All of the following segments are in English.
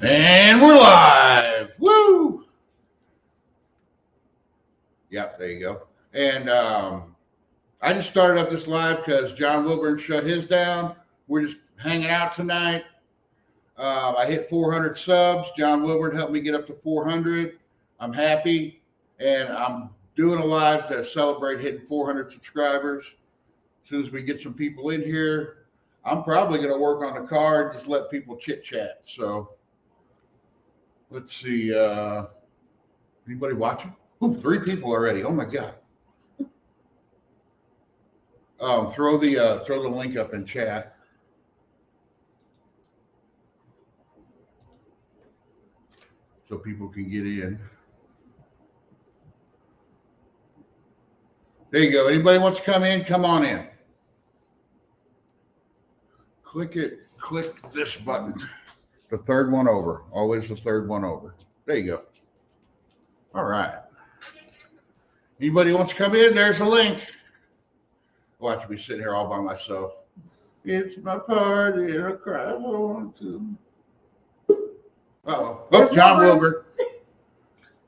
And we're live. Woo! Yep, there you go. And I just started up this live because John Wilburn shut his down. We're just hanging out tonight. I hit 400 subs. John Wilburn helped me get up to 400. I'm happy. And I'm doing a live to celebrate hitting 400 subscribers. As soon as we get some people in here, I'm probably going to work on the car and just let people chit chat. So let's see. Anybody watching? Ooh, 3 people already. Oh my God. Throw the link up in chat. So people can get in. There you go. Anybody wants to come in? Come on in. Click this button. The third one over. Always the third one over. There you go. All right. Anybody wants to come in? There's a link. Watch me sitting here all by myself. It's my party. I cry. I want to. Oh, John Wilbur.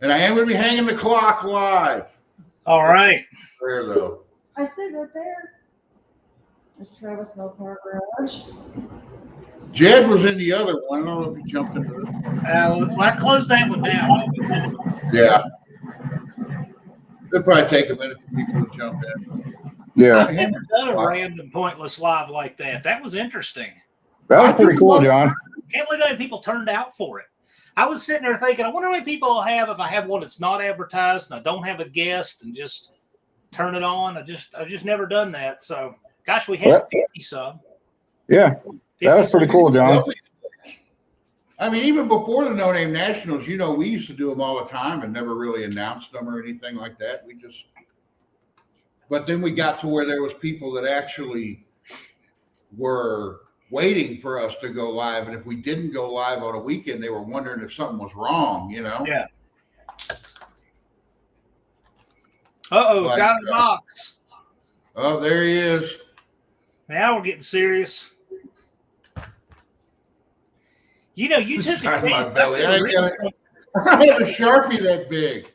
And I am going to be hanging the clock live. All right. There, though. I said right there. There's Travis Milpark Garage. Jed was in the other one. I don't know if he jumped into it. Well, I closed that one down. Yeah. It'll probably take a minute for people to jump in. Yeah. I've never done a random pointless live like that. That was interesting. That was pretty cool, John. Can't believe how many people turned out for it. I was sitting there thinking, I wonder how many people I'll have if I have one that's not advertised and I don't have a guest and just turn it on. I've just never done that. So, gosh, we had 50 some. Yeah, that was pretty cool, John. I mean, even before the No Name Nationals, you know, we used to do them all the time and never really announced them or anything like that. But then we got to where there was people that actually were waiting for us to go live. And if we didn't go live on a weekend, they were wondering if something was wrong, you know? Yeah. Uh-oh, it's out of the box. Oh, there he is. Now we're getting serious. You know, you took my belly. I had a Sharpie that big.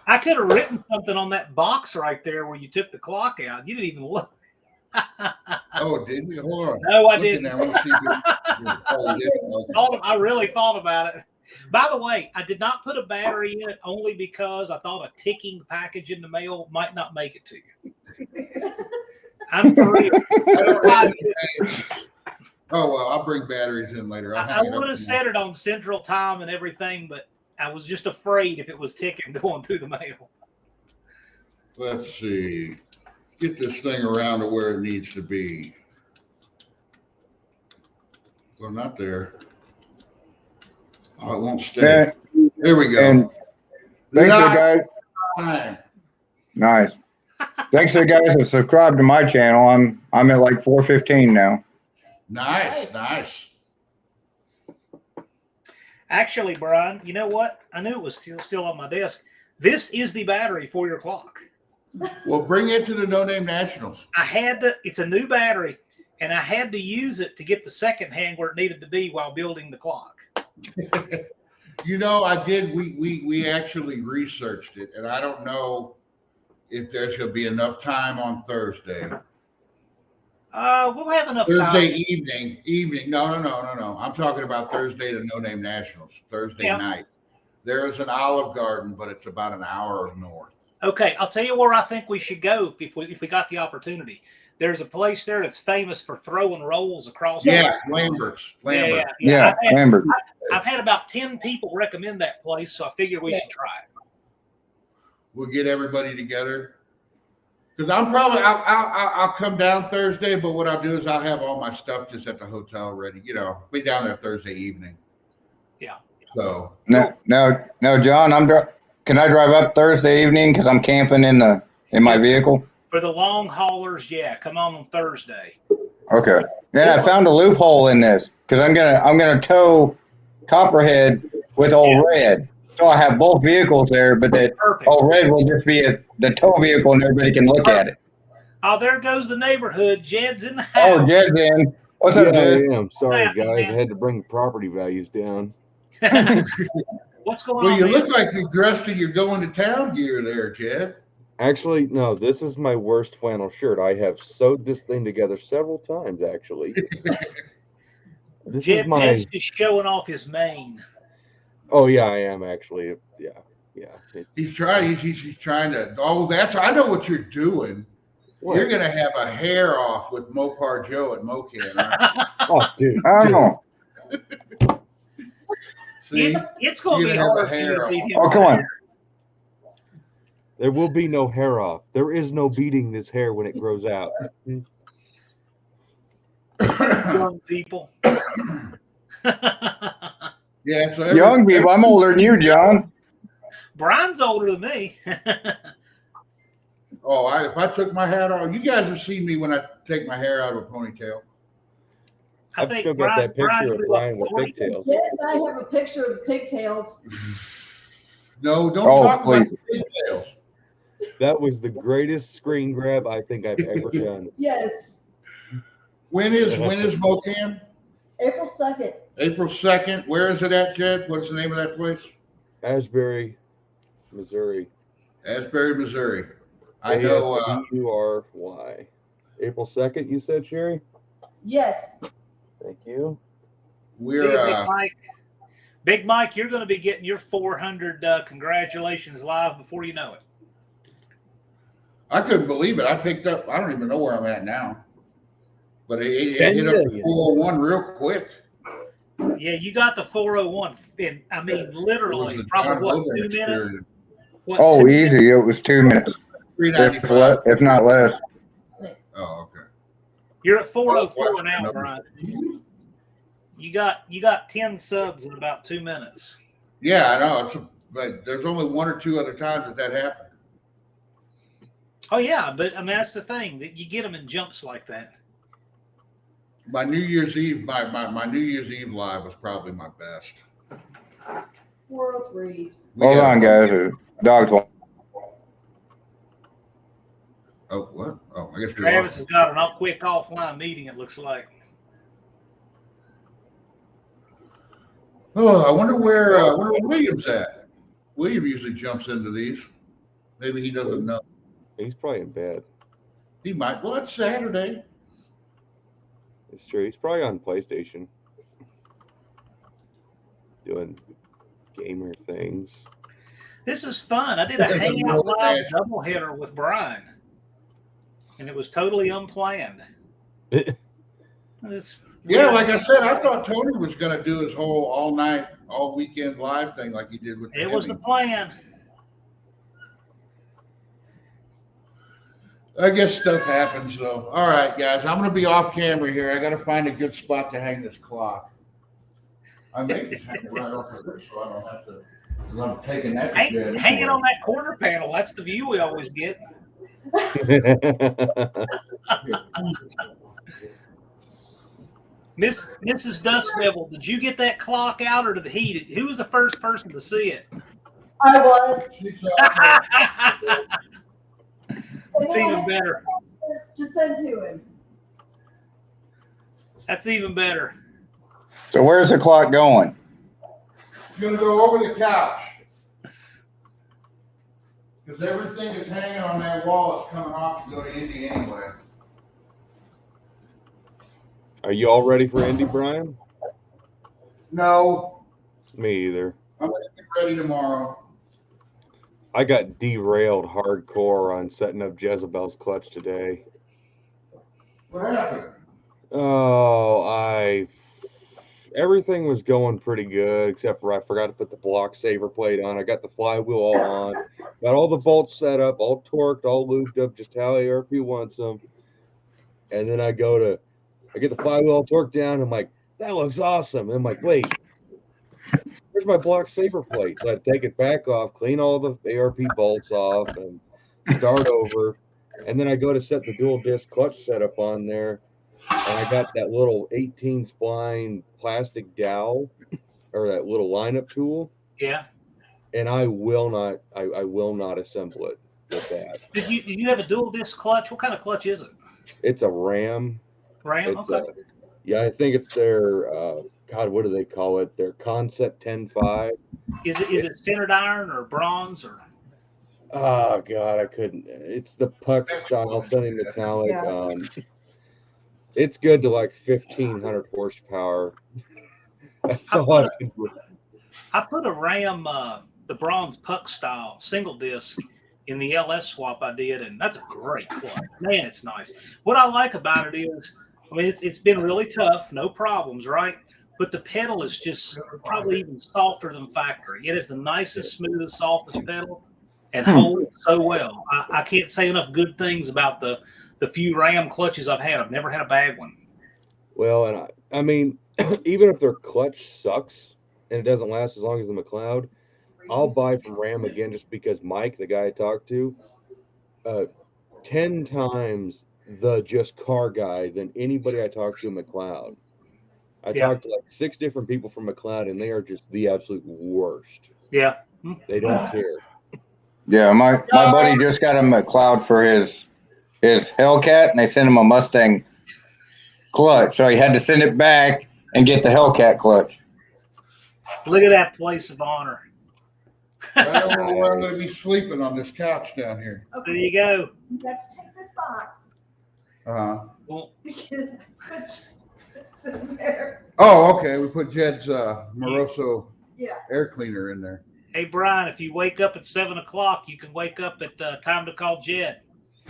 I could have written something on that box right there where you took the clock out. You didn't even look. Oh, didn't you? Hold on. No, I didn't. Oh, I really thought about it. By the way, I did not put a battery in it only because I thought a ticking package in the mail might not make it to you. I'm for real. Oh, well, I'll bring batteries in later. I would have set it on Central Time and everything, but I was just afraid if it was ticking going through the mail. Let's see. Get this thing around to where it needs to be. Well, not there. Oh, it won't stay. There we go. And thanks to the guys. Nice. Thanks to the guys that subscribed to my channel. I'm at like 415 now. Nice. Actually, Brian, you know what? I knew it was still on my desk. This is the battery for your clock. Well, bring it to the No Name Nationals. It's a new battery, and I had to use it to get the second hand where it needed to be while building the clock. You know, I did. We actually researched it, and I don't know if there's going to be enough time on Thursday. We'll have enough Thursday time. evening. No. I'm talking about Thursday, the No Name Nationals, Thursday night. There is an Olive Garden, but it's about an hour north. Okay, I'll tell you where I think we should go if we got the opportunity. There's a place there that's famous for throwing rolls across. Lambert's. Yeah, Lambert's. I've had about 10 people recommend that place, so I figured we should try it. We'll get everybody together. Because I'll come down Thursday, but what I'll do is I'll have all my stuff just at the hotel ready. You know, be down there Thursday evening. Yeah. So No, John, can I drive up Thursday evening because I'm camping in my vehicle? For the long haulers, come on Thursday. Okay. Then I found a loophole in this because I'm gonna tow Copperhead with Old Red. So I have both vehicles there, but that Old Red will just be the tow vehicle and everybody can look at it. Oh, there goes the neighborhood. Jed's in the house. Oh, Jed's in. What's Yeah, up, dude? I am. Sorry, Happening, guys. I man? had to bring property values down. What's going Well, on? you man? look like you're dressed in your going to town gear there, Jed. Actually, no, this is my worst flannel shirt. I have sewed this thing together several times, actually. This is Jed's my. just showing off his mane. Oh, yeah, I am actually. Yeah. He's trying. He's trying to. Oh, I know what you're doing. What? You're gonna have a hair off with Mopar Joe at Mocan, aren't you? Oh, dude. I don't know. See, it's going to You're be gonna have hard a for you hair to beat off. him. Oh, come on. There will be no hair off. There is no beating this hair when it grows out. Young people. Yeah, so Young people, I'm older than you, John. Brian's older than me. Oh, if I took my hat off, you guys have seen me when I take my hair out of a ponytail. I've still got that picture of Brian with pigtails. Yes, I have a picture of the pigtails. No, don't Oh, talk about please. pigtails. That was the greatest screen grab I think I've ever done. Yes, When is Mocan? April 2nd. April 2nd. Where is it at, Jed? What's the name of that place? Asbury, Missouri. Asbury, Missouri. I know. ASWRY. April 2nd, you said, Sherry? Yes. Thank you. We're Big Mike, you're going to be getting your 400 congratulations live before you know it. I couldn't believe it. I picked up. I don't even know where I'm at now, but it hit up to 401 real quick. Yeah, you got the 401. And I mean, It was literally, the probably John what, Logan 2 minutes? experience. What, Oh, 2 minutes? easy. It was 2 minutes, $3.95. if not less. Oh, okay. You're at 404 Oh, now, no. Brian. You got 10 subs in about 2 minutes. Yeah, I know. But there's only one or two other times that happened. Oh yeah, but I mean that's the thing that you get them in jumps like that. My New Year's Eve, my New Year's Eve live was probably my best. 403. Hold on, guys. Dogs won't. Oh, what? Oh, I guess we Travis lost. has got an quick offline meeting. It looks like. Oh, I wonder where William's at. William usually jumps into these. Maybe he doesn't know. He's probably in bed. He might. Well, it's Saturday. It's true. He's probably on PlayStation. Doing gamer things. This is fun. I did a Hangout Live doubleheader with Brian, and it was totally unplanned. Yeah, like I said, I thought Tony was going to do his whole all night, all weekend live thing like he did with It was the Emmy. plan. I guess stuff happens though. All right, guys, I'm going to be off camera here. I got to find a good spot to hang this clock. I may just hang it right over there so I don't have to. 'Cause I'm taking that to bed Hang it anyway. on that corner panel. That's the view we always get. Mrs. Dust Devil, did you get that clock out or did he? Who was the first person to see it? I was. It's even better. Just send to him. That's even better. So where's the clock going? It's going to go over the couch. Because everything that's hanging on that wall is coming off to go to Indy anyway. Are you all ready for Indy, Brian? No, Me either. I'm going to get ready tomorrow. I got derailed hardcore on setting up Jezebel's clutch today. What happened? Oh, everything was going pretty good, except for I forgot to put the block saver plate on. I got the flywheel all on, got all the bolts set up, all torqued, all lubed up, just how ARP wants them. And then I get the flywheel all torqued down. I'm like, that looks awesome. And I'm like, wait, where's my block saver plate? So I take it back off, clean all the ARP bolts off, and start over. And then I go to set the dual disc clutch setup on there. And I got that little 18 spline plastic dowel or that little lineup tool. Yeah. And I will not assemble it with that. Did you have a dual disc clutch? What kind of clutch is it? It's a Ram. Ram? It's Okay. Yeah, I think it's their God. What do they call it? Their Concept 10.5. Is it centered iron or bronze or? Oh God, I couldn't. It's the puck style, semi-metallic. Yeah. It's good to like 1,500 horsepower. That's I all put I a- can do. I put a Ram, the bronze puck style single disc in the LS swap I did, and that's a great clutch. Man, it's nice. What I like about it is, I mean, it's been really tough, no problems, right? But the pedal is just probably even softer than factory. It is the nicest, smoothest, softest pedal, and holds so well. I can't say enough good things about the few Ram clutches I've had. I've never had a bad one. Well, and I mean, even if their clutch sucks and it doesn't last as long as the McLeod, I'll buy from Ram again just because Mike, the guy I talked to, 10 times the just car guy than anybody I talked to in McLeod. I Yeah. talked to like 6 different people from McLeod, and they are just the absolute worst. Yeah. They don't care. Yeah, my buddy just got a McLeod for his Hellcat, and they sent him a Mustang clutch, so he had to send it back and get the Hellcat clutch. Look at that place of honor. I don't know where I'm gonna be sleeping on this couch down here. There you go. You got to take this box Well, because it's in there. Oh, okay. We put Jed's Moroso Yeah. air cleaner in there. hey, Brian, if you wake up at 7 o'clock, you can wake up at time to call Jed.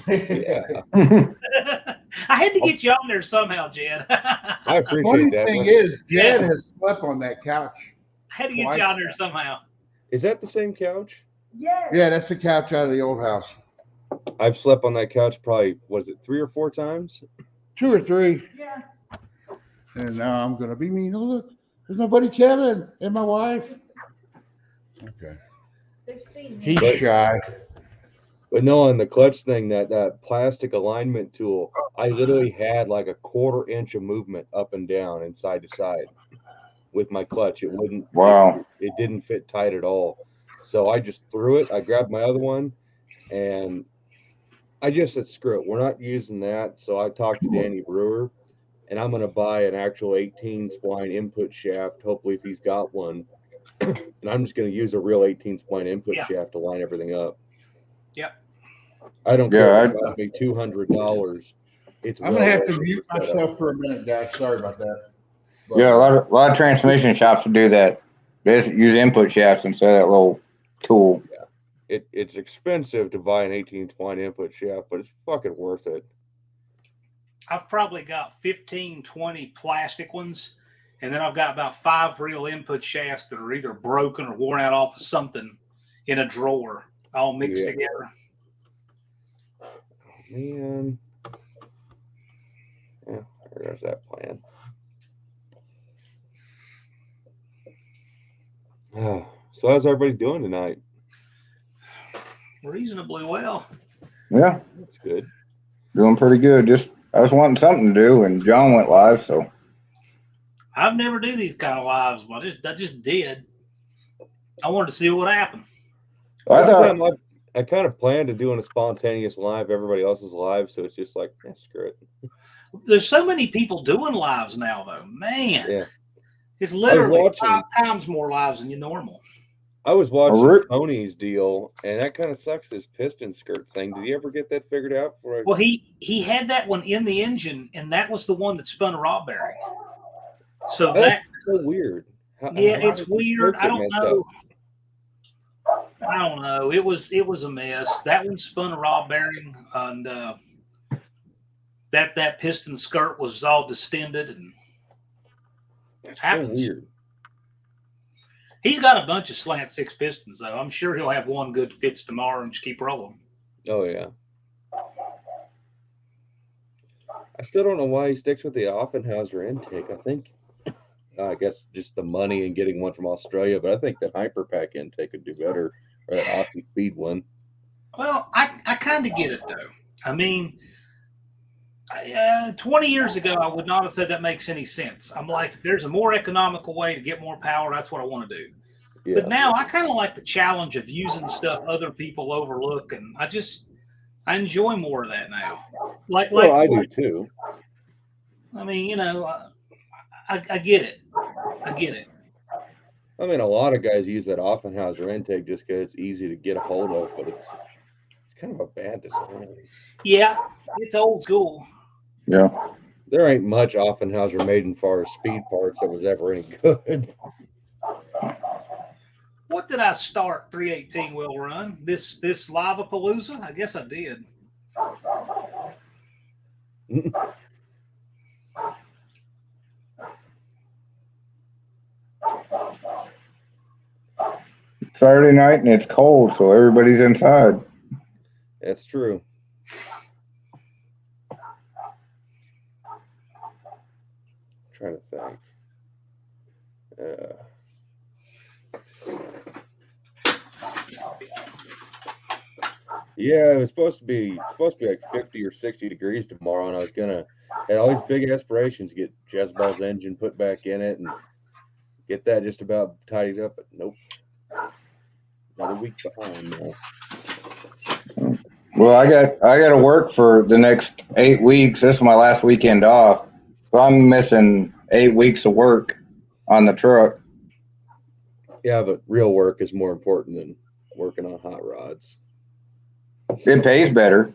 Yeah, I had to get you on there somehow, Jed. I I appreciate Funny that. thing man. is, Jed has slept on that couch. had to get you on there somehow. Is that the same couch? Yes. Yeah, that's the couch out of the old house. I've slept on that couch probably, was it 3 or 4 times? 2 or 3. Yeah. And now I'm gonna be mean. Oh, look, there's my buddy Kevin and my wife. Okay. They've seen me. He's But- shy. But no, on the clutch thing, that plastic alignment tool, I literally had like a 1/4 inch of movement up and down and side to side with my clutch. It wouldn't. Wow. It didn't fit tight at all. So I just threw it. I grabbed my other one, and I just said, "Screw it. We're not using that." So I talked to Danny Brewer, and I'm gonna buy an actual 18 spline input shaft. Hopefully, if he's got one, and I'm just gonna use a real 18 spline input Yeah. shaft to line everything up. Yep. I don't Yeah, care. I- If it cost me $200. It's I'm gonna have well to mute worth the setup. myself for a minute, guys. Sorry about that. But- Yeah, a lot of transmission shops will do that. They just use input shafts instead of that little tool. It's expensive to buy an 18 spline input shaft, but it's fucking worth it. I've probably got 15, 20 plastic ones, and then I've got about 5 real input shafts that are either broken or worn out off of something in a drawer, all mixed Yeah. together. Man. Yeah, there's that plan. So how's everybody doing tonight? Reasonably well. Yeah, That's good. doing pretty good. I was wanting something to do, and John went live, so I've never do these kind of lives, but I just did. I wanted to see what happened. I thought I kind of planned to doing a spontaneous live. Everybody else is live, so it's just like, screw it. There's so many people doing lives now, though. Man, Yeah. it's literally watching- 5 times more lives than you normal. I was watching Rick- Tony's deal, and that kind of sucks. This piston skirt thing. Did you ever get that figured out? Well, he had that one in the engine, and that was the one that spun a rod bearing. So that That's so weird. yeah, how it's did the weird. skirt I get don't messed know. up? I don't know. It was a mess. That one spun a rod bearing, and that piston skirt was all distended, and That's happens. so weird. he's got a bunch of slant 6 pistons though. I'm sure he'll have one good fits tomorrow and just keep rolling. Oh yeah. I still don't know why he sticks with the Offenhauser intake. I think, I guess, just the money and getting one from Australia. But I think the Hyperpack intake would do better, or that Aussie Speed one. Well, I kind of get it though. I mean, 20 years ago, I would not have said that makes any sense. I'm like, if there's a more economical way to get more power, that's what I want to do. Yeah. But now I kind of like the challenge of using stuff other people overlook, and I enjoy more of that now. Like Well, I do too. I mean, I get it. I get it. I mean, a lot of guys use that Offenhauser intake just because it's easy to get a hold of, but it's kind of a bad design. Yeah, it's old school. Yeah. There ain't much Offenhauser made in far as speed parts that was ever any good. What did I start 318 wheel run? This Lavapalooza? I guess I did. Saturday night and it's cold, so everybody's inside. That's true. Trying to think. Yeah, it was supposed to be like 50 or 60 degrees tomorrow, and I had all these big aspirations to get Jezebel's engine put back in it and get that just about tidied up, but nope. Another week behind now. Well, I got to work for the next 8 weeks. This is my last weekend off, so I'm missing 8 weeks of work on the truck. Yeah, but real work is more important than working on hot rods. It pays better.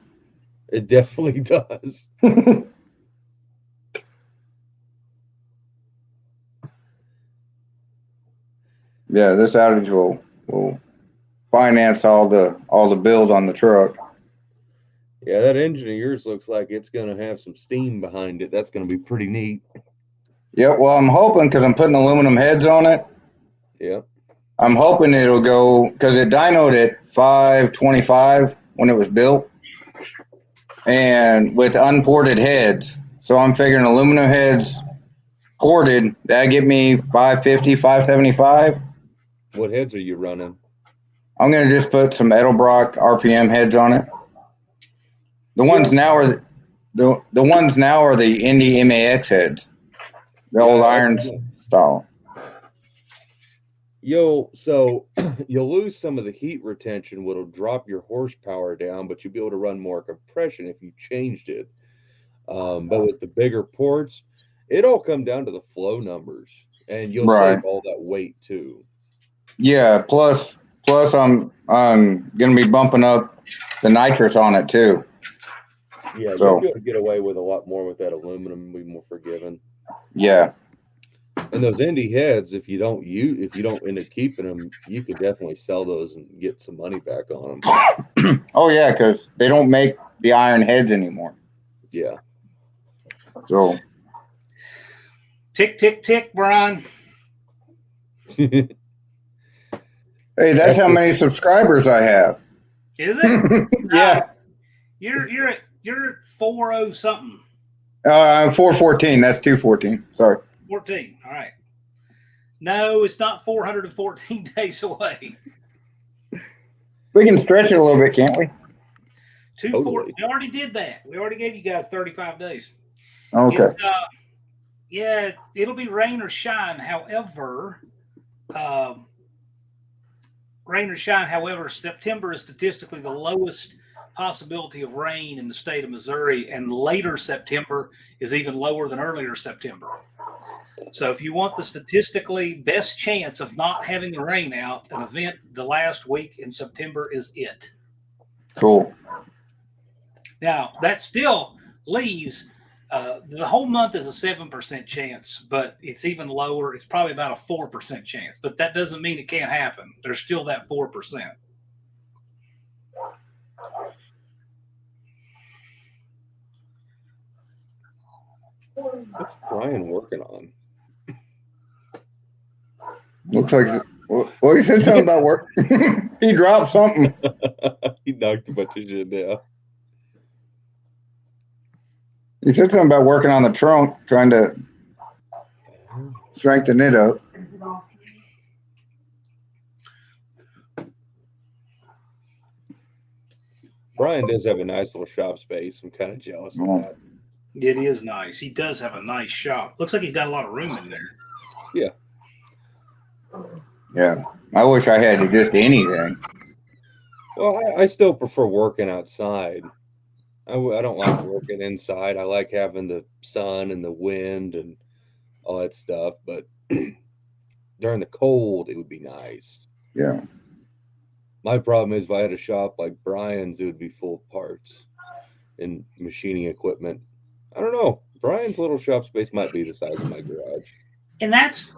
It definitely does. Yeah, this outage will finance all the build on the truck. Yeah, that engine of yours looks like it's going to have some steam behind it. That's going to be pretty neat. Yeah, well, I'm hoping because I'm putting aluminum heads on it. Yeah. I'm hoping it'll go because it dynoed at 525 when it was built, and with unported heads. So I'm figuring aluminum heads ported, that'd get me 550, 575. What heads are you running? I'm gonna just put some Edelbrock RPM heads on it. The ones now are the Indy MAX heads, the old iron style. You'll lose some of the heat retention, which will drop your horsepower down, but you'll be able to run more compression if you changed it. But with the bigger ports, it all come down to the flow numbers, and you'll save all that weight too. Yeah. Plus I'm gonna be bumping up the nitrous on it too. Yeah, you'll be able to get away with a lot more with that aluminum. Be more forgiving. Yeah. And those Indy heads, if you don't end up keeping them, you could definitely sell those and get some money back on them. Oh yeah, because they don't make the iron heads anymore. Yeah. So. Tick, tick, tick, Brian. Hey, that's how many subscribers I have. Is it? Yeah. You're 40 something. I'm 414. That's 214. Sorry. 14. All right. No, it's not 414 days away. We can stretch it a little bit, can't we? We already did that. We already gave you guys 35 days. Okay. Yeah, it'll be rain or shine. However, September is statistically the lowest possibility of rain in the state of Missouri, and later September is even lower than earlier September. So if you want the statistically best chance of not having the rain out, an event the last week in September is it. Cool. Now, that still leaves the whole month is a 7% chance, but it's even lower. It's probably about a 4% chance, but that doesn't mean it can't happen. There's still that 4%. What's Brian working on? Looks like, well, he said something about work. He dropped something. He knocked a bunch of shit down. He said something about working on the trunk, trying to strengthen it up. Brian does have a nice little shop space. I'm kind of jealous of that. It is nice. He does have a nice shop. Looks like he's got a lot of room in there. Yeah. Yeah. I wish I had just anything. Well, I still prefer working outside. I don't like working inside. I like having the sun and the wind and all that stuff. But during the cold, it would be nice. Yeah. My problem is if I had a shop like Brian's, it would be full of parts and machining equipment. I don't know. Brian's little shop space might be the size of my garage. And that's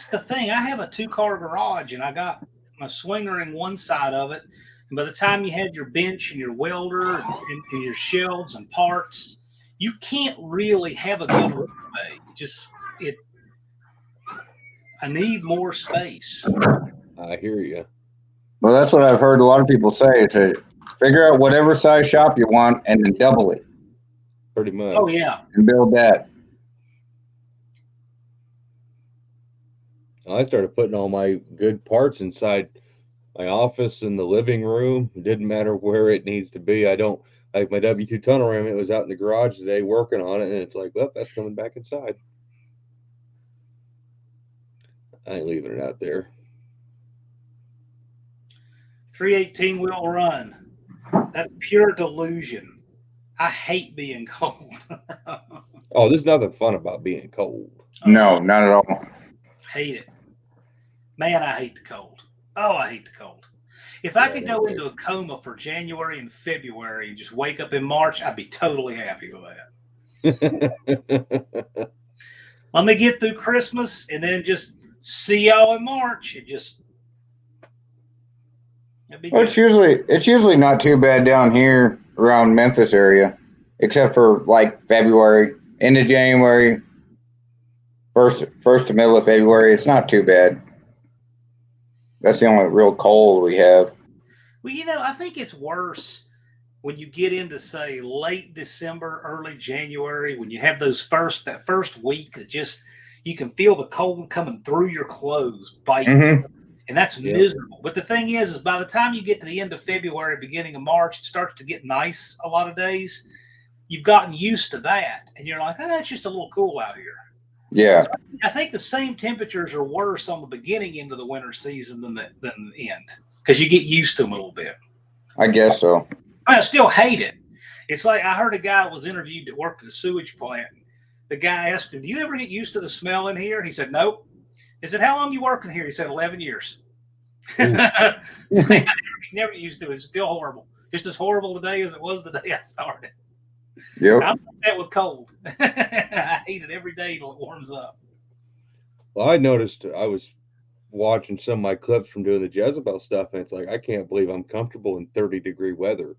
the thing. I have a 2-car garage, and I got my swinger in one side of it. And by the time you had your bench and your welder and your shelves and parts, you can't really have a good work bay. I need more space. I hear you. Well, that's what I've heard a lot of people say is to figure out whatever size shop you want and then double it Pretty much. Oh yeah. and build that. I started putting all my good parts inside my office and the living room. It didn't matter where it needs to be. I don't like my W2 tunnel ram. It was out in the garage today working on it, and it's like, well, that's coming back inside. I ain't leaving it out there. 318 wheel run. That's pure delusion. I hate being cold. Oh, there's nothing fun about being cold. No, not at all. Hate it. Man, I hate the cold. Oh, I hate the cold. If I could go into a coma for January and February and just wake up in March, I'd be totally happy with that. Let me get through Christmas and then just see y'all in March. Well, it's usually not too bad down here around Memphis area, except for like February, end of January, first to middle of February. It's not too bad. That's the only real cold we have. Well, I think it's worse when you get into, say, late December, early January, when you have that first week that just you can feel the cold coming through your clothes, biting. Mm-hmm. And that's miserable. But the thing is by the time you get to the end of February, beginning of March, it starts to get nice a lot of days. You've gotten used to that. And you're like, it's just a little cool out here. Yeah. So I think the same temperatures are worse on the beginning end of the winter season than the end because you get used to them a little bit. I guess so. I still hate it. It's like I heard a guy was interviewed that worked at a sewage plant. The guy asked him, "Do you ever get used to the smell in here?" He said, "Nope." He said, "How long you working here?" He said, 11 years. I never used to it. It's still horrible. Just as horrible today as it was the day I started. Yep. I'm like that with cold. I hate it every day till it warms up. Well, I noticed I was watching some of my clips from doing the Jezebel stuff, and it's like, I can't believe I'm comfortable in 30-degree weather.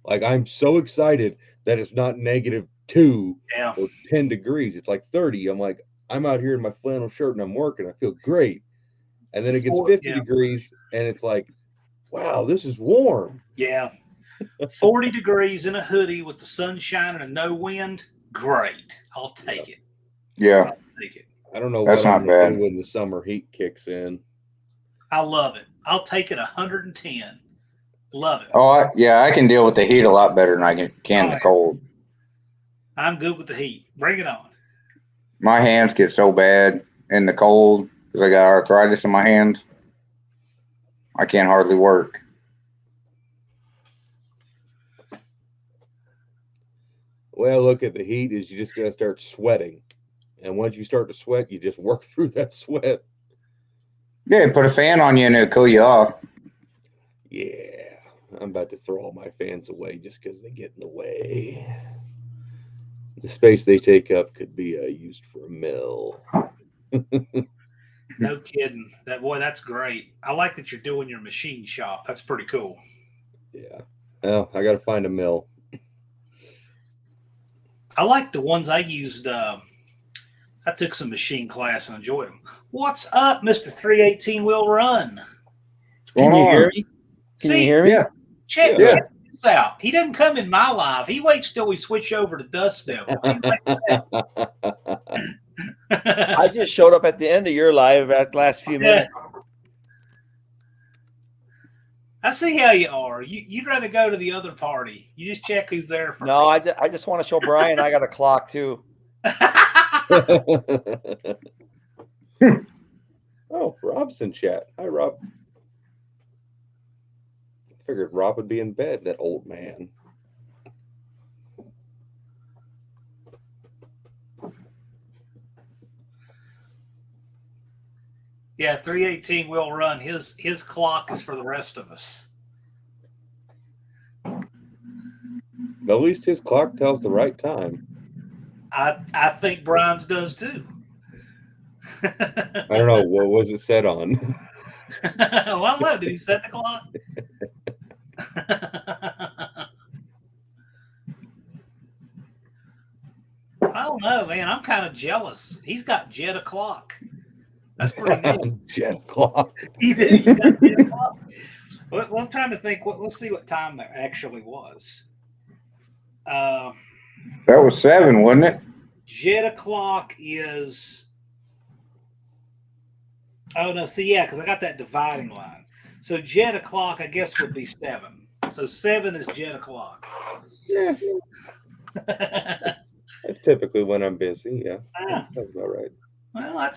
Like, I'm so excited that it's not -2 or 10 degrees. It's like 30. I'm like, I'm out here in my flannel shirt and I'm working. I feel great. And then it gets 50 degrees and it's like, wow, this is warm. Yeah. 40 degrees in a hoodie with the sun shining and no wind. Great. I'll take it. Yeah. I'll take it. I don't know That's what I'm not gonna do bad. when the summer heat kicks in. I love it. I'll take it 110. Love it. Oh, I can deal with the heat a lot better than I can the cold. I'm good with the heat. Bring it on. My hands get so bad in the cold because I got arthritis in my hands. I can't hardly work. Well, look at the heat is you just gotta start sweating. And once you start to sweat, you just work through that sweat. Yeah, put a fan on you and it'll cool you off. Yeah, I'm about to throw all my fans away just because they get in the way. The space they take up could be used for a mill. No kidding. That's great. I like that you're doing your machine shop. That's pretty cool. Yeah. Well, I got to find a mill. I like the ones I used. I took some machine class and enjoyed them. What's up, Mr. 318 Wheel Run? Can you hear me? Can you hear me? Yeah. Check this out. He doesn't come in my live. He waits till we switch over to Dust Devil. I just showed up at the end of your live at the last few minutes. I see how you are. You'd rather go to the other party. You just check who's there for. No, I just want to show Brian I got a clock too. Oh, Rob's in chat. Hi, Rob. Figured Rob would be in bed, that old man. Yeah, 318 will run. His clock is for the rest of us. But at least his clock tells the right time. I think Brian's does too. I don't know. What was it set on? Well, I don't know. Did he set the clock? I don't know, man. I'm kind of jealous. He's got jet o'clock. That's pretty good. Jet clock. He did. He got jet o'clock. Well, I'm trying to think. Let's see what time that actually was. That was 7, wasn't it? Jet o'clock is. Oh no! See, yeah, because I got that dividing line. So jet o'clock, I guess, would be 7. So 7 is jet o'clock. Yeah. That's typically when I'm busy. Yeah, that sounds about right. Well,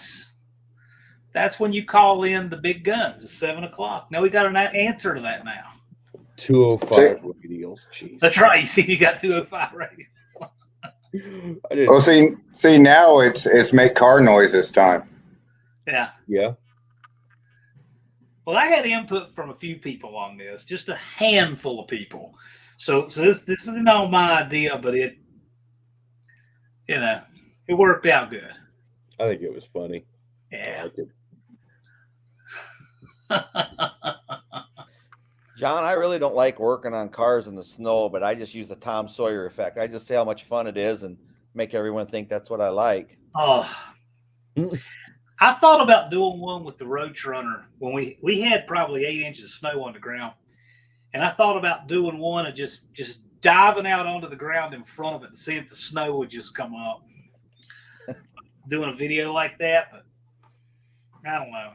that's when you call in the big guns. It's 7 o'clock. Now we got an answer to that now. 205 radials. Jeez. That's right. You see, you got 205 radios. I didn't. Oh, see now it's make car noise this time. Yeah. Yeah. Well, I had input from a few people on this, just a handful of people. So this isn't all my idea, but it worked out good. I think it was funny. I Yeah. liked it. John, I really don't like working on cars in the snow, but I just use the Tom Sawyer effect. I just say how much fun it is and make everyone think that's what I like. Oh, I thought about doing one with the Roadrunner when we had probably 8 inches of snow on the ground, and I thought about doing one and just diving out onto the ground in front of it and see if the snow would just come up. Doing a video like that, but I don't know.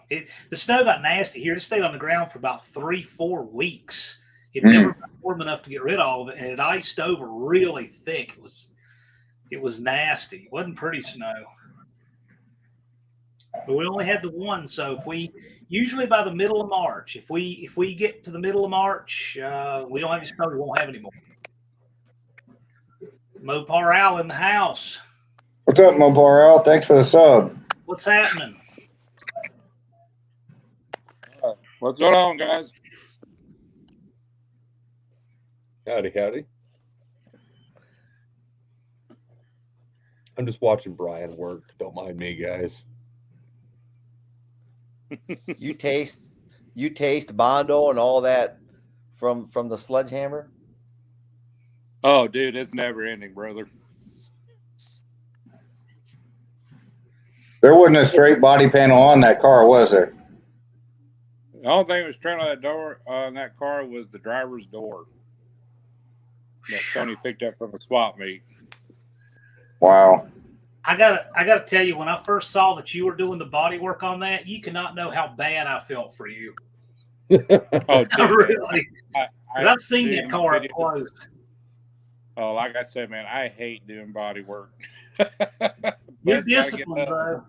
The snow got nasty here. It stayed on the ground for about 3-4 weeks. It never got warm enough to get rid of all of it, and it iced over really thick. It was nasty. It wasn't pretty snow. But we only had the one, so if we usually by the middle of March, if we get to the middle of March, we don't have any snow. We won't have any more. Mopar Al in the house. What's up, Mopar Al? Thanks for the sub. What's happening? What's going on, guys? Howdy, howdy. I'm just watching Brian work. Don't mind me, guys. You taste Bondo and all that from the sledgehammer. Oh, dude, it's never ending, brother. There wasn't a straight body panel on that car, was there? The only thing that was turned on that door on that car was the driver's door that Tony picked up from the swap meet. Wow. I gotta tell you, when I first saw that you were doing the body work on that, you cannot know how bad I felt for you. Oh, dude, Really? I've seen dude, that car up video- close. Oh, like I said, man, I hate doing body work. You're But it's gotta get disciplined, done. though.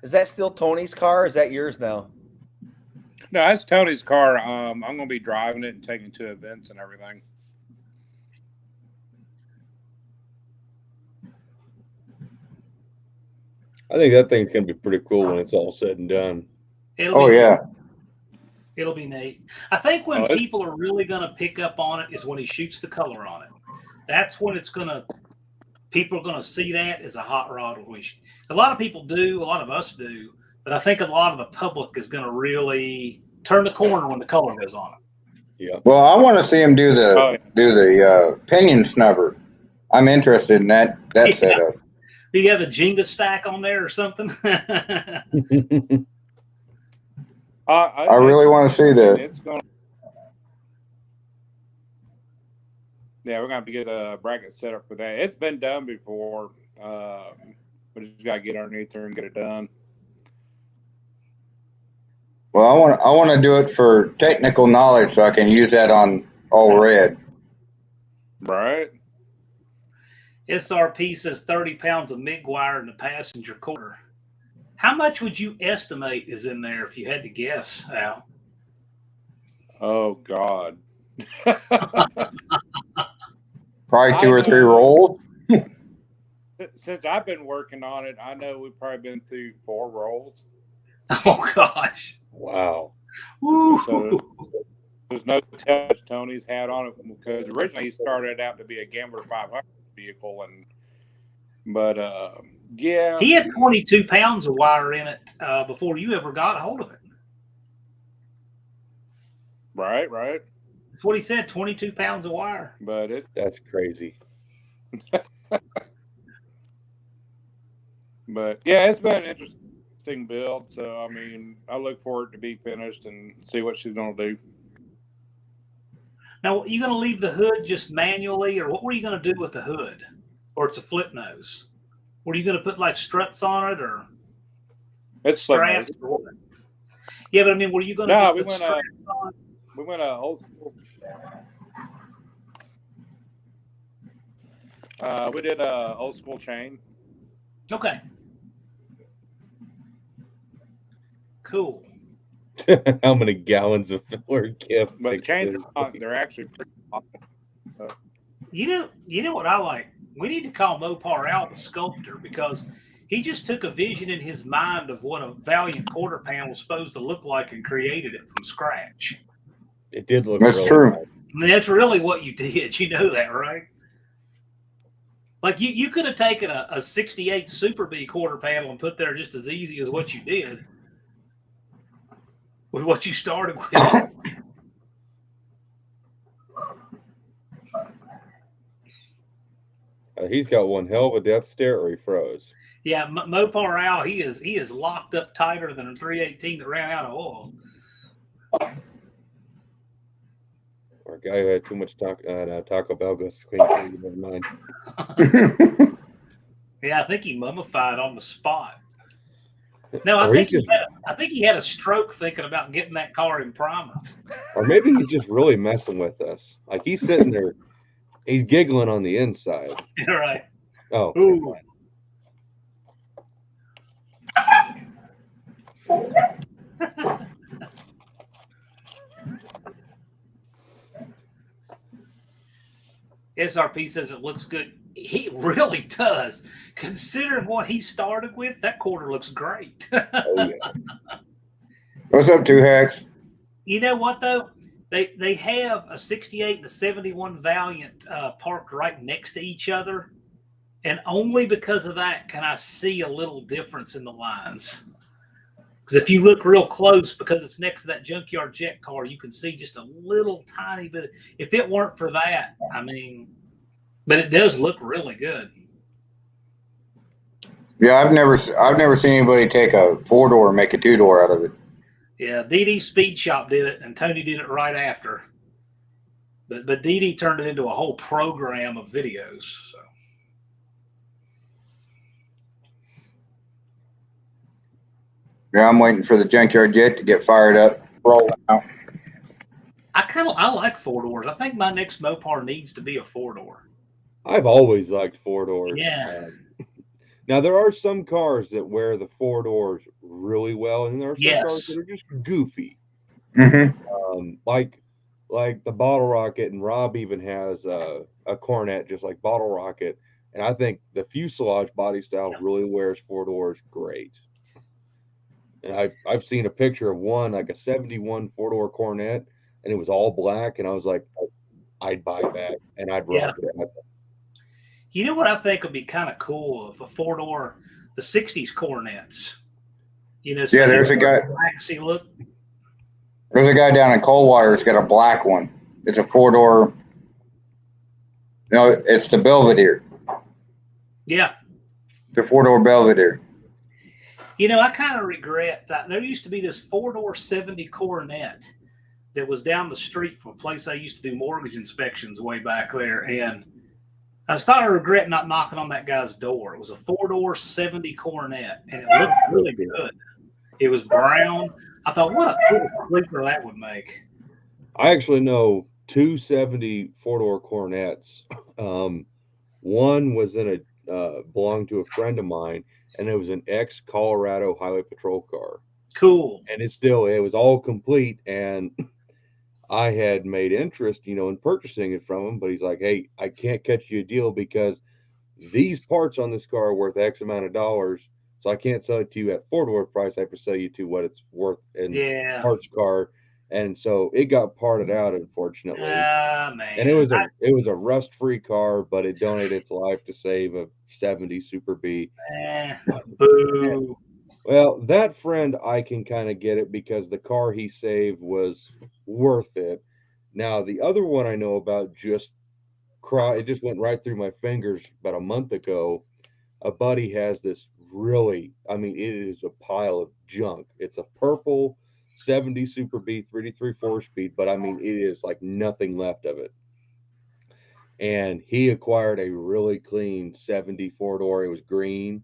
Is that still Tony's car? Or is that yours now? No, that's Tony's car. I'm going to be driving it and taking it to events and everything. I think that thing's gonna be pretty cool when it's all said and done. Oh, yeah. It'll be neat. I think when Oh, it's- people are really going to pick up on it is when he shoots the color on it. That's when people are going to see that as a hot rod. A lot of people do, a lot of us do, but I think a lot of the public is going to really turn the corner when the color goes on it. Yeah. Well, I want to see him do Oh, yeah. the pinion snubber. I'm interested in that Yeah. setup. Do you have a Jenga stack on there or something? I really want to see that. It's going. Yeah, we're gonna have to get a bracket set up for that. It's been done before. We just gotta get underneath there and get it done. Well, I want to do it for technical knowledge so I can use that on all red. Right. SRP says 30 pounds of MIG wire in the passenger quarter. How much would you estimate is in there if you had to guess, Al? Oh God. Probably I 2 or 3 know. rolls. since I've been working on it, I know we've probably been through 4 rolls. Oh gosh. Wow. Woo. So there's no telling Tony's had on it because originally he started out to be a Gambler 500 vehicle, but yeah, He had 22 pounds of wire in it before you ever got a hold of it. right. That's what he said, 22 pounds of wire. But That's crazy. But yeah, it's been an interesting build. So I mean, I look forward to be finished and see what she's gonna do. Now, are you going to leave the hood just manually, or what were you going to do with the hood? Or it's a flip nose? Were you going to put like struts on it, or It's flip straps? nose. Or what? Yeah, but I mean, were you going to No, just we put went, straps on? We went old school. We did a old school chain. Okay. Cool. How many gallons of filler Kev But the fixed chains this? are they're actually pretty awesome. You know what I like? We need to call Mopar out the sculptor, because he just took a vision in his mind of what a Valiant quarter panel is supposed to look like and created it from scratch. It did look That's really true. nice. I mean, that's really what you did. You know that, right? Like you could have taken a 68 Super B quarter panel and put there just as easy as what you did with what you started with. He's got one hell of a death stare, or he froze. Yeah, Mopar Al, he is locked up tighter than a 318 that ran out of oil. Or a guy who had too much Taco Bell goes to clean. Never mind. Yeah, I think he mummified on the spot. No, Or I think he he had a stroke thinking about getting that car in primer. Or maybe he's just really messing with us. Like he's sitting there, he's giggling on the inside. All right. Oh, Ooh. SRP says it looks good. He really does. Considering what he started with, that quarter looks great. oh yeah. What's up, Two Hacks? You know what though? They have a 68 and a 71 Valiant parked right next to each other, and only because of that can I see a little difference in the lines. Because if you look real close, because it's next to that junkyard jet car, you can see just a little tiny bit. If it weren't for that, I mean, but it does look really good. Yeah, I've never seen anybody take a 4-door and make a 2-door out of it. Yeah, DD Speed Shop did it, and Tony did it right after. But DD turned it into a whole program of videos. So. Yeah, I'm waiting for the junkyard jet to get fired up, roll out. I like 4-doors. I think my next Mopar needs to be a 4-door. I've always liked 4-doors. Yeah. Now there are some cars that wear the 4-doors really well, and there are some cars that are just goofy. Mm-hmm. Like the Bottle Rocket, and Rob even has a Cornet just like Bottle Rocket, and I think the fuselage body style really wears 4-doors great. And I've seen a picture of one, like a 71 4-door Cornet, and it was all black, and I was like, I'd buy that, and I'd rock it. You know what I think would be kind of cool if a 4-door, the 60s Cornets. You know, so yeah, there's a guy. Waxy look. There's a guy down in Coldwater that's got a black one. It's a 4-door. No, it's the Belvedere. Yeah. The 4-door Belvedere. You know, I kind of regret that. There used to be this 4-door 70 Coronet that was down the street from a place I used to do mortgage inspections way back there. And I started to regret not knocking on that guy's door. It was a 4-door 70 Coronet, and it looked really good. It was brown. I thought, what a cool sleeper that would make. I actually know 2 70 4-door Cornets. One was in belonged to a friend of mine, and it was an ex-Colorado Highway Patrol car. Cool. And it was all complete, and I had made interest, in purchasing it from him, but he's like, hey, I can't catch you a deal because these parts on this car are worth X amount of dollars, so I can't sell it to you at four-door price. I have to sell you to what it's worth in Yeah. parts car. And so it got parted out, unfortunately. Man. And it was a rust-free car, but it donated its life to save a 70 Super B. Boo. Well, that friend, I can kind of get it because the car he saved was worth it. Now, the other one I know about it just went right through my fingers about a month ago. A buddy has this really, I mean, it is a pile of junk. It's a purple 70 Super B 383 4-speed, but I mean, it is like nothing left of it. And he acquired a really clean 70 4-door. It was green.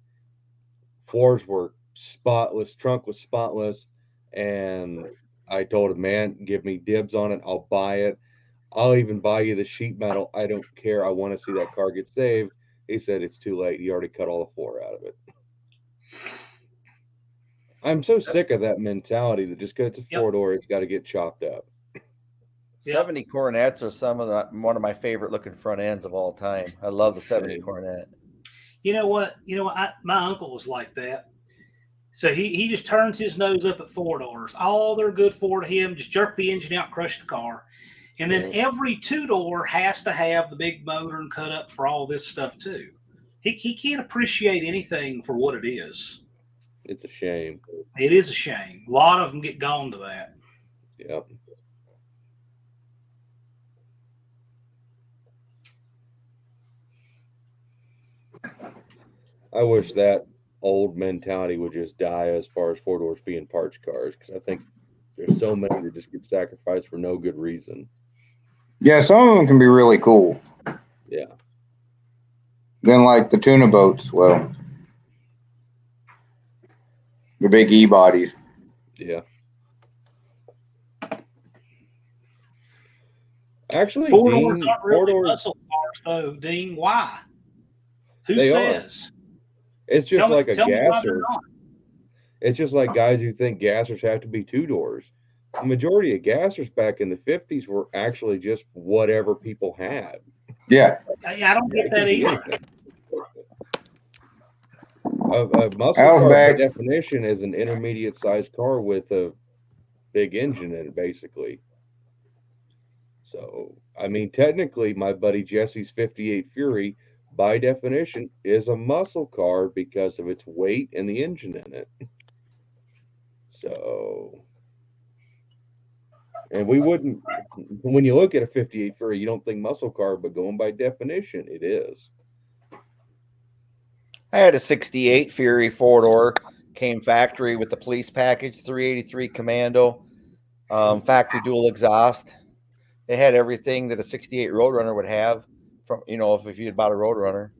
Floors were spotless. Trunk was spotless. And I told him, man, give me dibs on it. I'll buy it. I'll even buy you the sheet metal. I don't care. I want to see that car get saved. He said it's too late. He already cut all the floor out of it. I'm so sick of that mentality that just because it's a four-door, it's got to get chopped up. 70 Coronets are one of my favorite looking front ends of all time. I love the 70 Coronet. You know what? My uncle was like that. So he just turns his nose up at four-doors. All they're good for to him, just jerk the engine out, crush the car. And then every two-door has to have the big motor and cut up for all this stuff too. He can't appreciate anything for what it is. It's a shame. It is a shame. A lot of them get gone to that. Yep. I wish that old mentality would just die as far as four doors being parts cars, because I think there's so many that just get sacrificed for no good reason. Yeah, some of them can be really cool. Yeah. Then like the tuna boats, well, the big E-bodies. Yeah. Actually, Four-doors Dean, aren't really four-doors, muscle cars, though, Dean. Why? Who They says? it's just like a tell me why they're gasser. not. It's just like guys who think gassers have to be two doors. The majority of gassers back in the 50s were actually just whatever people had. Yeah. I don't get that either. A muscle I was car, by back. definition, is an intermediate sized car with a big engine in it, basically. So, I mean, technically, my buddy Jesse's 58 Fury, by definition, is a muscle car because of its weight and the engine in it. So, and we wouldn't, when you look at a 58 Fury, you don't think muscle car, but going by definition, it is. I had a 68 Fury four-door, came factory with the police package, 383 Commando, factory dual exhaust. It had everything that a 68 Roadrunner would have from, if you had bought a Roadrunner.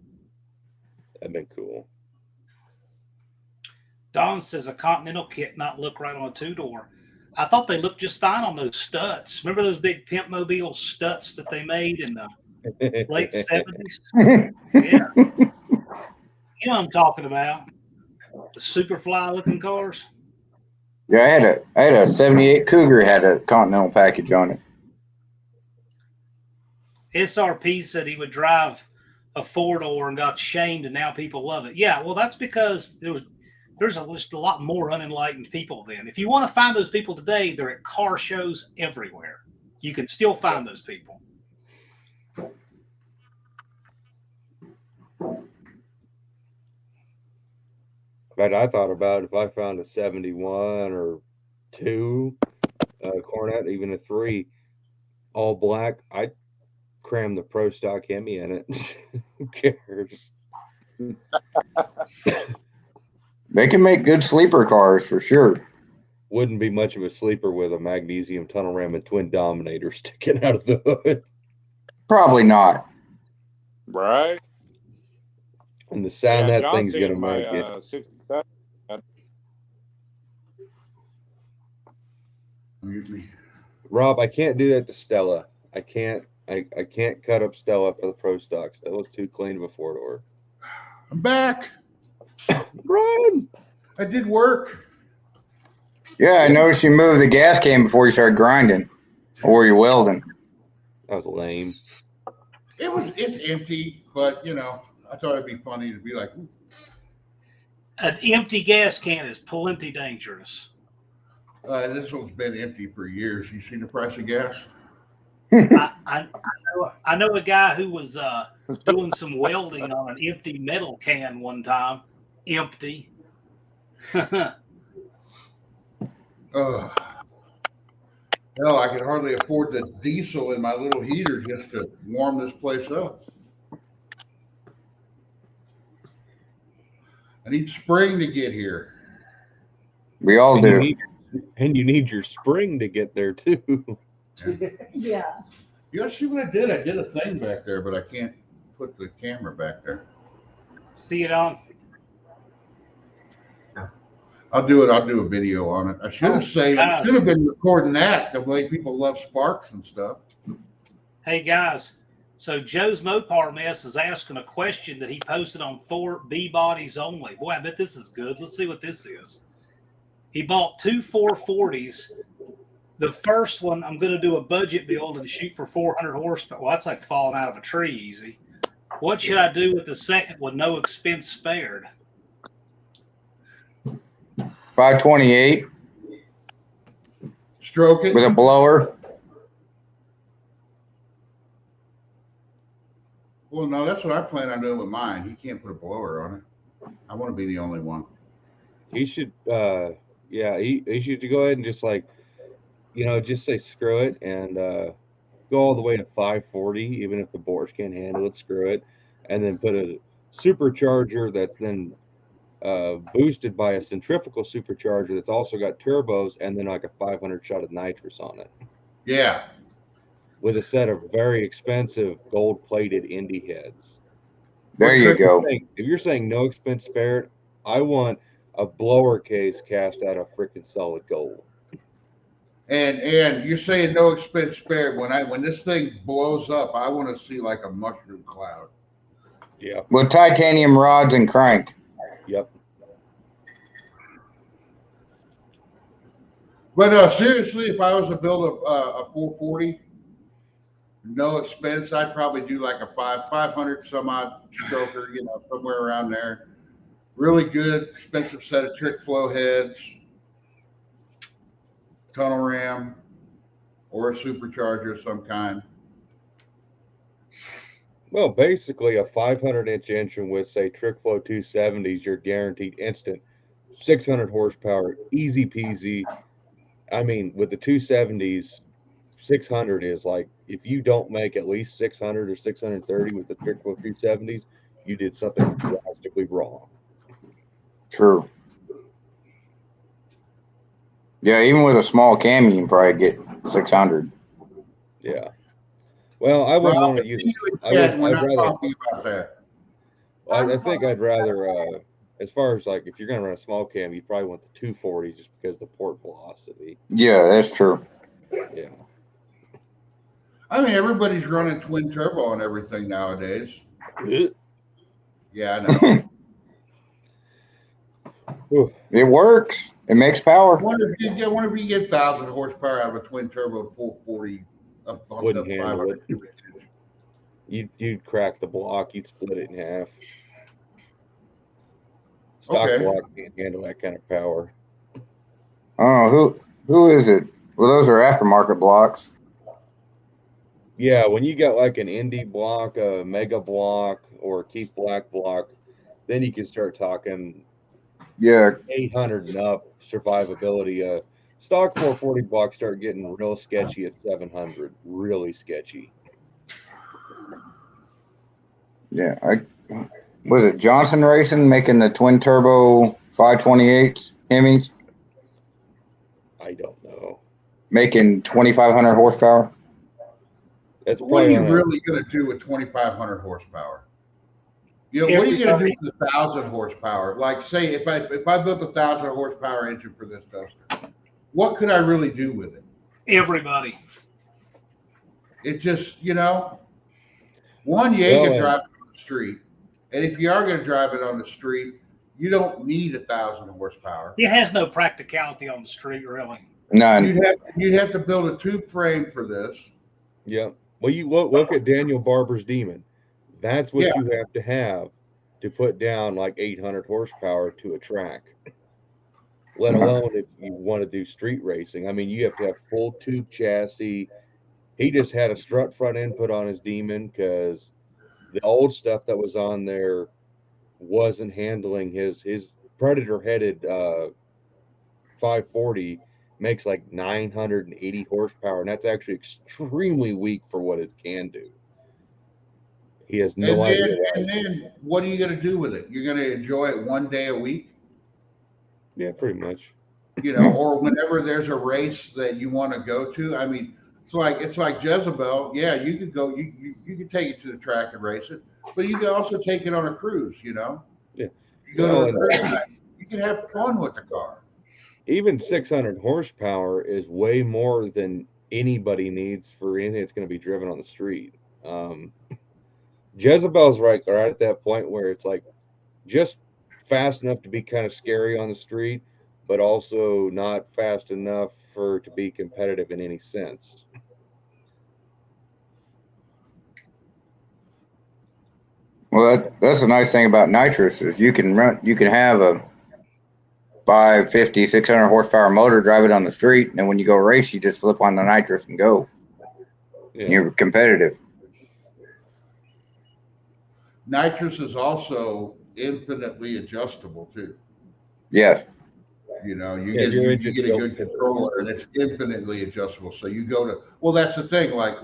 That'd been cool. Don says a Continental kit not look right on a two-door. I thought they looked just fine on those Stutz. Remember those big Pimp Mobile Stutz that they made in the late 70s? Yeah. You know what I'm talking about. The Superfly looking cars. Yeah, I had a 78 Cougar had a Continental package on it. SRP said he would drive a four-door and got shamed, and now people love it. Yeah, well, that's because there's just a lot more unenlightened people then. If you want to find those people today, they're at car shows everywhere. You can still find those people. But I thought about if I found a 71 or 2 Cornet, even a 3, all black, I'd cram the Pro Stock Hemi in it. Who cares? They can make good sleeper cars for sure. Wouldn't be much of a sleeper with a magnesium tunnel ram and twin Dominator sticking out of the hood. Probably not. Right. And the sound that John's thing's gonna seen my, make it. 67. Mute me. Rob, I can't do that to Stella. I can't cut up Stella for the Pro Stock. Stella's too clean of a four-door. I'm back. Run! I did work. Yeah, I noticed you moved the gas can before you started grinding. Or were you welding? That was lame. It's empty, but I thought it'd be funny to be like, "Ooh, An empty gas can is plenty dangerous. this one's been empty for years. You seen the price of gas? I know a guy who was doing some welding on an empty metal can one time. Empty. Hell, I could hardly afford the diesel in my little heater just to warm this place up. I need spring to get here. We all And you do. need your spring to get there too. Yeah. You gotta see what I did. I did a thing back there, but I can't put the camera back there. See it on? I'll do it. I'll do a video on it. I should have saved. I God. should have been recording that the way people love sparks and stuff. Hey guys, so Joe's Mopar Mess is asking a question that he posted on 4B Bodies Only. Boy, I bet this is good. Let's see what this is. He bought two 440s. The first one, I'm going to do a budget build and shoot for 400 horsepower. Well, that's like falling out of a tree easy. What should I do with the second one? No expense spared. 528 Stroke it. with a blower. Well, no, that's what I plan on doing with mine. He can't put a blower on it. I want to be the only one. He should, he should go ahead and just like, just say screw it and go all the way to 540, even if the bores can't handle it, screw it, and then put a supercharger that's then boosted by a centrifugal supercharger that's also got turbos and then like a 500 shot of nitrous on it Yeah. with a set of very expensive gold-plated Indy heads. There you go. If you're saying no expense spared, I want a blower case cast out of freaking solid gold. And you're saying no expense spared. When this thing blows up, I want to see like a mushroom cloud. Yeah. With titanium rods and crank. Yep. But seriously, if I was to build a 440, no expense, I'd probably do like a 500 some odd stroker, somewhere around there. Really good, expensive set of trick flow heads, tunnel ram, or a supercharger of some kind. Well, basically a 500-inch engine with, say, trick flow 270s, you're guaranteed instant 600 horsepower, easy peasy. I mean, with the 270s, 600 is like, if you don't make at least 600 or 630 with the trick flow 270s, you did something drastically wrong. True. Yeah, even with a small cam, you can probably get 600. Yeah. Well, I wouldn't want to use. We're not talking about that. I think I'd rather, as far as like, if you're going to run a small cam, you probably want the 240 just because of the port velocity. Yeah, that's true. Yeah. I mean, everybody's running twin turbo and everything nowadays. Yeah, I know. It works. It makes power. I wonder if you get 1,000 horsepower out of a twin turbo 440. Wouldn't handle it. You'd crack the block. You'd split it in half. Stock block can't handle that kind of power. Oh, who is it? Well, those are aftermarket blocks. Yeah, when you got like an Indy block, a Mega block, or a Keith Black block, then you can start talking. Yeah. 800 and up survivability. Stock 440 blocks start getting real sketchy at 700. Really sketchy. Yeah. Was it Johnson Racing making the twin turbo 528s Hemis? I don't know. Making 2,500 horsepower? That's What are you probably really going to do with 2,500 horsepower? What are you going to do with 1,000 horsepower? Like, say, if I built a 1,000 horsepower engine for this Duster, what could I really do with it? Everybody. It just, one, you ain't going to drive it on the street. And if you are going to drive it on the street, you don't need 1,000 horsepower. It has no practicality on the street, really. None. You'd have to build a tube frame for this. Yeah. Well, you look at Daniel Barber's Demon. That's what you have to have to put down like 800 horsepower to a track, let alone if you want to do street racing. I mean, you have to have full tube chassis. He just had a strut front end put on his Demon because the old stuff that was on there wasn't handling his Predator headed 540 makes like 980 horsepower, and that's actually extremely weak for what it can do. He has no idea. And then what are you going to do with it? You're going to enjoy it one day a week, Yeah, pretty much. or whenever there's a race that you want to go to. I mean, it's like Jezebel. Yeah, you could go. You could take it to the track and race it, but you could also take it on a cruise. Yeah. You go to a cruise. You can have fun with the car. Even 600 horsepower is way more than anybody needs for anything that's going to be driven on the street. Jezebel's right at that point where it's like just fast enough to be kind of scary on the street, but also not fast enough for to be competitive in any sense. Well, that's the nice thing about nitrous is you can have a 550, 600 horsepower motor, drive it on the street, and when you go race, you just flip on the nitrous and go. Yeah. You're competitive. Nitrous is also infinitely adjustable too. Yes. You Yeah, get a good controller, and it's infinitely adjustable. So you go to that's the thing. Like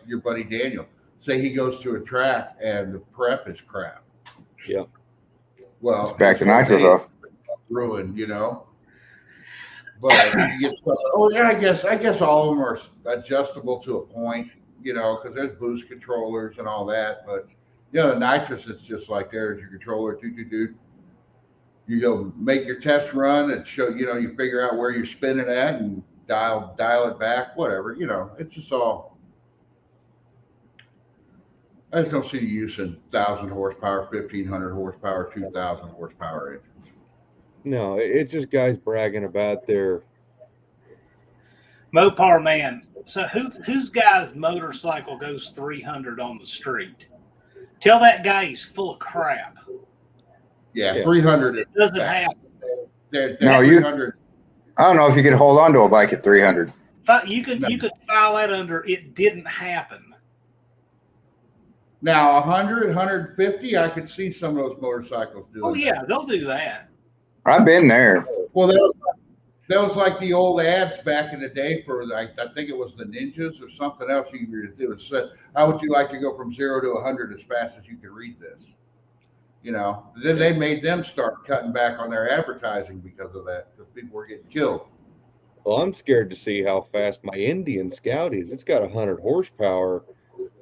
your buddy Daniel, say he goes to a track and the prep is crap. Yeah. Well, Back the nitrous off. Ruined, But you get stuff. Oh yeah, I guess all of them are adjustable to a point, because there's boost controllers and all that. But the nitrous, it's just like there's your controller. You go make your test run and show. You figure out where you're spinning at and dial it back. Whatever. It's just all. I just don't see the use in 1,000 horsepower, 1,500 horsepower, 2,000 horsepower engines. No, it's just guys bragging about their Mopar man. So whose guy's motorcycle goes 300 on the street? Tell that guy he's full of crap. Yeah. 300. It doesn't happen. No, 300. I don't know if you could hold on to a bike at 300. You could file that under it didn't happen. Now 100, 150, I could see some of those motorcycles doing. Oh yeah, they'll do that. I've been there. Well, that was like the old ads back in the day for I think it was the Ninjas or something else. It was said, how would you like to go from 0 to 100 as fast as you can read this? Then they made them start cutting back on their advertising because of that, because people were getting killed. Well, I'm scared to see how fast my Indian Scout is. It's got 100 horsepower,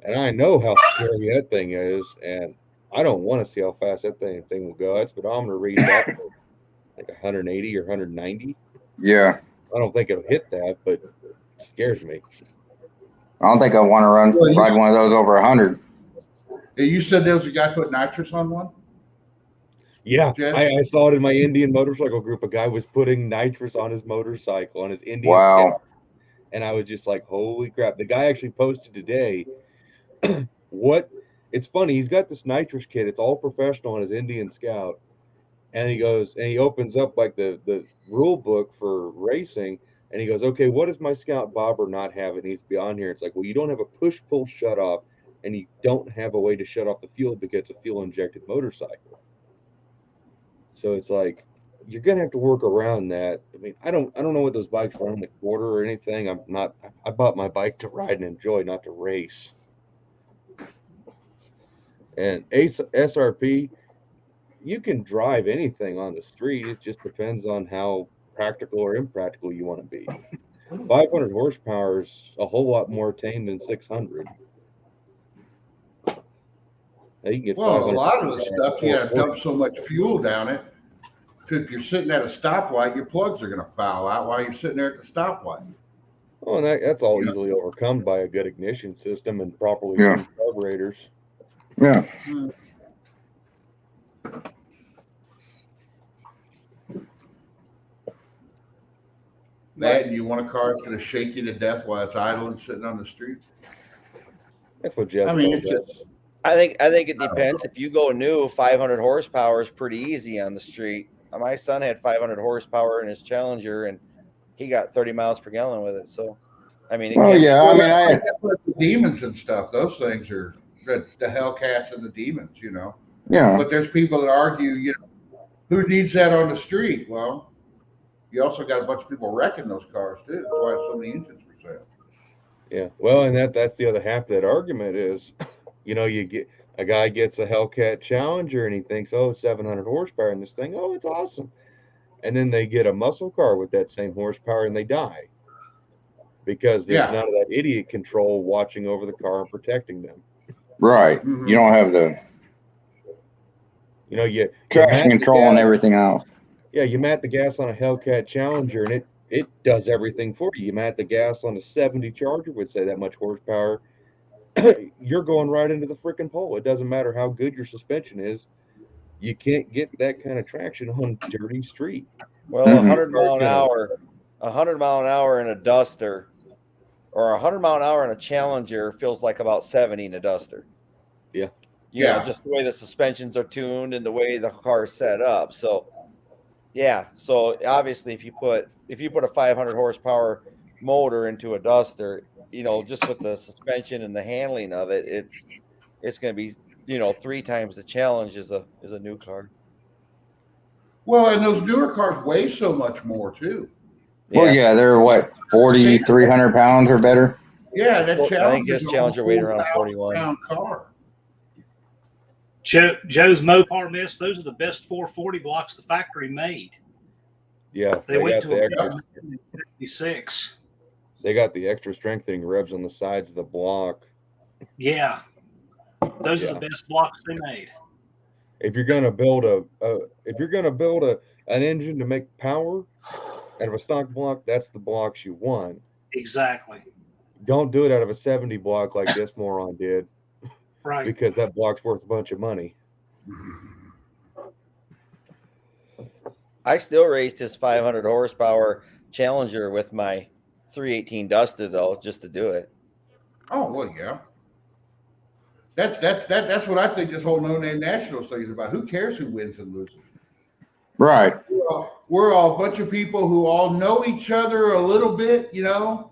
and I know how scary that thing is, and I don't want to see how fast that thing will go. That speedometer reads up like 180 or 190. Yeah. I don't think it'll hit that, but it scares me. I don't think I want to ride one of those over 100. You said there was a guy put nitrous on one? Yeah, Jeff? I saw it in my Indian motorcycle group. A guy was putting nitrous on his motorcycle, on his Indian Wow. Scout. And I was just like, holy crap. The guy actually posted today it's funny, he's got this nitrous kit. It's all professional on his Indian Scout. And he goes, and he opens up like the rule book for racing. And he goes, okay, what does my Scout bobber not have? It needs to be on here. It's like, well, you don't have a push-pull shut-off, and you don't have a way to shut off the fuel because it's a fuel-injected motorcycle. So it's like, you're going to have to work around that. I mean, I don't know what those bikes run in the quarter or anything. I bought my bike to ride and enjoy, not to race. And SRP, you can drive anything on the street. It just depends on how practical or impractical you want to be. 500 horsepower is a whole lot more tame than 600. Now you can get Well, a 500 lot of the stuff, you got to dump so much fuel down it. Because if you're sitting at a stoplight, your plugs are going to foul out while you're sitting there at the stoplight. Oh, and that's all easily overcome by a good ignition system and properly Yeah. tuned carburetors. Yeah. That, and you want a car that's going to shake you to death while it's idling sitting on the street. That's what Jeff I mean, does. it's just, I think it depends. If you go new, 500 horsepower is pretty easy on the street. My son had 500 horsepower in his Challenger, and he got 30 miles per gallon with it. So, I mean, it Oh can be- yeah, I mean, I That's like the demons and stuff. Those things are the Hellcats and the demons, you know. yeah, But there's people that argue, you know, who needs that on the street? Well, you also got a bunch of people wrecking those cars too. That's why so many engines for sale. Yeah. Well, and that's the other half of that argument is, you know, you get a guy gets a Hellcat Challenger and he thinks, oh, 700 horsepower in this thing. Oh, it's awesome. And then they get a muscle car with that same horsepower and they die because there's Yeah. none of that idiot control watching over the car and protecting them. right. Mhm. You don't have the You know, you traction mat the control and gas- everything else. Yeah, you mat the gas on a Hellcat Challenger and it does everything for you. You mat the gas on a 70 Charger with say that much horsepower, you're going right into the freaking pole. It doesn't matter how good your suspension is. You can't get that kind of traction on dirty street. well, Mhm. 100 mile an hour, 100 mile an hour in a Duster, or 100 mile an hour in a Challenger feels like about 70 in a Duster. Yeah. You know, Yeah. just the way the suspensions are tuned and the way the car's set up. So, yeah. So obviously, if you put a 500 horsepower motor into a Duster, you know, just with the suspension and the handling of it, it's going to be, you know, 3 times the challenge as a new car. Well, and those newer cars weigh so much more too. Well, yeah, they're what 4,300 pounds or better. Yeah, that I think Challenger. his Challenger weighed around 41. Pound car. Joe's Mopar Mist, those are the best 440 blocks the factory made. Yeah, They went got to the a extra, 56. they got the extra strengthening revs on the sides of the block. Yeah. Those are Yeah. the best blocks they made. If you're gonna build an engine to make power out of a stock block, that's the blocks you want. Exactly. Don't do it out of a 70 block like this moron did, Right. because that block's worth a bunch of money. I still raced his 500 horsepower Challenger with my 318 Duster though, just to do it. Oh well, yeah. That's what I think this whole No Name Nationals thing is about. Who cares who wins and loses? Right. We're all a bunch of people who all know each other a little bit, you know.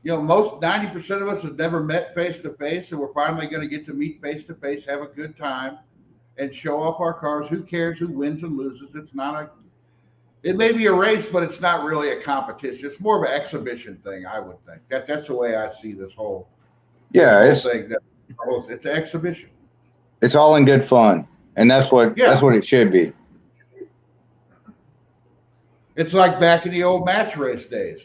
You know, most 90% of us have never met face to face, and we're finally going to get to meet face to face, have a good time, and show off our cars. Who cares who wins and loses? It may be a race, but it's not really a competition. It's more of an exhibition thing, I would think. That's the way I see this whole Yeah, thing. It's an exhibition. it's all in good fun, and that's what it should be. It's like back in the old match race days.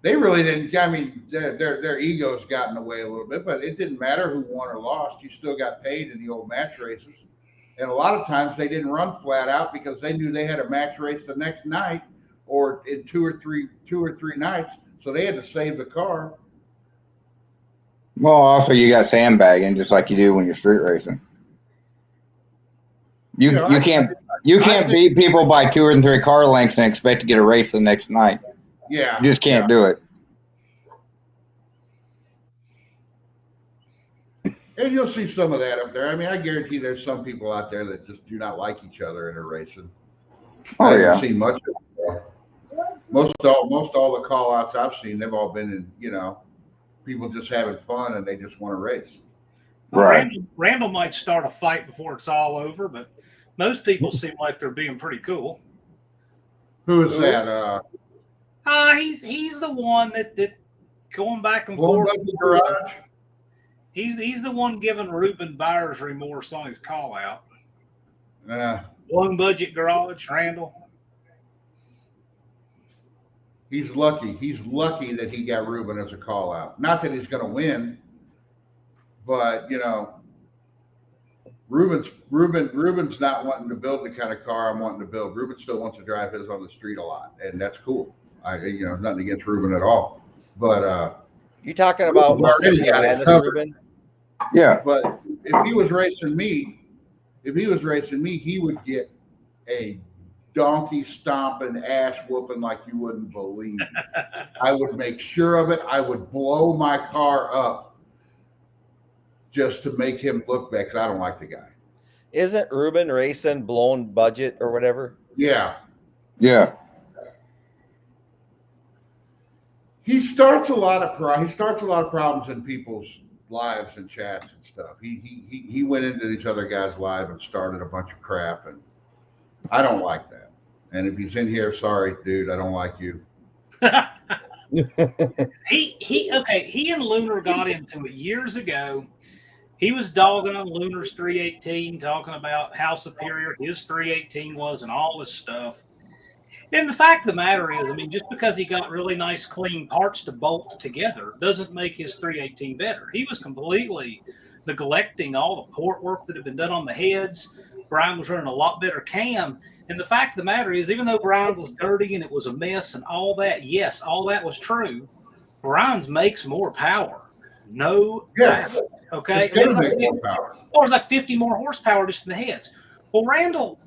They really didn't. I mean, their egos got in the way a little bit, but it didn't matter who won or lost. You still got paid in the old match races. And a lot of times they didn't run flat out because they knew they had a match race the next night or in two or three nights. So they had to save the car. Well, also you got sandbagging just like you do when you're street racing. You can't beat people by 2 or 3 car lengths and expect to get a race the next night. Yeah. You just can't do it. And you'll see some of that up there. I mean, I guarantee there's some people out there that just do not like each other in a racing. Oh, I haven't yeah. seen much of it. Most all the call outs I've seen, they've all been in, you know, people just having fun and they just want to race. Right. Randall might start a fight before it's all over, but most people seem like they're being pretty cool. Who is that? He's the one that going back and Lone forth. Bucket Garage? He's the one giving Ruben buyer's remorse on his call out. Uh, One budget garage, Randall. he's lucky. He's lucky that he got Ruben as a call out. Not that he's going to win, but you know, Ruben's not wanting to build the kind of car I'm wanting to build. Ruben still wants to drive his on the street a lot, and that's cool. Nothing against Ruben at all, but You talking about Ruben's already Mississippi got it Madness, covered. Ruben? Yeah. But if he was racing me, he would get a donkey stomping, ass whooping like you wouldn't believe. I would make sure of it. I would blow my car up just to make him look bad, because I don't like the guy. Isn't Ruben racing blown budget or whatever? Yeah. Yeah. He starts a lot of problems in people's lives and chats and stuff. He went into these other guys' live and started a bunch of crap, and I don't like that. And if he's in here, sorry, dude, I don't like you. He and Lunar got into it years ago. He was dogging on Lunar's 318, talking about how superior his 318 was and all this stuff. And the fact of the matter is, I mean, just because he got really nice, clean parts to bolt together doesn't make his 318 better. He was completely neglecting all the port work that had been done on the heads. Brian was running a lot better cam. And the fact of the matter is, even though Brian was dirty and it was a mess and all that, yes, all that was true. Brian's makes more power. No doubt. Okay. It's gonna make more power. Or it's like 50 more horsepower just in the heads. Well, Randall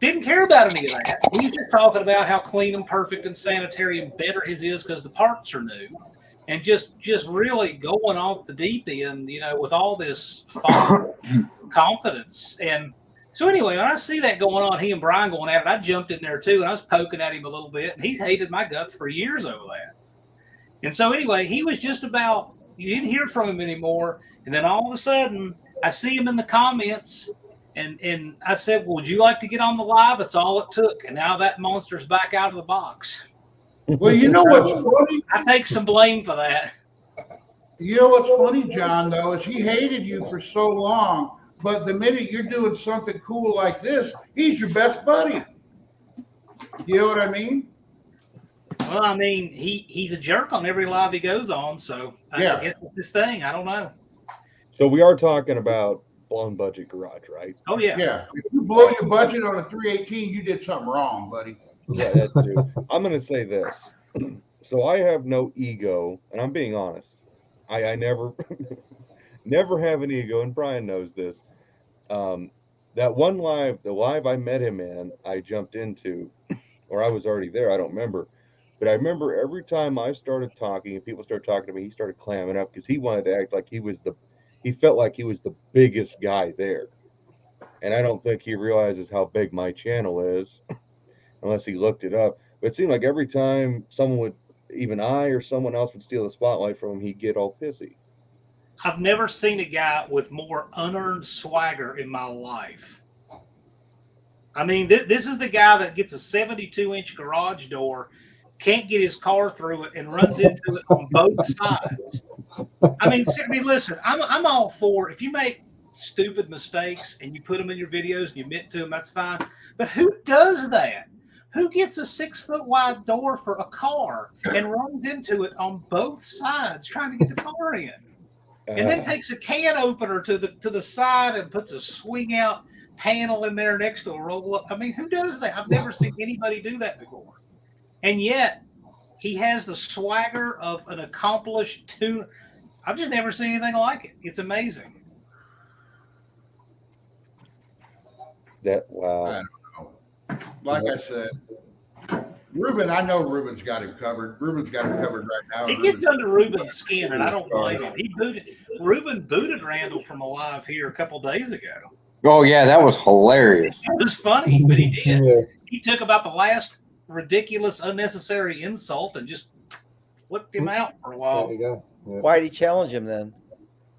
didn't care about any of that. He was just talking about how clean and perfect and sanitary and better his is because the parts are new, and just really going off the deep end, you know, with all this false confidence. And so anyway, when I see that going on, he and Brian going at it, I jumped in there too, and I was poking at him a little bit, and he's hated my guts for years over that. And so anyway, he was just about, you didn't hear from him anymore, and then all of a sudden, I see him in the comments. And I said, well, would you like to get on the live? That's all it took. And now that monster's back out of the box. Well, you know what's funny? I take some blame for that. You know what's funny, John, though, is he hated you for so long, but the minute you're doing something cool like this, he's your best buddy. You know what I mean? Well, I mean, he's a jerk on every live he goes on, so I guess it's his thing. I don't know. So we are talking about blown budget garage, right? Oh, yeah. Yeah. If you blow your budget on a 318, you did something wrong, buddy. Yeah, that too. I'm going to say this. So I have no ego, and I'm being honest. I never, never have an ego, and Brian knows this. That one live, the live I met him in, I jumped into, or I was already there, I don't remember. But I remember every time I started talking and people started talking to me, he started clamming up because he wanted to act like he felt like he was the biggest guy there. And I don't think he realizes how big my channel is unless he looked it up. But it seemed like every time someone would, even I or someone else would steal the spotlight from him, he'd get all pissy. I've never seen a guy with more unearned swagger in my life. I mean, this is the guy that gets a 72-inch garage door, can't get his car through it, and runs into it on both sides. I mean, listen, I'm all for if you make stupid mistakes and you put them in your videos and you admit to them, that's fine. But who does that? Who gets a 6-foot wide door for a car and runs into it on both sides trying to get the car in? And then takes a can opener to the side and puts a swing out panel in there next to a roll up. I mean, who does that? I've never seen anybody do that before. And yet he has the swagger of an accomplished tuner. I've just never seen anything like it. It's amazing. Wow. I don't know. Like I said, Ruben, I know Ruben's got him covered. Ruben's got him covered right now. He gets under Ruben's skin, and I don't blame him. Ruben booted Randall from a live here a couple days ago. Oh yeah, that was hilarious. It was funny, but he did. Yeah. He took about the last ridiculous, unnecessary insult and just flipped him out for a There while. you go. Yeah. Why'd he challenge him then?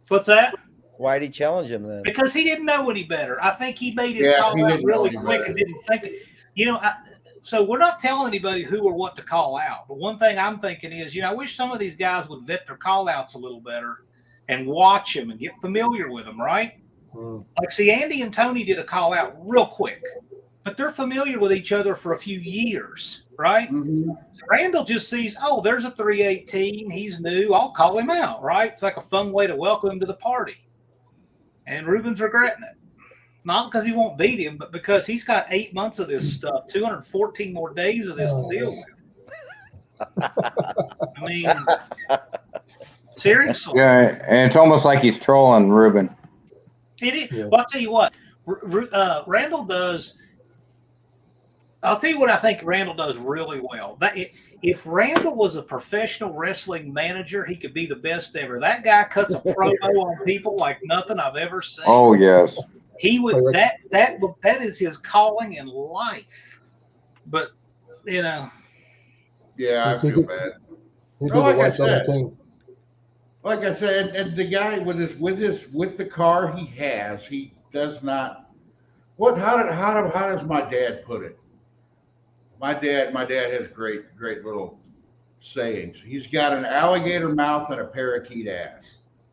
What's that? Why'd he challenge him then? Because he didn't know any better. I think he made his Yeah, call he out didn't know really any quick better. and didn't think. So we're not telling anybody who or what to call out. But one thing I'm thinking is, I wish some of these guys would vet their call outs a little better and watch them and get familiar with them, right? Like, see, Andy and Tony did a call out real quick, but they're familiar with each other for a few years, right? Mm-hmm. Randall just sees, oh, there's a 318. He's new. I'll call him out, right? It's like a fun way to welcome him to the party. And Ruben's regretting it. Not because he won't beat him, but because he's got 8 months of this stuff, 214 more days of this to deal with. I mean, seriously. Yeah, and it's almost like he's trolling Ruben. It is. Yeah. Well, I'll tell you what, Randall does I'll tell you what I think Randall does really well. If Randall was a professional wrestling manager, he could be the best ever. That guy cuts a promo on people like nothing I've ever seen. Oh yes. He would that is his calling in life. But Yeah, I feel bad. He did Well, the like I white double said, team. Like I said, and the guy with the car he has, he does not. How does my dad put it? My dad has great little sayings. He's got an alligator mouth and a parakeet ass,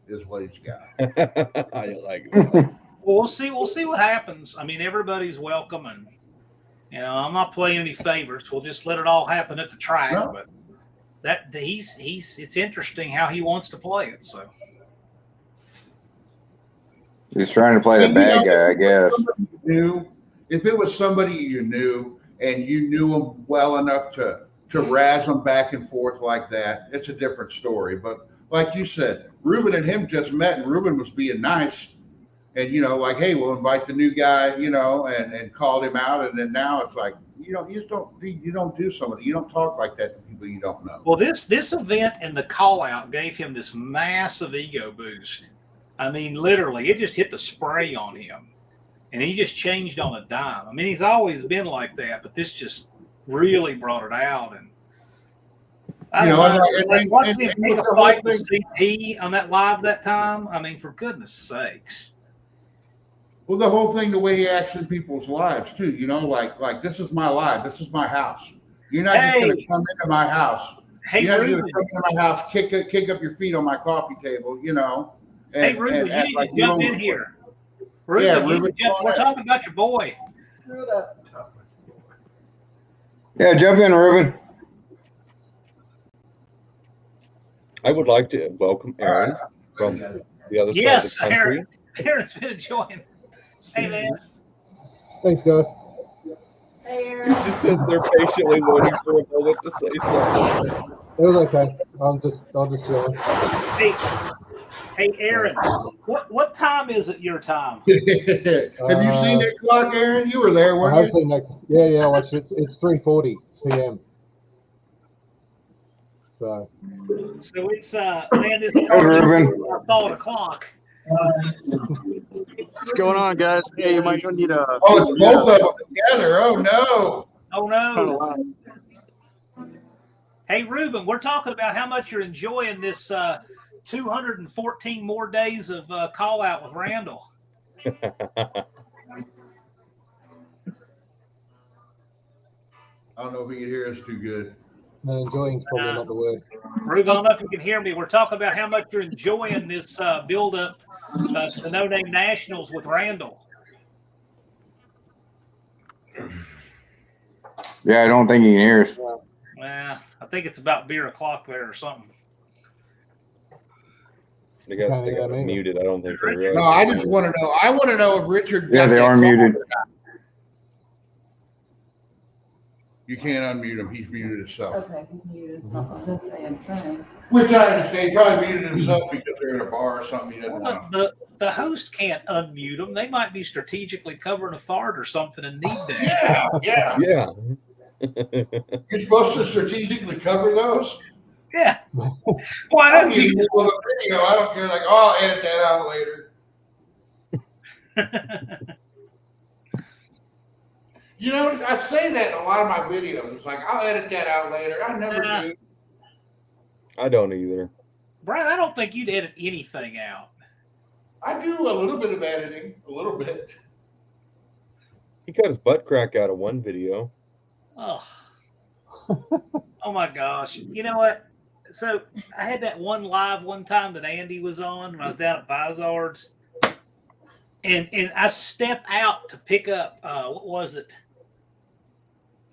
is what he's got. I like that. we'll see what happens. I mean, everybody's welcome, and I'm not playing any favorites. We'll just let it all happen at the track. No. But it's interesting how he wants to play it. So He's trying to play the bad guy, I guess. If it was somebody you knew and you knew him well enough to razz them back and forth like that, it's a different story. But like you said, Ruben and him just met, and Ruben was being nice, and like, hey, we'll invite the new guy, and called him out, and then now it's like, you don't do somebody, you don't talk like that to people you don't know. Well, this event and the call out gave him this massive ego boost. I mean, literally, it just hit the spray on him, and he just changed on a dime. I mean, he's always been like that, but this just really brought it out. And I don't know, watching him take a fight with CP on that live that time. I mean, for goodness sakes. Well, the whole thing, the way he acts in people's lives too, like this is my life, this is my house. You're not just going to come into my house. Hey, You're not Ruben. going to come into my house, kick up your feet on my coffee table, And, Hey, Ruben, you need to jump in here. Ruben, Yeah, Ruben, we're talking about your boy. Ruben. Yeah, jump in, Ruben. I would like to welcome Aaron from the other Yes, side of the country. Aaron. Aaron's been enjoying. Hey, man. Thanks, guys. Hey, Aaron. Just sit there patiently waiting for a moment to say something. It was okay. I'll just chilling. Hey, Aaron. What time is it? Your time? Have you seen that clock, Aaron? You were there, I weren't have you? seen that. Yeah. Watch it. It's 3:40 p.m. So So it's man, this Hey, Ruben. I thought o'clock. What's going on, guys? Hey, you might need a. Oh, it's both of them together. Oh no! Oh no. Hey, Ruben, we're talking about how much you're enjoying this 214 more days of call out with Randall. I don't know if he can hear us too good. no, enjoying's probably not the word. Ruben, I don't know if you can hear me. We're talking about how much you're enjoying this build-up to the No Name Nationals with Randall. Yeah, I don't think he can hear us. Well, I think it's about beer o'clock there or something. They got me. muted. I don't think they realized. No, I just want to know. I want to know if Richard. Yeah, got they that are call muted. or not. You can't unmute him. He's muted himself. Okay, he muted something. I was gonna say I'm trying. Which I understand. He probably muted himself because they're in a bar or something. He doesn't know. The host can't unmute them. They might be strategically covering a fart or something and need that. Yeah. Yeah. You're supposed to strategically cover those. Yeah. Well, I know I'm in the middle of a video. I don't care. Like, oh, I'll edit that out later. I say that in a lot of my videos. It's like, I'll edit that out later. I never do. I don't either. Brian, I don't think you'd edit anything out. I do a little bit of editing, a little bit. He cut his butt crack out of one video. Oh. Oh my gosh. You know what? So I had that one live one time that Andy was on when I was down at Bizards. And I step out to pick up what was it?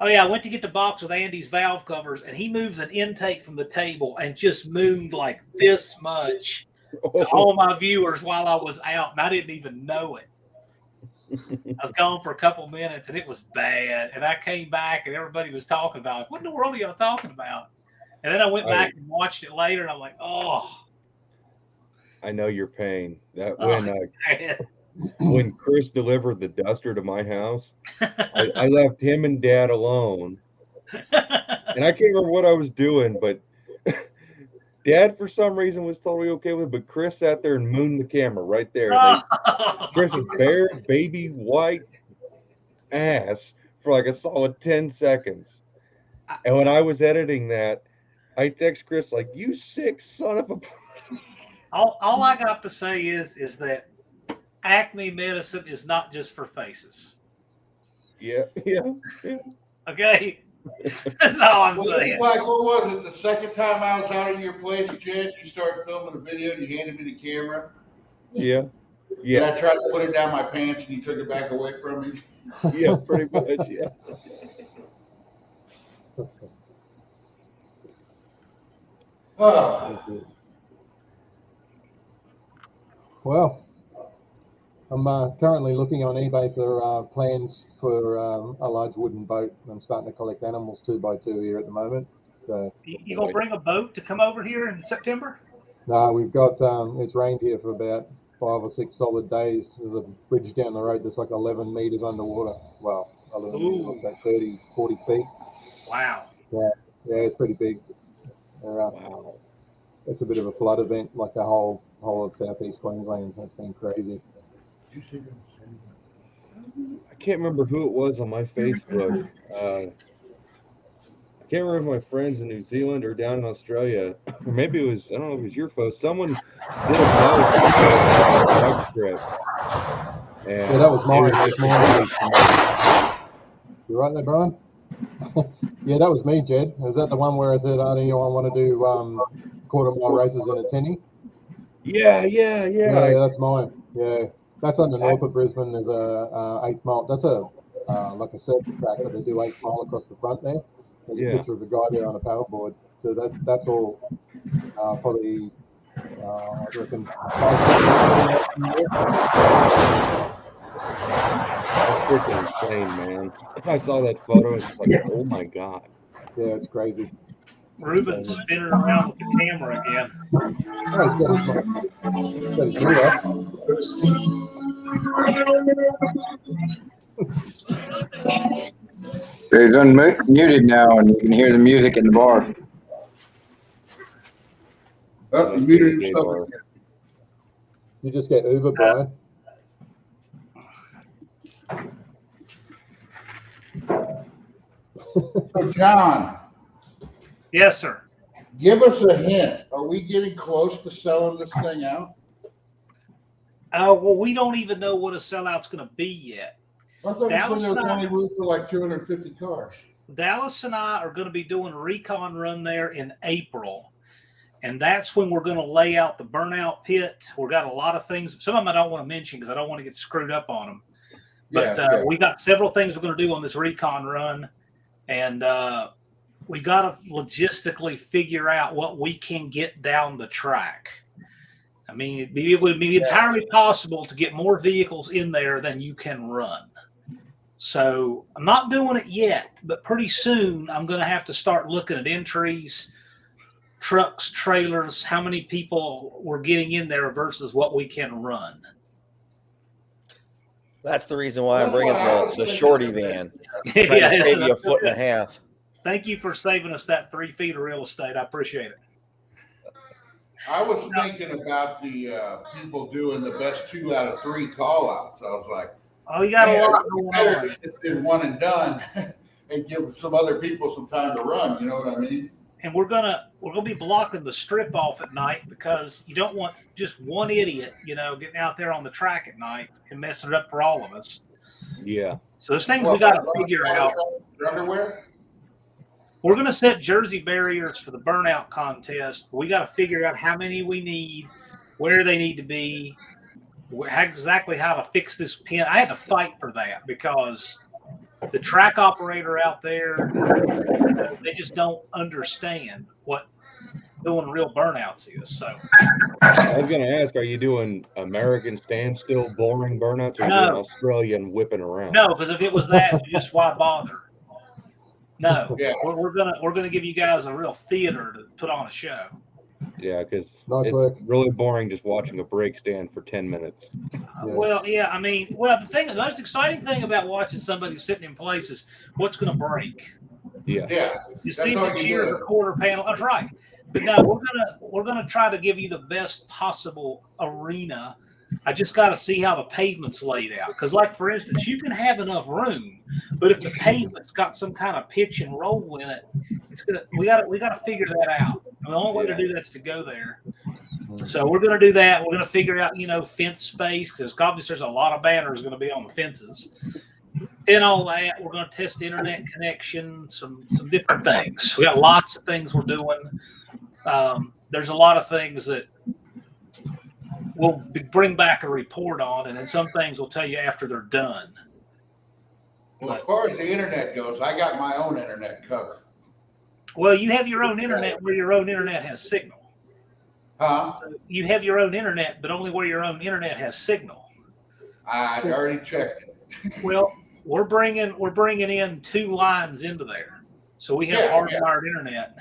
Oh yeah, I went to get the box with Andy's valve covers, and he moves an intake from the table and just mooned like this much to all my viewers while I was out, and I didn't even know it. I was gone for a couple minutes, and it was bad. And I came back, and everybody was talking about it. What in the world are y'all talking about? And then I went back and watched it later, and I'm like, oh. I know your pain. That Oh, when Chris delivered the duster to my house, I left him and Dad alone. And I can't remember what I was doing, but Dad, for some reason, was totally okay with it. But Chris sat there and mooned the camera right there. Chris's bare, baby, white ass for like a solid 10 seconds. And when I was editing that, I text Chris like, "You sick son of a..." All I got to say is that Acme medicine is not just for faces. Yeah. Okay? That's all I'm Well, saying. it's like, what was it? The second time I was out of your place, Jed, you started filming a video and you handed me the camera. Yeah. And I tried to put it down my pants and you took it back away from me. Yeah, pretty much, yeah. Oh, Well, I'm currently looking on eBay for plans for a large wooden boat. I'm starting to collect animals 2x2 here at the moment. So, You gonna bring a boat to come over here in September? no, we've got it's rained here for about 5 or 6 solid days. There's a bridge down the road that's like 11 meters underwater. Well, 11 meters, what's that, 30, 40 feet? Wow. Yeah, it's pretty big. Wow. It's a bit of a flood event, like the whole of southeast Queensland. So it's been crazy. I can't remember who it was on my Facebook. I can't remember if my friends in New Zealand or down in Australia, or maybe it was, I don't know if it was your post. Someone did a drug strip. And Yeah, that was mine. they were That's making mine. really smart. You right there, Brian? Yeah, that was me, Jed. Was that the one where I said, "Oh, you know, I want to do quarter mile races in a tenny"? Yeah. Yeah, that's mine. Yeah, that's on the north of Brisbane. There's a 8 mile. That's a like a circuit track, but they do 8 mile across the front there. There's a Yeah. picture of a guy there on a paddleboard. So that's all probably I reckon 5 That's freaking insane, man. I saw that photo, it's like, oh my God. Yeah, it's crazy. Ruben's spinning around with the camera again. Oh, he's got his boot up. He's unmuted now, and you can hear the music in the bar. oh, you muted yourself. You just get Uber, Brian. So, John, Yes, sir. give us a hint. Are we getting close to selling this thing out? Well, we don't even know what a sellout's going to be yet. I thought you Dallas said there was and I- only room for like 250 cars. Dallas and I are going to be doing a recon run there in April. And that's when we're going to lay out the burnout pit. We've got a lot of things. Some of them I don't want to mention because I don't want to get screwed up on them. But Yeah. we got several things we're going to do on this recon run. And we got to logistically figure out what we can get down the track. I mean, it would be entirely possible to get more vehicles in there than you can run. So I'm not doing it yet, but pretty soon I'm going to have to start looking at entries, trucks, trailers, how many people we're getting in there versus what we can run. That's the reason why I'm bringing the shorty van. Trying to Yeah, save you a foot and a half. Thank you for saving us that 3 feet of real estate. I appreciate it. I was thinking about the people doing the best 2 out of 3 call outs. I was like, Oh, you got a lot we going better on. get this in one and done and give some other people some time to run. You know what I mean? And we're gonna be blocking the strip off at night because you don't want just one idiot, getting out there on the track at night and messing it up for all of us. Yeah. So there's things we got to figure out. Your underwear? We're going to set jersey barriers for the burnout contest. We got to figure out how many we need, where they need to be, exactly how to fix this pin. I had to fight for that because the track operator out there, they just don't understand what doing real burnouts is. So I was going to ask, are you doing American standstill boring burnouts or No. doing Australian whipping around? no, because if it was that, just why bother? No, Yeah. we're gonna give you guys a real theater to put on a show. Yeah, because Nice it's work. really boring just watching a brake stand for 10 minutes. Yeah. Well, yeah, I mean, the most exciting thing about watching somebody sitting in place is what's going to break. Yeah. Yeah. You That's see all the you can cheer do. the quarter panel. That's right. But no, we're gonna try to give you the best possible arena. I just got to see how the pavement's laid out. Because, like for instance, you can have enough room, but if the pavement's got some kind of pitch and roll in it, we got to figure that out. And the only way to do that's to go there. So we're going to do that. We're going to figure out, fence space, because obviously there's a lot of banners going to be on the fences. And all that, we're going to test internet connection, some different things. We got lots of things we're doing. There's a lot of things that we'll bring back a report on, and then some things we'll tell you after they're done. Well, as far as the internet goes, I got my own internet covered. Well, you have your own internet where your own internet has signal. Huh? You have your own internet, but only where your own internet has signal. I already checked it. Well, we're bringing in 2 lines into there, so we have hardwired internet.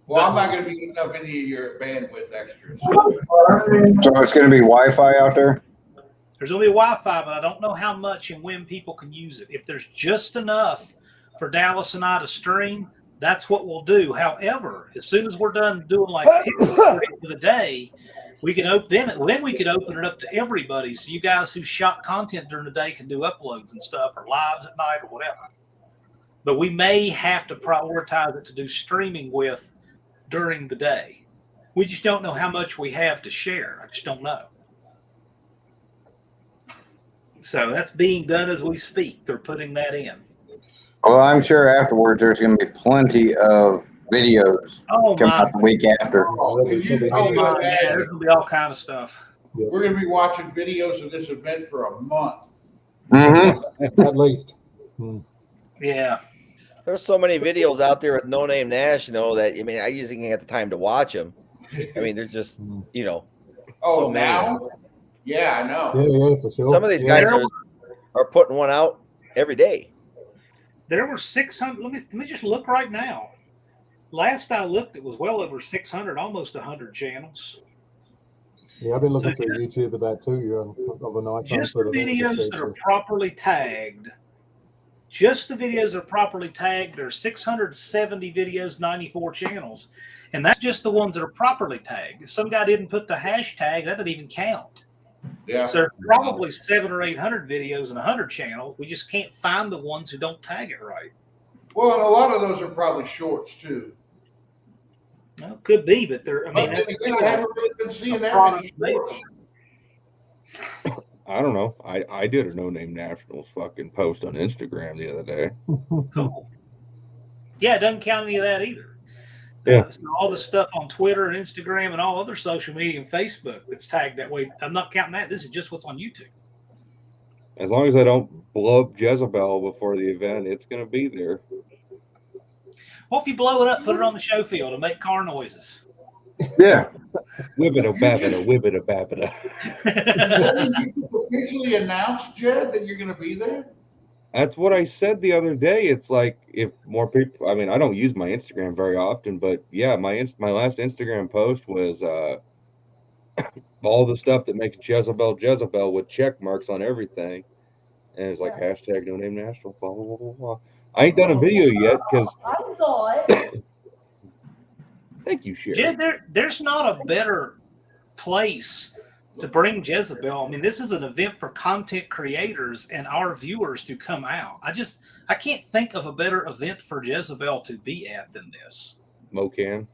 Well, I'm not going to be eating up any of your bandwidth extras. So it's going to be Wi-Fi out there? There's going to be Wi-Fi, but I don't know how much and when people can use it. If there's just enough for Dallas and I to stream, that's what we'll do. However, as soon as we're done doing like pictures for the day, we can then we could open it up to everybody. So you guys who shot content during the day can do uploads and stuff, or lives at night, or whatever. But we may have to prioritize it to do streaming with during the day. We just don't know how much we have to share. I just don't know. So that's being done as we speak. They're putting that in. Well, I'm sure afterwards there's going to be plenty of videos coming out the week after. Oh, Yeah, there's going to be all kind of stuff. We're going to be watching videos of this event for a month. Mm-hmm. At least. Yeah. There's so many videos out there with No Name National that, I mean, I usually can't get the time to watch them. I mean, they're just, Oh, so many. now? Yeah, I know. Yeah, for sure. Some of these guys are putting one out every day. There were 600. Let me just look right now. Last I looked, it was well over 600, almost 100 channels. Yeah, I've been looking through YouTube at that too. Overnight. Just the videos that are properly tagged. Just the videos that are properly tagged. There's 670 videos, 94 channels. And that's just the ones that are properly tagged. If some guy didn't put the hashtag, that doesn't even count. Yeah. So there's probably 700 or 800 videos and 100 channels. We just can't find the ones who don't tag it right. Well, and a lot of those are probably shorts too. Well, could be, but they're. I mean, But then again, I haven't really been seeing that product many made shorts. I don't know. I did a No Name Nationals fucking post on Instagram the other day. Cool. Yeah, it doesn't count any of that either. Yeah. So all the stuff on Twitter and Instagram and all other social media and Facebook that's tagged that way, I'm not counting that. This is just what's on YouTube. As long as I don't blow up Jezebel before the event, it's going to be there. Well, if you blow it up, put it on the show field and make car noises. Yeah. Wibbida babbida, wibbida babbida. Did you officially announce, Jed, that you're going to be there? That's what I said the other day. It's like if more people, I mean, I don't use my Instagram very often, but yeah, my last Instagram post was all the stuff that makes Jezebel with check marks on everything. And it's like hashtag No Name National, blah, blah, blah, blah, blah. I ain't done a video yet because. I saw it. Thank you, Sherry. Jed, there's not a better place to bring Jezebel. I mean, this is an event for content creators and our viewers to come out. I can't think of a better event for Jezebel to be at than this. Mocan,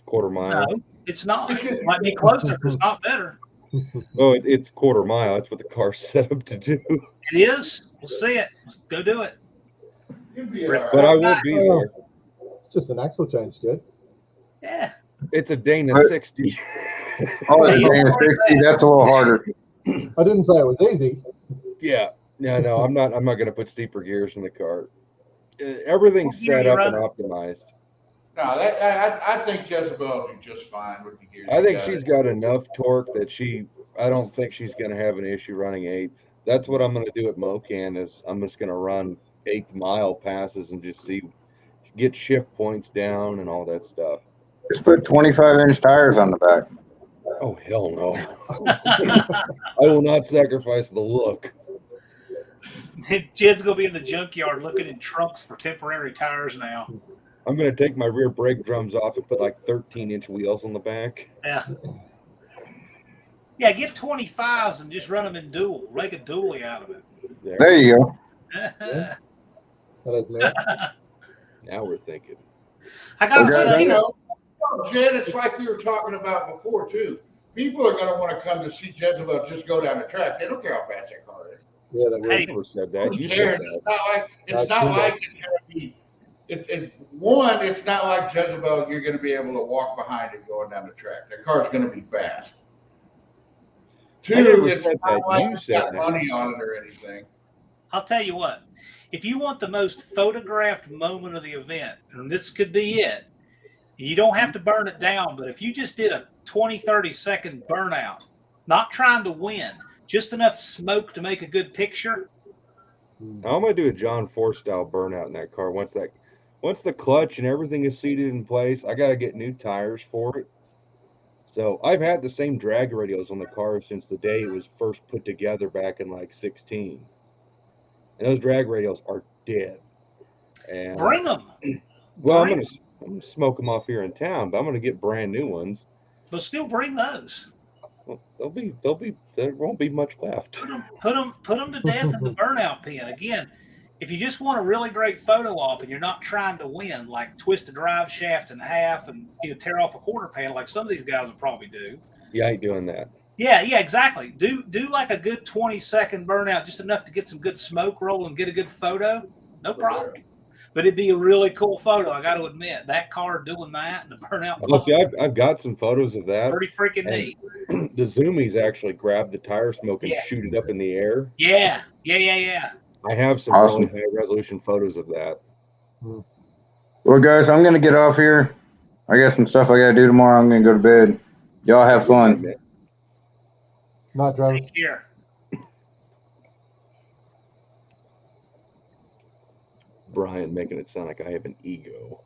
quarter mile. No, it's not. It might be closer, but it's not better. Oh, it's quarter mile. That's what the car's set up to do. It is. We'll see it. Let's go do it. You'll be all right. But I will be there. It's just an axle change, Jed. Yeah. It's a Dana 60. Oh, it's Dana 60. That's a little harder. I didn't say it was easy. Yeah. No, I'm not going to put steeper gears in the car. Everything's What gear set you up and running? optimized. No, I think Jezebel will do just fine with the gears. I think got. she's got enough torque that I don't think she's going to have an issue running 8th. That's what I'm going to do at Mocan is I'm just going to run 8th mile passes and just get shift points down and all that stuff. Just put 25-inch tires on the back. Oh hell no! I will not sacrifice the look. Jed's gonna be in the junkyard looking in trunks for temporary tires now. I'm gonna take my rear brake drums off and put like 13-inch wheels on the back. Yeah. Yeah, get 25s and just run them in dual. Make a dually out of it. There you go. That is me. Now we're thinking. I gotta Okay. say, You know, Jed, it's like we were talking about before too. People are going to want to come to see Jezebel just go down the track. They don't care how fast that car is. Yeah, that Hey. I never said that. Who You cares? said that. It's not like it's going to be. It's not like Jezebel. You're going to be able to walk behind it going down the track. The car's going to be fast. I never Two, it's said not that. like You it's said got that. money on it or anything. I'll tell you what. If you want the most photographed moment of the event, and this could be it, you don't have to burn it down, but if you just did a 20, 30-second burnout, not trying to win, just enough smoke to make a good picture. Now I'm gonna do a John Force style burnout in that car. Once the clutch and everything is seated in place, I gotta get new tires for it. So I've had the same drag radials on the car since the day it was first put together back in like 16. And those drag radials are dead. And Bring them, well, I'm bring gonna smoke them off here in town, but I'm gonna get brand new ones. but still bring those. Well, there won't be much left. Put them to death in the burnout pen. Again, if you just want a really great photo op and you're not trying to win, like twist a drive shaft in half and tear off a quarter panel, like some of these guys will probably do. Yeah, I ain't doing that. Yeah, exactly. Do like a good 20-second burnout, just enough to get some good smoke roll and get a good photo. No problem. But it'd be a really cool photo. I got to admit, that car doing that and the burnout. Well, see, I've got some photos of that. Pretty freaking And neat. the Zoomies actually grab the tire smoke and Yeah. shoot it up in the air. Yeah. I have some Awesome. really high resolution photos of that. Well, guys, I'm going to get off here. I got some stuff I got to do tomorrow. I'm going to go to bed. Y'all have fun. Night, Travis. Take care. Brian making it sound like I have an ego.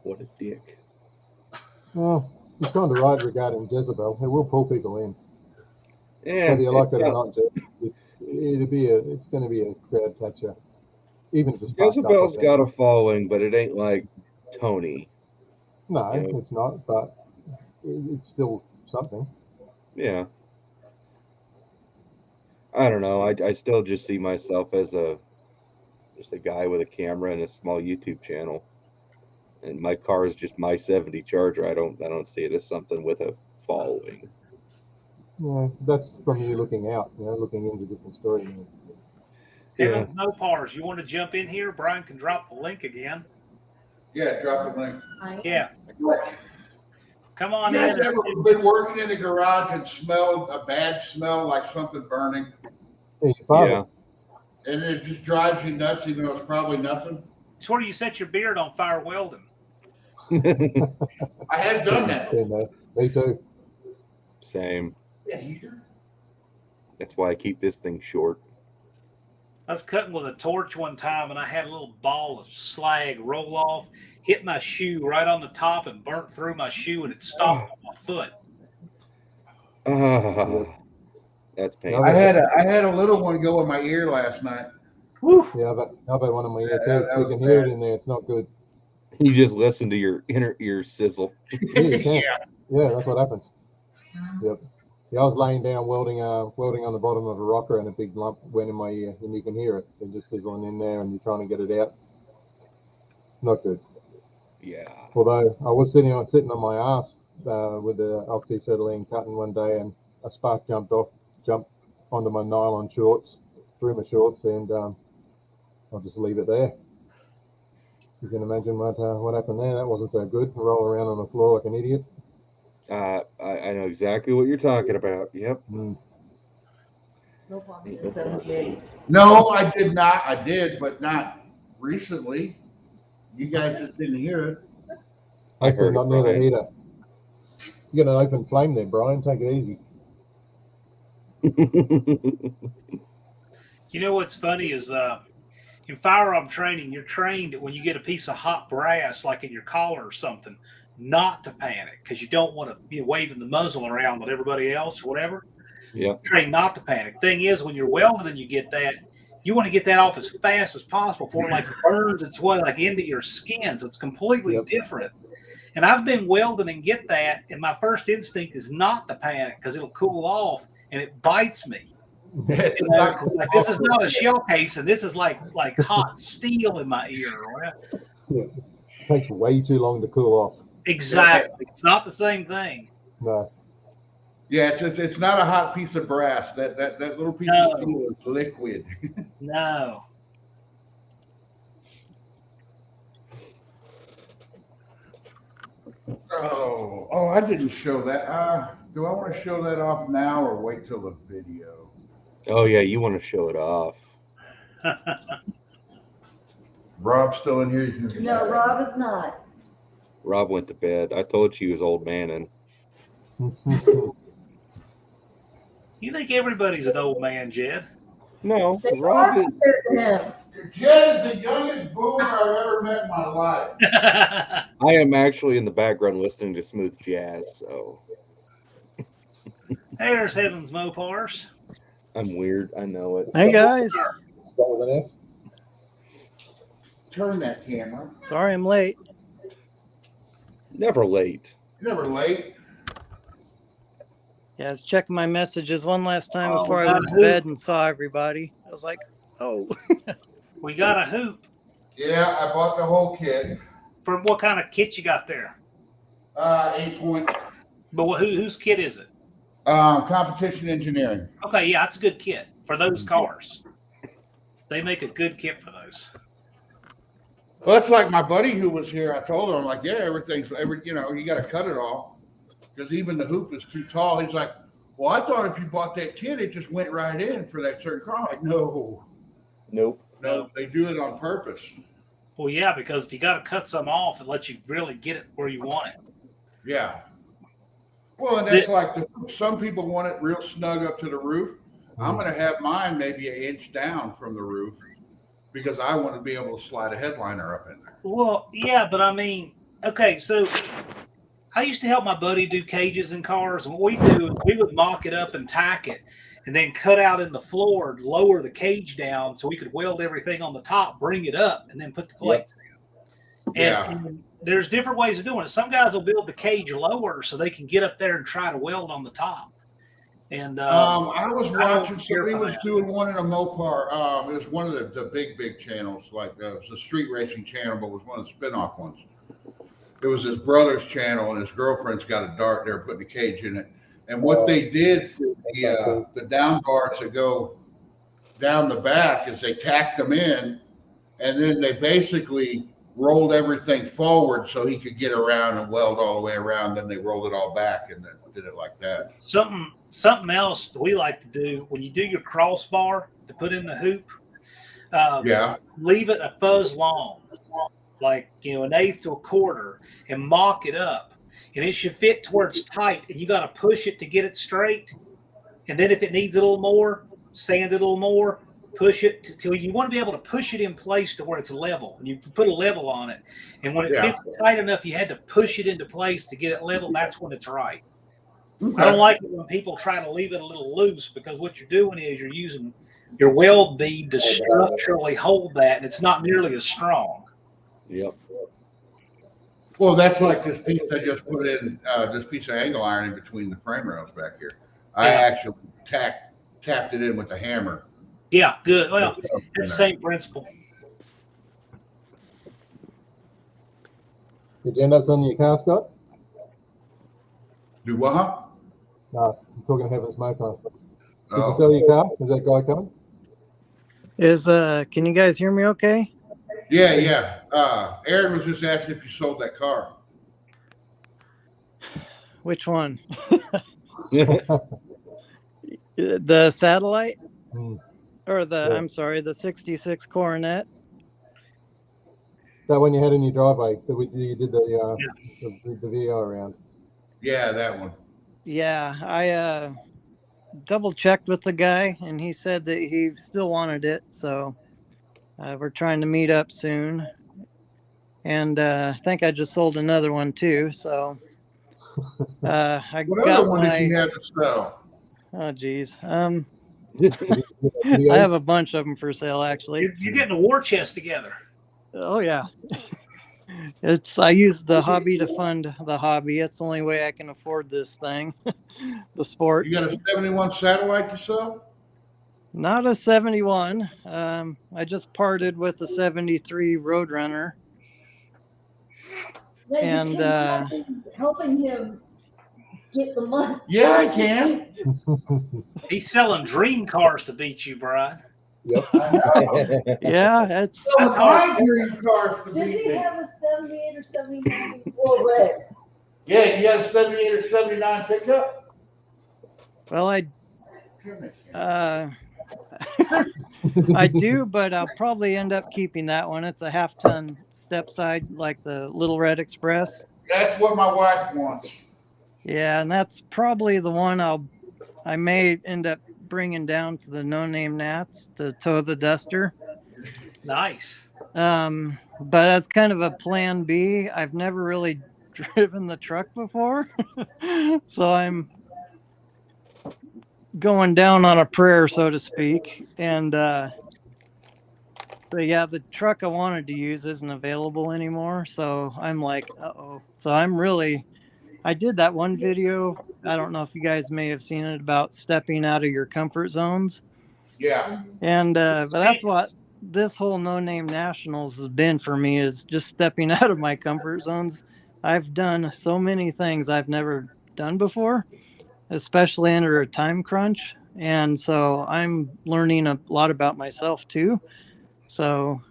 What a dick. Well, he's kind of right regarding Jezebel. It will pull people in, Yeah, whether you like it's it or not- not. Jeff. It's going to be a crowd catcher, even if it's parked up, I Jezebel's think. got a following, but it ain't like Tony. No, Yeah. it's not, but it's still something. Yeah. I don't know. I still just see myself as just a guy with a camera and a small YouTube channel. And my car is just my 70 Charger. I don't see it as something with a following. Yeah, that's from you looking out, looking into different stories. Evans Mopars, you want to jump in here? Brian can drop the link again. Yeah, drop a link. Yeah. Come on You guys in. ever been working in the garage and smelled a bad smell like something burning? Hey, your father. Yeah. And it just drives you nuts even though it's probably nothing? It's where you set your beard on fire welding. I have done that. Yeah, no, me too. Same. Yeah, heater. That's why I keep this thing short. I was cutting with a torch one time and I had a little ball of slag roll off, hit my shoe right on the top and burnt through my shoe and it stopped on my foot. That's painful. I had a little one go in my ear last night. Whew. Yeah, I've had one in my ear Yeah, too. that You was can hear bad. it in there. It's not good. You just listen to your inner ear sizzle. Yeah, you can. Yeah, that's what happens. Yep. Yeah, I was laying down welding on the bottom of a rocker, and a big lump went in my ear, and you can hear it. It's just sizzling in there, and you're trying to get it out. Not good. Yeah. Although I was sitting on my ass with the oxyacetylene cutting one day, and a spark jumped onto my nylon shorts, through my shorts, and I'll just leave it there. You can imagine what happened there. That wasn't so good. Roll around on the floor like an idiot. I know exactly what you're talking about. Yep. Mm. No problem. It's 78. No, I did not. I did, but not recently. You guys just didn't hear it. I Hopefully heard not it, near the Brian. heater. You got an open flame there, Brian. Take it easy. You know what's funny is in firearm training, you're trained when you get a piece of hot brass, like in your collar or something, not to panic because you don't want to be waving the muzzle around with everybody else or whatever. Yeah. Train not to panic. Thing is, when you're welding and you get that, you want to get that off as fast as possible before it like burns its way like into your skin. So it's completely different. And I've been welding and get that, and my first instinct is not to panic because it'll cool off and it bites me. You know, like this is not a shell case, and this is like hot steel in my ear. Yeah. It takes way too long to cool off. Exactly. It's not the same thing. No. Yeah, it's not a hot piece of brass. That little piece of steel is liquid. No. Oh, I didn't show that. Do I want to show that off now or wait till the video? Oh yeah, you want to show it off. Rob's still in here. No, Rob is not. Rob went to bed. I told you he was old man and You think everybody's an old man, Jed? no, They Rob are is, compared to him. Jed is the youngest boomer I've ever met in my life. I am actually in the background listening to smooth jazz, so There's Heaven's Mopars. I'm weird. I know it. Hey guys, Start with an S. Turn that camera. sorry I'm late. Never late. You're never late. Yeah, I was checking my messages one last time Oh, before I got went a to hoop. bed and saw everybody. I was like, oh. We got a hoop. Yeah, I bought the whole kit. For what kind of kit you got there? 8-point But whose kit is it? competition engineering. Okay, yeah, that's a good kit for those cars. They make a good kit for those. Well, it's like my buddy who was here. I told him, I'm like, yeah, you got to cut it off because even the hoop is too tall. He's like, well, I thought if you bought that kit, it just went right in for that certain car. I'm like, no, they do it on purpose. Well, yeah, because if you got to cut some off, it lets you really get it where you want it. Yeah. Well, and that's like some people want it real snug up to the roof. I'm going to have mine maybe an inch down from the roof because I want to be able to slide a headliner up in there. Well, yeah, but I mean, okay, so I used to help my buddy do cages in cars, and what we do is we would mock it up and tack it, and then cut out in the floor, lower the cage down so we could weld everything on the top, bring it up, and then put the plates in. And there's different ways of doing it. Some guys will build the cage lower so they can get up there and try to weld on the top. And I was watching care somebody for was that. doing one in a Mopar. It was one of the big channels, like it was a street racing channel, but it was one of the spin-off ones. It was his brother's channel, and his girlfriend's got a dart there, putting a cage in it. And what they did for the down bars that go down the back is they tacked them in, and then they basically rolled everything forward so he could get around and weld all the way around. Then they rolled it all back and then did it like that. Something else that we like to do when you do your crossbar to put in the hoop, leave it a fuzz long, like an eighth to a quarter, and mock it up, and it should fit to where it's tight, and you got to push it to get it straight. And then if it needs a little more, sand it a little more, push it till you want to be able to push it in place to where it's level, and you put a level on it. And when it fits tight enough, you had to push it into place to get it level. That's when it's right. I don't like it when people try to leave it a little loose, because what you're doing is you're using your weld bead to structurally hold that, and it's not nearly as strong. Yep. Well, that's like this piece I just put in, this piece of angle iron in between the frame rails back here. I actually tapped it in with a hammer. Yeah, good. Well, it's the same principle. Did you end up selling your car, Scott? Do what? Huh? No, I'm talking to Heaven's Mopar. Did Oh. you sell your car? Is that guy coming? Can you guys hear me okay? Yeah. Aaron was just asking if you sold that car. Which one? The satellite? Or the 66 Coronet? That one you had in your driveway that you did the video around. Yeah, that one. Yeah, I double checked with the guy, and he said that he still wanted it. So we're trying to meet up soon. And I think I just sold another one too. So I What got other one did my. you have to sell? Oh, geez. I have a bunch of them for sale, actually. You're getting a war chest together. Oh yeah. I use the hobby to fund the hobby. It's the only way I can afford this thing, the sport. You got a 71 satellite to sell? Not a 71. I just parted with a 73 Roadrunner. Yeah, you And, can helping him get the money. Yeah, I can. He's selling dream cars to beat you, Brian. Yep. Yeah, that's my dream cars to Does beat he me. have a 78 or 79 or red? Yeah, you got a 78 or 79 pickup? well, I do, but I'll probably end up keeping that one. It's a half-ton step side, like the Little Red Express. That's what my wife wants. Yeah, and that's probably the one I may end up bringing down to the No Name Nats to tow the Duster. Nice. But that's kind of a plan B. I've never really driven the truck before, so I'm going down on a prayer, so to speak. And but yeah, the truck I wanted to use isn't available anymore, so I'm like, uh-oh. So I did that one video, I don't know if you guys may have seen it, about stepping out of your comfort zones. Yeah. And but that's what this whole No Name Nationals has been for me, is just stepping out of my comfort zones. I've done so many things I've never done before, especially under a time crunch. And so I'm learning a lot about myself too. So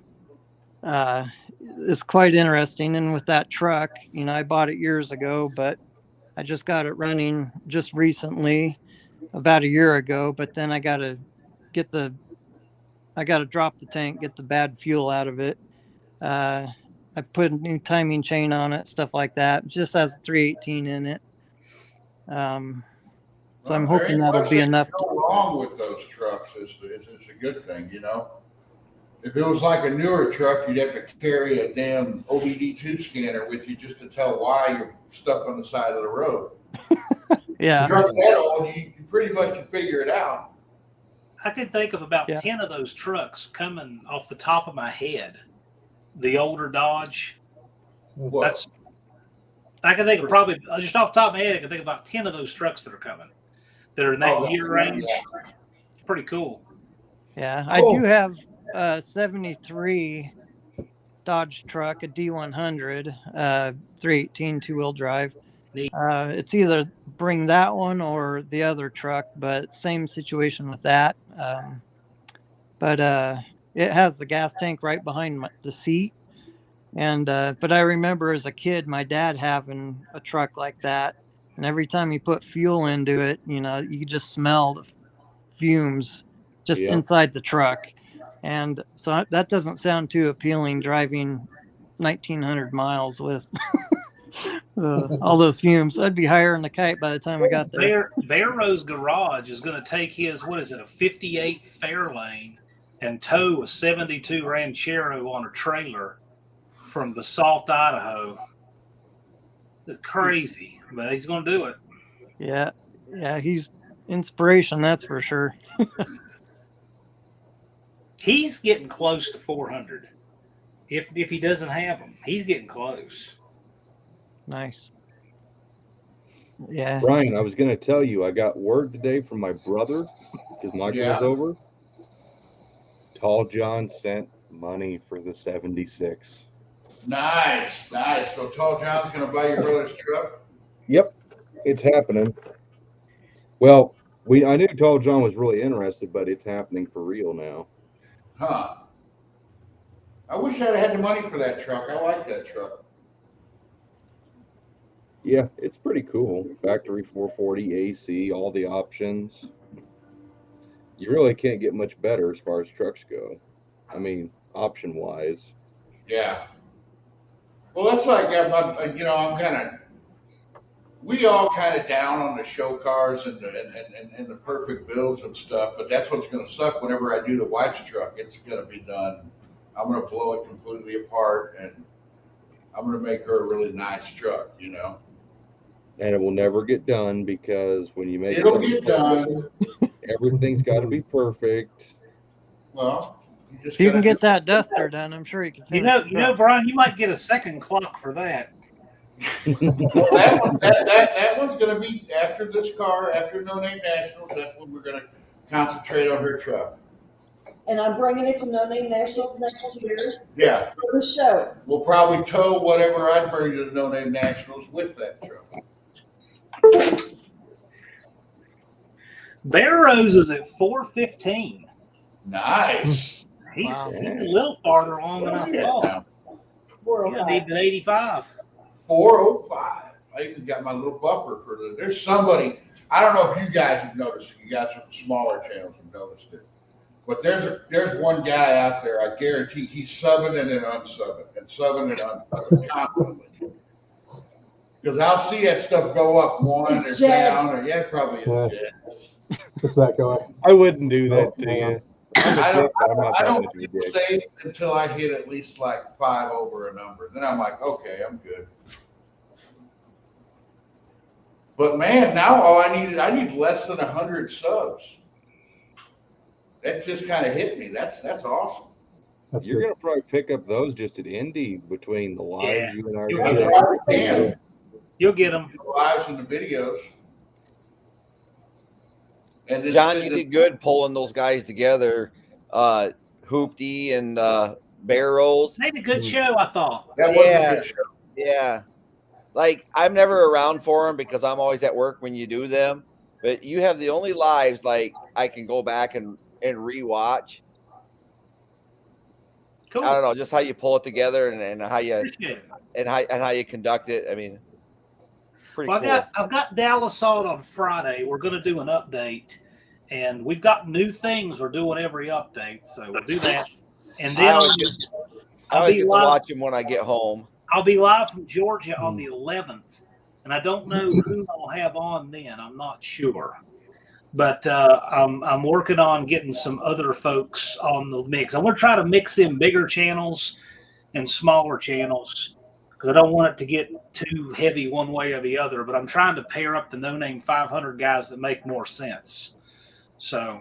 it's quite interesting. And with that truck, I bought it years ago, but I just got it running just recently, about a year ago. But then I got to drop the tank, get the bad fuel out of it. I put a new timing chain on it, stuff like that. It just has a 318 in it. So I'm hoping that'll be enough. Nothing wrong with those trucks. It's a good thing, If it was like a newer truck, you'd have to carry a damn OBD2 scanner with you just to tell why you're stuck on the side of the road. Yeah. Truck that old, you pretty much can figure it out. I can think of about 10 of those trucks coming off the top of my head. The older Dodge. What? I can think of probably, just off the top of my head, I can think of about 10 of those trucks that are coming, that are in that year range. It's pretty cool. Yeah, I do have a 73 Dodge truck, a D100, 318 two-wheel drive. It's either bring that one or the other truck, but same situation with that. But it has the gas tank right behind the seat. And but I remember as a kid, my dad having a truck like that, and every time he put fuel into it, you could just smell the fumes just inside the truck. And so that doesn't sound too appealing, driving 1,900 miles with all those fumes. I'd be higher than a kite by the time I got there. Bear Rose Garage is going to take his, a 58 Fairlane and tow a 72 Ranchero on a trailer from Basalt, Idaho. It's crazy, but he's going to do it. Yeah, he's inspiration, that's for sure. He's getting close to 400. If he doesn't have them, he's getting close. Nice. Yeah. Brian, I was going to tell you, I got word today from my brother, because Michael was over. Tall John sent money for the 76. Nice. So Tall John's going to buy your brother's truck? Yep, it's happening. Well, I knew Tall John was really interested, but it's happening for real now. Huh. I wish I'd had the money for that truck. I like that truck. Yeah, it's pretty cool. Factory 440 AC, all the options. You really can't get much better as far as trucks go. I mean, option-wise. Yeah. Well, that's like, we all kind of down on the show cars and the perfect builds and stuff, but that's what's going to suck whenever I do the wife's truck. It's going to be done I'm going to blow it completely apart, and I'm going to make her a really nice truck, you know. And it will never get done because when you make It'll something get done. everything's got to be perfect. Well, just If you can gotta get do that duster done, I'm sure you can finish. You know, Brian, you might get a second clock for that. Well, that one's going to be after this car, after No Name Nationals. That's when we're going to concentrate on her truck. And I'm bringing it to No Name Nationals next year Yeah, for the show. we'll probably tow whatever I bring to the No Name Nationals with that truck. Bear Rose is at 415. Nice. He's a little farther along than I thought. Yeah, need an 85. 405. I even got my little bumper for the. There's somebody. I don't know if you guys have noticed it. You guys from smaller channels have noticed it. But there's one guy out there. I guarantee he's subbing and then unsubbing and subbing and unsubbing constantly. Because I'll see that stuff go up one or down or yeah, probably is Jed. It's that guy. I wouldn't do that to you. I I'm not don't that much of a feel dick. safe until I hit at least like 5 over a number. Then I'm like, okay, I'm good. But man, now all I need less than 100 subs. That just kind of hit me. That's awesome. That's You're good. gonna probably pick up those just at Indy between the lives Yeah. you and I are You'll gonna get do. Damn, You'll get them. the lives and the videos. And then John, you did good pulling those guys together. Hoopty and Bear Rolls. Made a good show, I thought. That was Yeah. a good show. Yeah. Like, I'm never around for them because I'm always at work when you do them. But you have the only lives, like, I can go back and rewatch. Cool. I don't know, just how you pull it together and how you Appreciate it. and how you conduct it. I mean, pretty Well, cool. I've got Dallas Salt on Friday. We're going to do an update, and we've got new things we're doing every update, so we'll do that. And I then always I'll be get to live. watch them when I get home. I'll be live from Georgia on the 11th, and I don't know who I'll have on then. I'm not sure, but I'm working on getting some other folks on the mix. I'm going to try to mix in bigger channels and smaller channels because I don't want it to get too heavy one way or the other. But I'm trying to pair up the No Name 500 guys that make more sense. So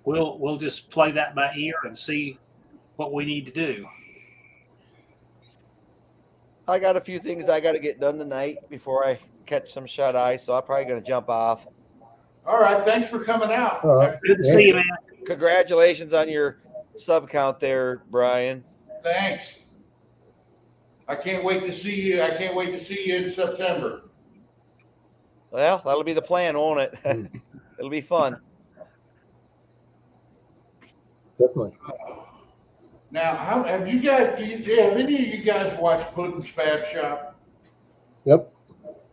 we'll just play that by ear and see what we need to do. I got a few things I got to get done tonight before I catch some shut eye, so I'm probably going to jump off. All right, thanks for coming out. All right. Good to see you, man. Congratulations on your sub count there, Brian. Thanks. I can't wait to see you. I can't wait to see you in September. Well, that'll be the plan, won't it? It'll be fun. Definitely. Now, how have you guys? Have any of you guys watched Puddin's Fab Shop? Yep.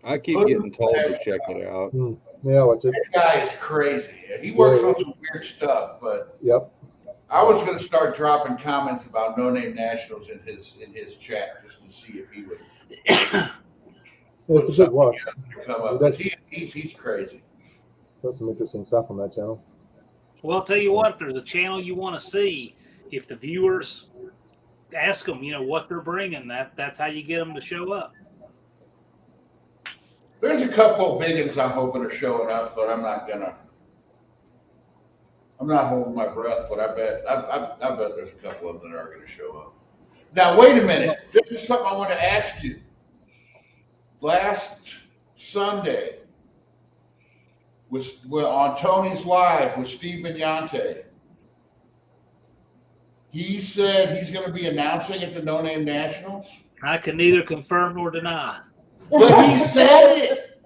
I keep getting told to check it out. Yeah, watch it. That guy is crazy. He works on some weird stuff, but Yep. I was going to start dropping comments about No Name Nationals in his chat just to see if he would It's a good watch. come up. But he's crazy. There's some interesting stuff on that channel. Well, I'll tell you what, if there's a channel you want to see, if the viewers ask them, what they're bringing, that's how you get them to show up. There's a couple of big ones I'm hoping are showing up, but I'm not holding my breath, but I bet there's a couple of them that are going to show up. Now, wait a minute. This is something I want to ask you. Last Sunday was on Tony's Live with Steve Mignante. He said he's going to be announcing at the No Name Nationals. I can neither confirm nor deny. But he said it.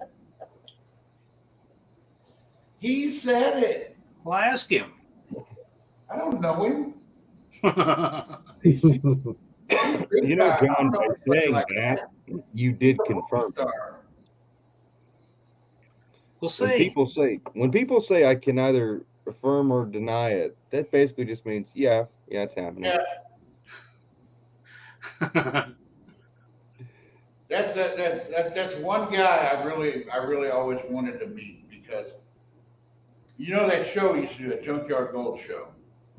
He said it. Well, ask him. I don't know him. You know, John, by saying that, you did confirm it. We'll see. When people say I can either affirm or deny it, that basically just means yeah, it's happening. Yeah. That's one guy I really always wanted to meet because you know that show he used to do, a Junkyard Gold show.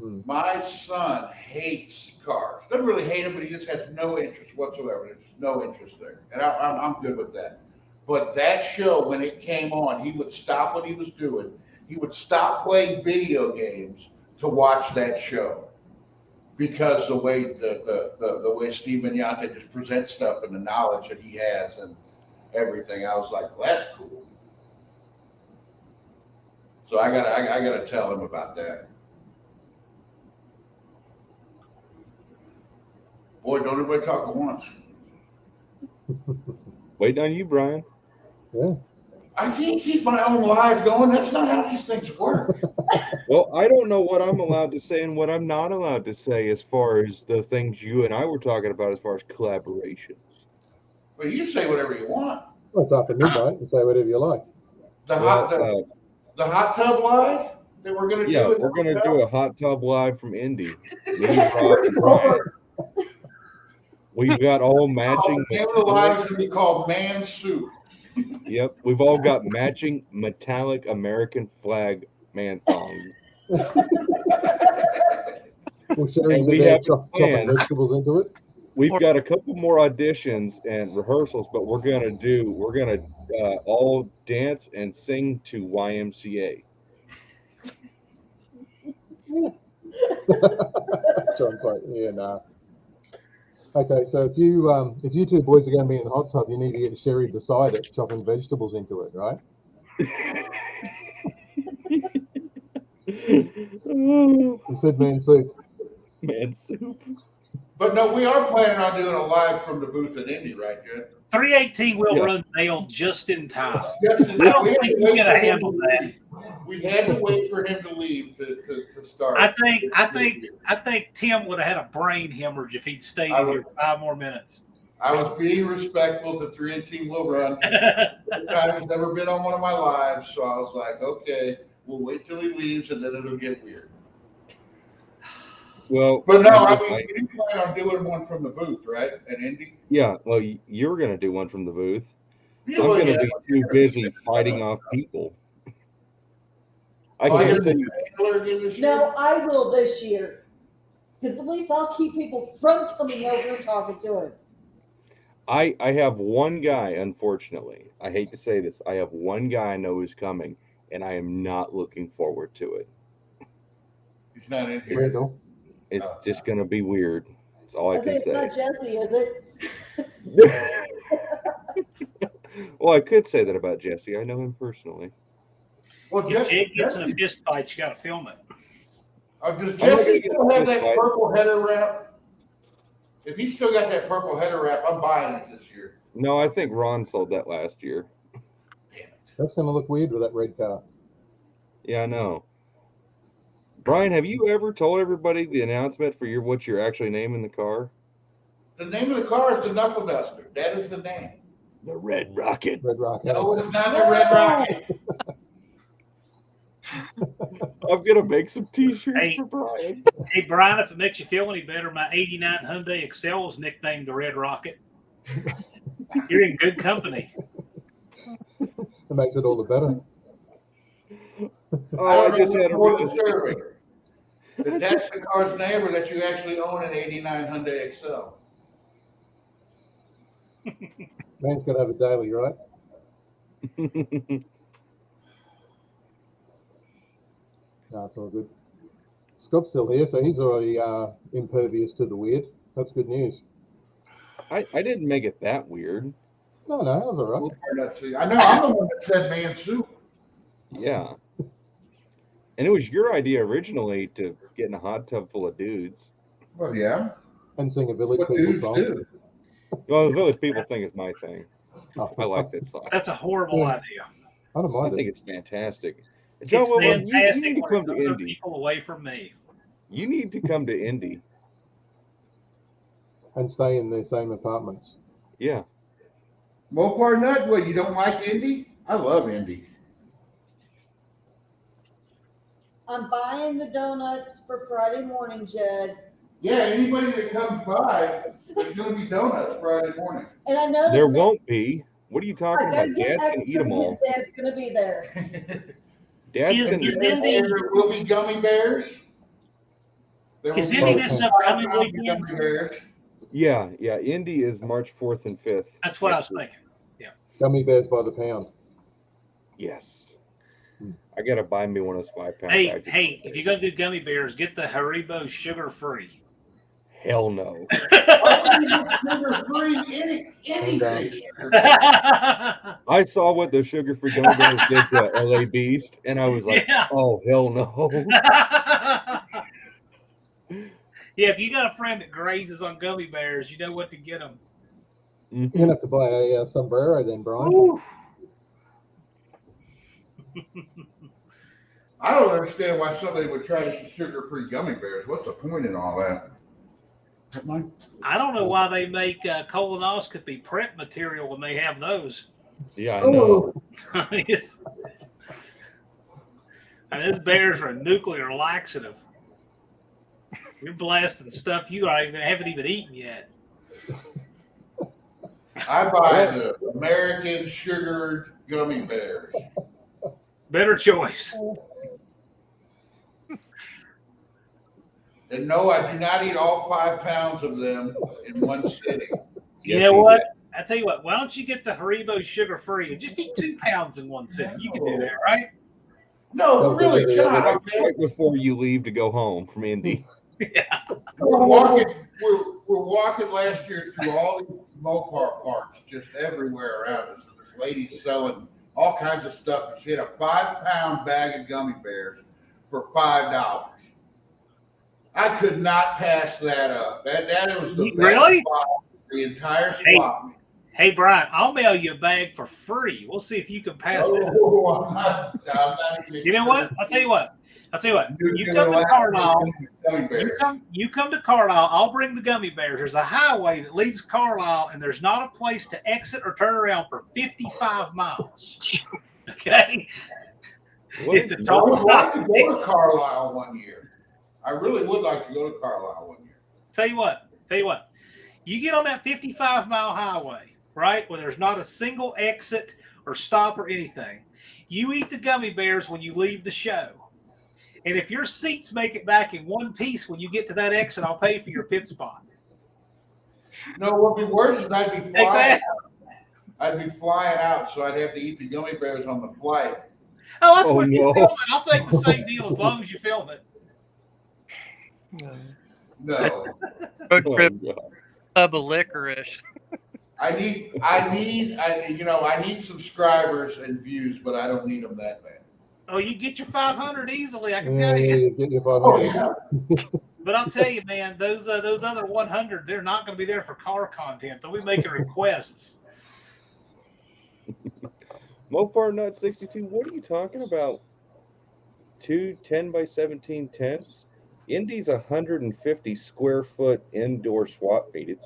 My son hates cars. Doesn't really hate them, but he just has no interest whatsoever. There's just no interest there, and I'm good with that. But that show, when it came on, he would stop what he was doing. He would stop playing video games to watch that show because the way the way Steve Mignante just presents stuff and the knowledge that he has and everything. I was like, well, that's cool. So I gotta tell him about that. Boy, don't everybody talk at once. Waiting on you, Brian. Yeah. I can't keep my own live going. That's not how these things work. Well, I don't know what I'm allowed to say and what I'm not allowed to say as far as the things you and I were talking about as far as collaborations. Well, you say whatever you want. Well, it's after midnight. You say whatever you like. The hot tub live that we're gonna do. Yeah, we're gonna do a hot tub live from Indy. Me, Rob, and Brian. We've got all matching. The name of the live is gonna be called Man Soup. Yep, we've all got matching metallic American flag man thongs. We'll share And we there, have a chopping plan. vegetables into it. We've got a couple more auditions and rehearsals, but we're gonna all dance and sing to YMCA. Sounds like, yeah, nah. Okay, so if you two boys are going to be in the hot tub, you need to get Sherry beside it, chopping vegetables into it, right? You said man soup. Man soup. But no, we are planning on doing a live from the booth at Indy, right, Jed? 318 will Yeah. run nailed just in time. Yes, I don't think we gotta handle that. We had to wait for him to leave to start. I think Tim would have had a brain hemorrhage if he'd stayed in here for 5 more minutes. I was being respectful to 318 will run. I've never been on one of my lives, so I was like, okay, we'll wait till he leaves and then it'll get weird. Well, But no, I mean, you plan on doing one from the booth, right, at Indy? yeah. Well, you were gonna do one from the booth. Yeah, I'm well, gonna yeah. be too busy fighting off people. I Oh, can't you're tell you. the handler again this year? No, I will this year. Because at least I'll keep people from coming over and talking to him. I have one guy, unfortunately. I hate to say this. I have one guy I know who's coming, and I am not looking forward to it. He's not in here. Randall. It's just gonna be weird. That's all I I say can it's not say. Jesse, is it? Well, I could say that about Jesse. I know him personally. Well, If Jake gets in a fist fight, you got to film it. Does not gonna Jesse get still a have fist that fight. purple header wrap? If he's still got that purple header wrap, I'm buying it this year. No, I think Ron sold that last year. That's going to look weird with that red car. Yeah, I know. Brian, have you ever told everybody the announcement for what you're actually naming the car? The name of the car is the Knuckle Duster. That is the name. The Red Rocket. Red Rocket. No, it's not the Red Rocket. I'm gonna make some T-shirts Hey. for Brian. Hey, Brian, if it makes you feel any better, my 89 Hyundai Excel was nicknamed the Red Rocket. You're in good company. It makes it all the better. Oh, I just had a more realization. disturbing. That that's the car's name, or that you actually own an '89 Hyundai Excel. Man's got to have a daily, right? No, it's all good. Scott's still here, so he's already impervious to the weird. That's good news. I didn't make it that weird. No, that was all right. Let's see. I know I'm the one that said man soup. Yeah. And it was your idea originally to get in a hot tub full of dudes. Well, yeah. And sing a Village What People dudes song. do. Well, the Village People thing is my thing. Oh, I like that song. That's a horrible idea. I don't I mind think it. it's fantastic. John It's Wilbur, you fantastic need to when come it's to other Indy. people away from me. You need to come to Indy. And stay in the same apartments. Yeah. Mopar Nut, what, you don't like Indy? I love Indy. I'm buying the donuts for Friday morning, Jed. Yeah, anybody that comes by, there's going to be donuts Friday morning. And I know There that won't be. What are you talking I gotta about? get Dad's that gonna eat them all. because Dad's gonna be there. Dad's Is gonna Indy- There will be gummy bears. There Is will any be this five upcoming pounds of weekend? gummy bears. Yeah, yeah. Indy is March 4th and 5th. That's what I next was week. thinking. Gummy bears by the pound. Yes. I gotta buy me one of those 5-pound Hey, bags. hey, if you're gonna do gummy bears, get the Haribo sugar free. Hell no. Sugar-free, anything. I saw what the sugar-free gummy bears did to LA Beast, and I was like, Yeah. oh, hell no. Yeah, if you got a friend that grazes on gummy bears, you know what to get them. You're gonna have to buy a sombrero then, Brian. Ooh. I don't understand why somebody would try to eat sugar-free gummy bears. What's the point in all that? I don't know why they make colonoscopy prep material when they have those. Yeah, I know. I mean, those bears are a nuclear laxative. You're blasting stuff you haven't even eaten yet. I buy the American sugared gummy bears. Better choice. And no, I do not eat all 5 pounds of them in one sitting. You know what? I tell you what. Why don't you get the Haribo sugar free and just eat 2 pounds in one sitting? You can do that, right? No, really, John. Okay. Right before you leave to go home from Indy. We're walking last year through all these Mopar parks, just everywhere around us. And this lady selling all kinds of stuff. She had a 5-pound bag of gummy bears for $5. I could not pass that up. That was the Really? best spot, the entire swap meet. Hey, Brian, I'll mail you a bag for free. We'll see if you can pass it. Oh, I'm not even You know what? I'll tell you what. You're You gonna come to laugh Carlisle. at the gummy bears. You come to Carlisle. I'll bring the gummy bears. There's a highway that leaves Carlisle, and there's not a place to exit or turn around for 55 miles. Okay, it's a I total. would like to go to Carlisle one year. I really would like to go to Carlisle one year. Tell you what. You get on that 55-mile highway, right, where there's not a single exit or stop or anything. You eat the gummy bears when you leave the show. And if your seats make it back in one piece when you get to that exit, I'll pay for your pit spot. No, what would be worse is I'd be Take flying. that. I'd be flying out, so I'd have to eat the gummy bears on the flight. Oh, that's what no. you film it. I'll take the same deal as long as you film it. No, Road Oh, trip God. tub of licorice. I need subscribers and views, but I don't need them that bad. Oh, you get your 500 easily, I can Yeah, tell yeah, you. you get your 500. Oh yeah. But I'll tell you, man, those other 100, they're not going to be there for car content. They'll be making requests. Mopar Nut 62, what are you talking about? 2 10x17 tents? Indy's 150 square foot indoor swap meet.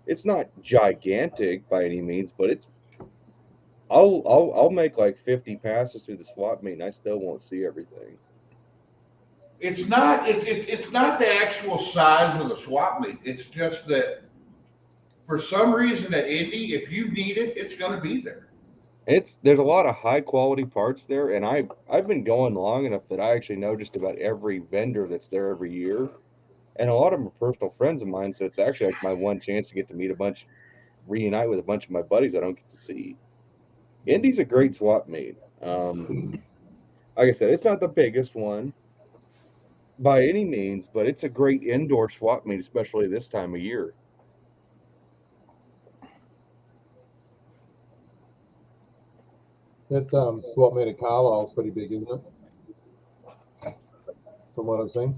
It's not gigantic by any means, but I'll make like 50 passes through the swap meet and I still won't see everything. It's not the actual size of the swap meet. It's just that for some reason at Indy, if you need it, it's going to be there. There's a lot of high quality parts there, and I've been going long enough that I actually know just about every vendor that's there every year, and a lot of them are personal friends of mine. So it's actually like my one chance to get to meet reunite with a bunch of my buddies I don't get to see. Indy's a great swap meet. Like I said, it's not the biggest one by any means, but it's a great indoor swap meet, especially this time of year. That swap meet at Carlisle's pretty big, isn't it? From what I've seen.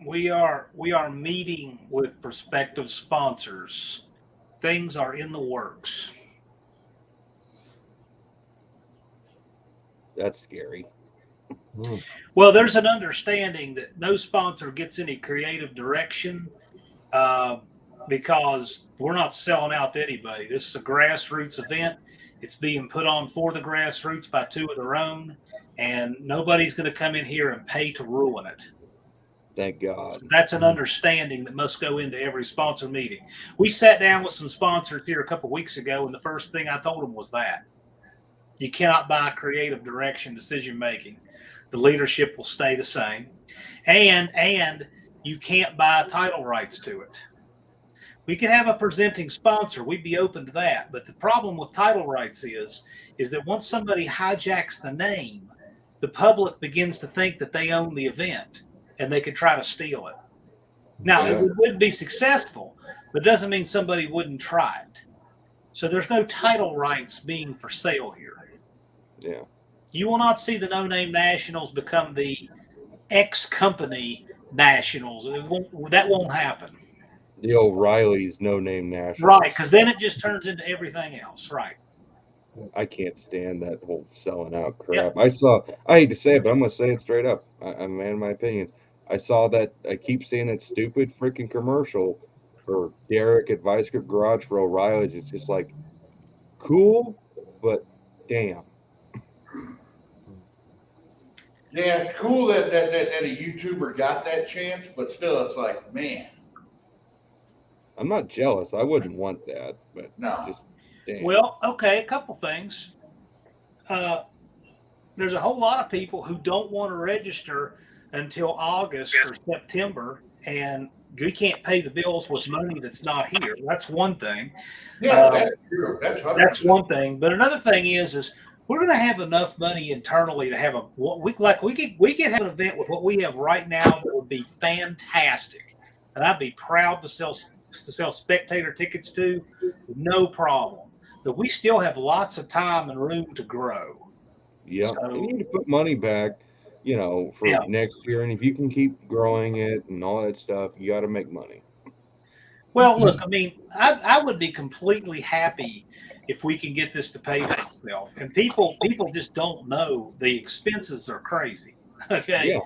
We are meeting with prospective sponsors. Things are in the works. That's scary. Well, there's an understanding that no sponsor gets any creative direction because we're not selling out to anybody. This is a grassroots event. It's being put on for the grassroots by 2 of their own, and nobody's going to come in here and pay to ruin it. Thank God. So that's an understanding that must go into every sponsor meeting. We sat down with some sponsors here a couple of weeks ago, and the first thing I told them was that you cannot buy creative direction decision making. The leadership will stay the same, and you can't buy title rights to it. We could have a presenting sponsor. We'd be open to that. But the problem with title rights is that once somebody hijacks the name, the public begins to think that they own the event and they could try to steal it. Now, Yeah. it wouldn't be successful, but it doesn't mean somebody wouldn't try it. So there's no title rights being for sale here. Yeah. You will not see the no-name nationals become the X company nationals. That won't happen. The O'Reilly's no name national. Right, because then it just turns into everything else. Right. I can't stand that whole selling out crap. I hate to say it, but I'm gonna say it straight up. I'm man of my opinions. I saw that. I keep seeing that stupid freaking commercial for Derek at Vice Grip Garage for O'Reilly's. It's just like cool, but damn. Yeah, it's cool that a YouTuber got that chance, but still, it's like, man, I'm not jealous. I wouldn't want that, but no. just damn. Well, okay, a couple things. There's a whole lot of people who don't want to register until August or September, and we can't pay the bills with money that's not here. That's one thing. Yeah, that's true. That's one thing. But another thing is we're going to have enough money internally to have we could have an event with what we have right now that would be fantastic, and I'd be proud to sell spectator tickets to, no problem. But we still have lots of time and room to grow. Yeah, So- you need to put money back, for Yeah. next year, and if you can keep growing it and all that stuff, you got to make money. Well, look, I mean, I would be completely happy if we can get this to pay for itself. And people just don't know the expenses are crazy. Okay. Yeah.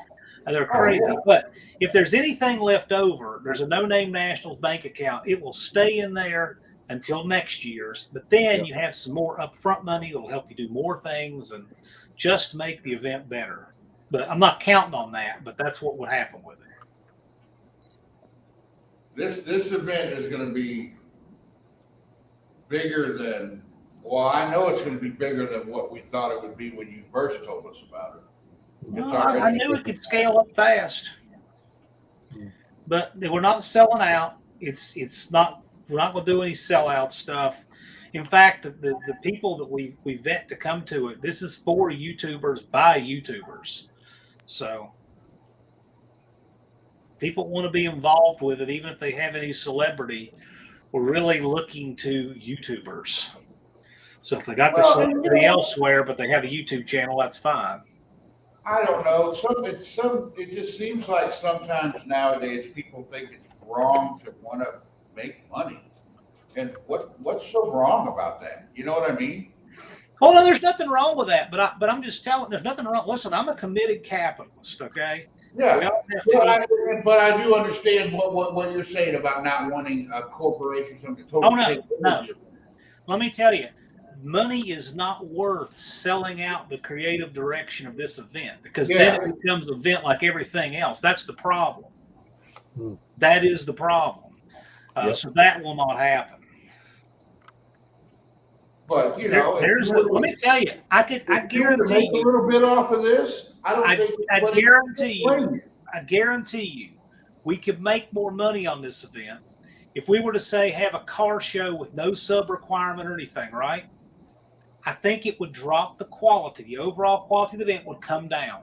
They're crazy. But if there's anything left over, there's a no-name Nationals bank account. It will stay in there until next year's. But then you have some more upfront money that'll help you do more things and just make the event better. But I'm not counting on that, but that's what would happen with it. This event is going to be bigger than, well, I know it's going to be bigger than what we thought it would be when you first told us about it. Well, I knew it could scale up fast, but we're not selling out. It's not. We're not going to do any sellout stuff. In fact, the people that we vet to come to it, this is for YouTubers by YouTubers. So people want to be involved with it, even if they have any celebrity. We're really looking to YouTubers. So if they got their celebrity elsewhere, but they have a YouTube channel, that's fine. I don't know. It just seems like sometimes nowadays people think it's wrong to want to make money. And what's so wrong about that? You know what I mean? Oh no, there's nothing wrong with that. But I'm just telling. There's nothing wrong. Listen, I'm a committed capitalist. Okay. Yeah. We all have to But I do understand what you're saying about not wanting a corporation to totally take no. over you. Let me tell you, money is not worth selling out the creative direction of this event, because then it becomes an event like everything else. That's the problem. That is the problem. So that will not happen. But let me tell you, I guarantee make you a little bit off of this. I guarantee you, we could make more money on this event if we were to say have a car show with no sub requirement or anything, right? I think it would drop the quality. The overall quality of the event would come down.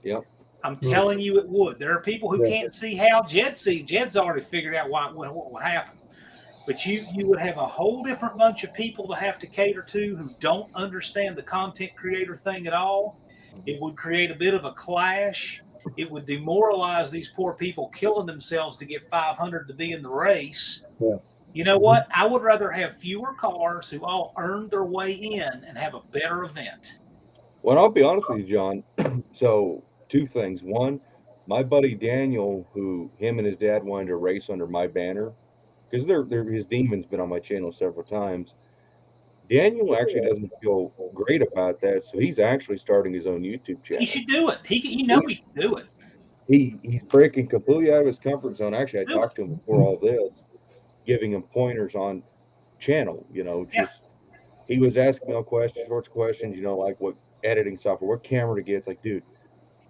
Yep. I'm telling you it would. There are people who can't see how Jed sees. Jed's already figured out what would happen. But you would have a whole different bunch of people to have to cater to who don't understand the content creator thing at all. It would create a bit of a clash. It would demoralize these poor people killing themselves to get 500 to be in the race. Yeah. You know what? I would rather have fewer cars who all earned their way in and have a better event. Well, I'll be honest with you, John. So, two things. One, my buddy Daniel, him and his dad wanted to race under my banner, because his demon's been on my channel several times. Daniel actually doesn't feel great about that, so he's actually starting his own YouTube channel. He should do it. He can do it. He's breaking completely out of his comfort zone. Actually, I talked to him before all this, giving him pointers on channel. He was asking me all sorts of questions. Like what editing software, what camera to get. It's like, dude,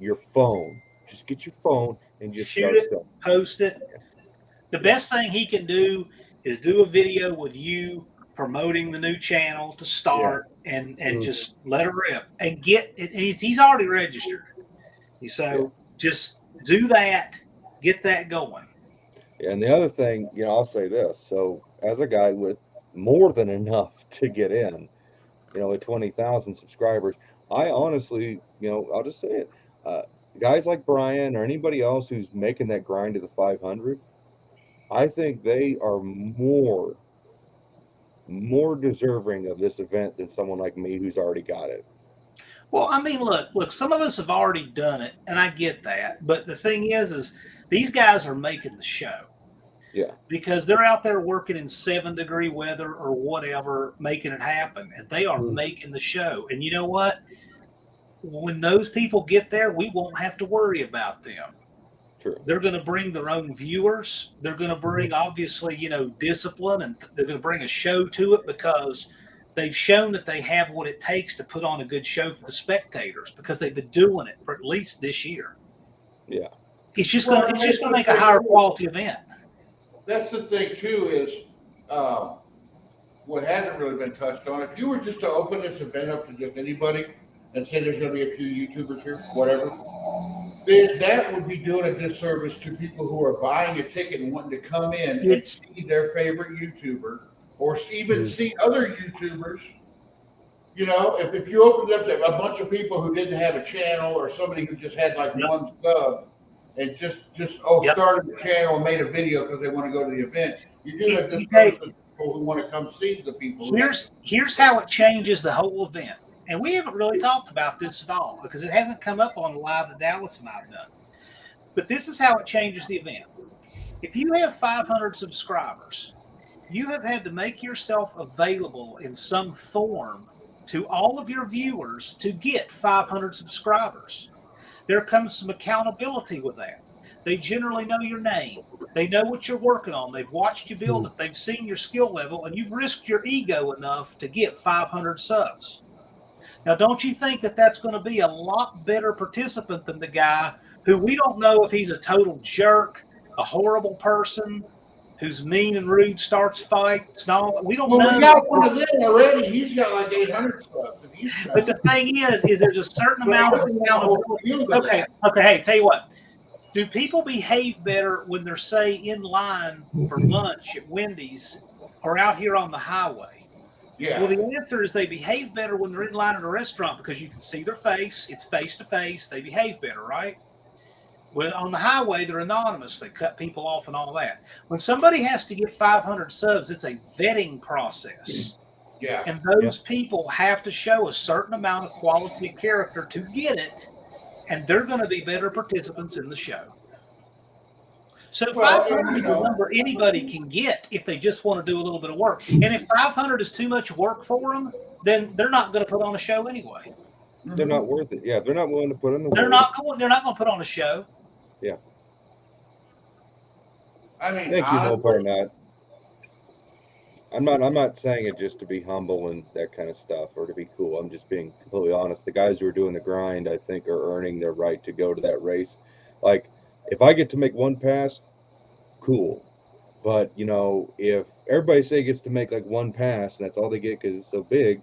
your phone. Just get your phone and just Shoot start it, filming. post it. The best thing he can do is do a video with you promoting the new channel to start and just let it rip and get it. He's already registered. So just do that, get that going. And the other thing, you know, I'll say this. So as a guy with more than enough to get in, you know, with 20,000 subscribers, I honestly, you know, I'll just say it. Guys like Brian or anybody else who's making that grind to the 500, I think they are more deserving of this event than someone like me who's already got it. Well, I mean, look, some of us have already done it, and I get that. But the thing is these guys are making the show. Yeah. Because they're out there working in 7-degree weather or whatever, making it happen. And they are making the show. And you know what? When those people get there, we won't have to worry about them. True. They're going to bring their own viewers. They're going to bring, obviously, you know, discipline, and they're going to bring a show to it because they've shown that they have what it takes to put on a good show for the spectators because they've been doing it for at least this year. Yeah. It's just going to make a higher quality event. That's the thing too is what hasn't really been touched on. If you were just to open this event up to just anybody and say there's going to be a few YouTubers here, whatever, then that would be doing a disservice to people who are buying a ticket and wanting to come in and see their favorite YouTuber or even see other YouTubers. You know, if you opened up to a bunch of people who didn't have a channel or somebody who just had like one sub and just started the channel and made a video because they want to go to the event, you do have this people who want to come see the people. Here's how it changes the whole event. And we haven't really talked about this at all because it hasn't come up on live that Dallas and I've done. But this is how it changes the event. If you have 500 subscribers, you have had to make yourself available in some form to all of your viewers to get 500 subscribers. There comes some accountability with that. They generally know your name. They know what you're working on. They've watched you build it. They've seen your skill level, and you've risked your ego enough to get 500 subs. Now, don't you think that that's going to be a lot better participant than the guy who we don't know if he's a total jerk, a horrible person, who's mean and rude, starts fights? No, we don't know. We got one of them already. He's got like 800 subs. But the thing is there's a certain amount of accountability. Okay. Hey, tell you what. Do people behave better when they're, say, in line for lunch at Wendy's or out here on the highway? Yeah. Well, the answer is they behave better when they're in line at a restaurant because you can see their face. It's face to face. They behave better, right? Well, on the highway, they're anonymous. They cut people off and all that. When somebody has to get 500 subs, it's a vetting process. Yeah. And those people have to show a certain amount of quality of character to get it, and they're going to be better participants in the show. So 500 is a number anybody can get if they just want to do a little bit of work. And if 500 is too much work for them, then they're not going to put on a show anyway. They're not worth it. Yeah, they're not willing to put in the work. They're not going to put on a show. Yeah. I mean, thank you, Hope Arnott. I'm not saying it just to be humble and that kind of stuff or to be cool. I'm just being completely honest. The guys who are doing the grind, I think, are earning their right to go to that race. Like, if I get to make one pass, cool. But, you know, if everybody say gets to make like one pass, and that's all they get because it's so big.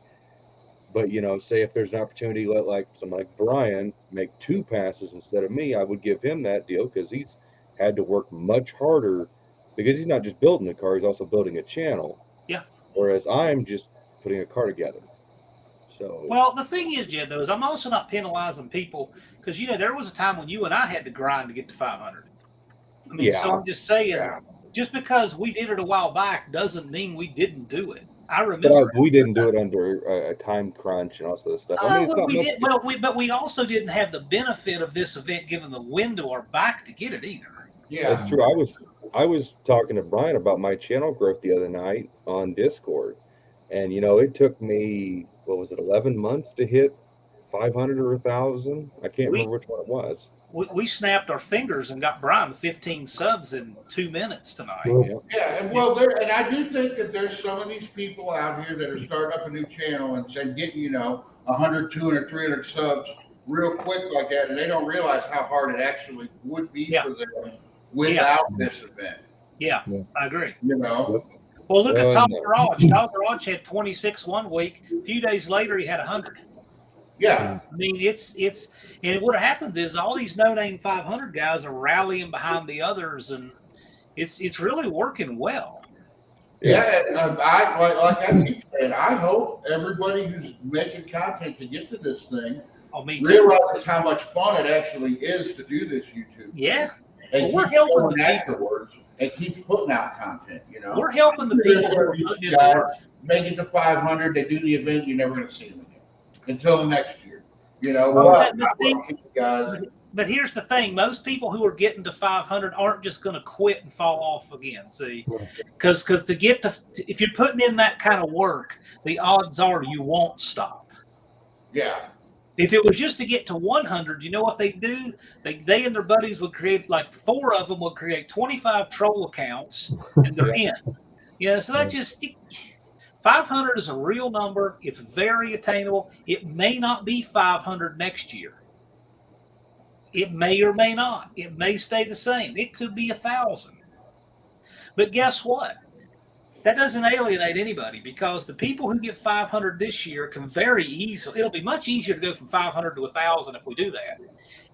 But, you know, say if there's an opportunity, let like someone like Brian make 2 passes instead of me, I would give him that deal because he's had to work much harder because he's not just building a car, he's also building a channel. Yeah. Whereas I'm just putting a car together. So. Well, the thing is, Jed, though, is I'm also not penalizing people because, you know, there was a time when you and I had to grind to get to 500. I mean, so I'm just saying, just because we did it a while back doesn't mean we didn't do it. I remember. But we didn't do it under a time crunch and all this stuff. I mean, but we also didn't have the benefit of this event given the wind to our back to get it either. Yeah, that's true. I was talking to Brian about my channel growth the other night on Discord, and you know, it took me 11 months to hit 500 or 1,000. I can't remember which one it was. We snapped our fingers and got Brian 15 subs in 2 minutes tonight. Yeah, and I do think that there's some of these people out here that are starting up a new channel and getting, you know, 100, 200, 300 subs real quick like that, and they don't realize how hard it actually would be Yeah. for them without this event. Yeah, I agree. You know, Well, look at Oh, Todd no. Garage. Todd Garage had 26 one week. A few days later, he had 100. yeah, I mean, and what happens is all these no-name 500 guys are rallying behind the others, and it's really working well. yeah. And like I keep saying, I hope everybody who's making content to get to this thing Oh, me too. realizes how much fun it actually is to do this YouTube. Yeah, And Well, we're keep helping going the people. afterwards and keep putting out content. You know, we're helping the people who are putting in the guys work. make it to 500. They do the event. You're never going to see them again until next year. You know, Well, but but I see- want to keep the guys. But here's the thing: most people who are getting to 500 aren't just going to quit and fall off again. See, because to get to, if you're putting in that kind of work, the odds are you won't stop. Yeah. If it was just to get to 100, you know what they do? They and their buddies would create, like 4 of them would create 25 troll accounts, and they're in. You know, so that's just 500 is a real number. It's very attainable. It may not be 500 next year. It may or may not. It may stay the same. It could be 1,000. But guess what? That doesn't alienate anybody, because the people who get 500 this year can very easily, it'll be much easier to go from 500 to 1,000 if we do that.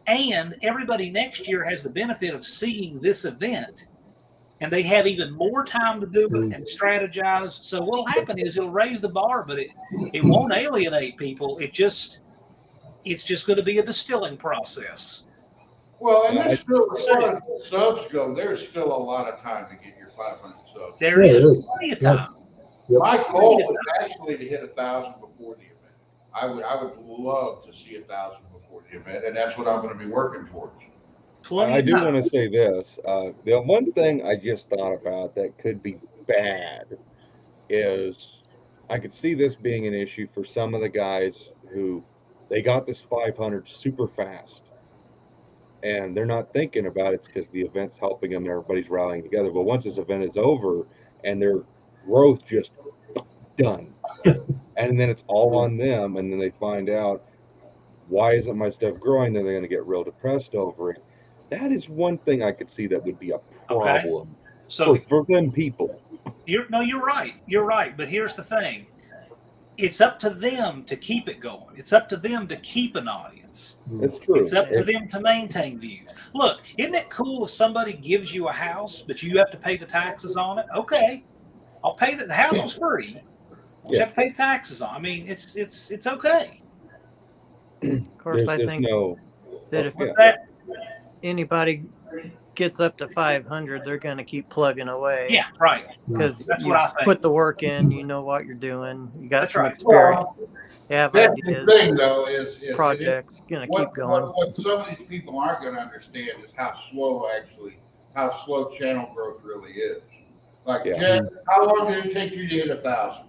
And everybody next year has the benefit of seeing this event, and they have even more time to do it and strategize. So what'll happen is it'll raise the bar, but it won't alienate people. It's just going to be a distilling process. Well, and there's still, as far as subs go, there's still a lot of time to get your 500 subs. There Yeah, is it is. plenty of time. My goal was actually to hit 1,000 before the event. I would love to see 1,000 before the event, and that's what I'm going to be working towards. Plenty I of do time. want to say this. The one thing I just thought about that could be bad is I could see this being an issue for some of the guys who they got this 500 super fast, and they're not thinking about it because the event's helping them and everybody's rallying together. But once this event is over and their growth just done, and then it's all on them, and then they find out, why isn't my stuff growing? Then they're going to get real depressed over it. That is one thing I could see that would be a problem So for them people. you're right. You're right. But here's the thing. It's up to them to keep it going. It's up to them to keep an audience. It's true. It's up to them to maintain views. Look, isn't it cool if somebody gives you a house, but you have to pay the taxes on it? Okay, I'll pay the house was free. You have to pay taxes on. I mean, it's okay. Of course, I There's think no. that if That anybody gets up to 500, they're going to keep plugging away. yeah, right. Because That's you what I think. put the work in, you know what you're doing, you got That's some right. experience, you have That's the ideas, thing, though, is projects, going to keep going. What some of these people aren't going to understand is how slow channel growth really is. Like, Yeah. Jeff, how long did it take you to hit 1,000?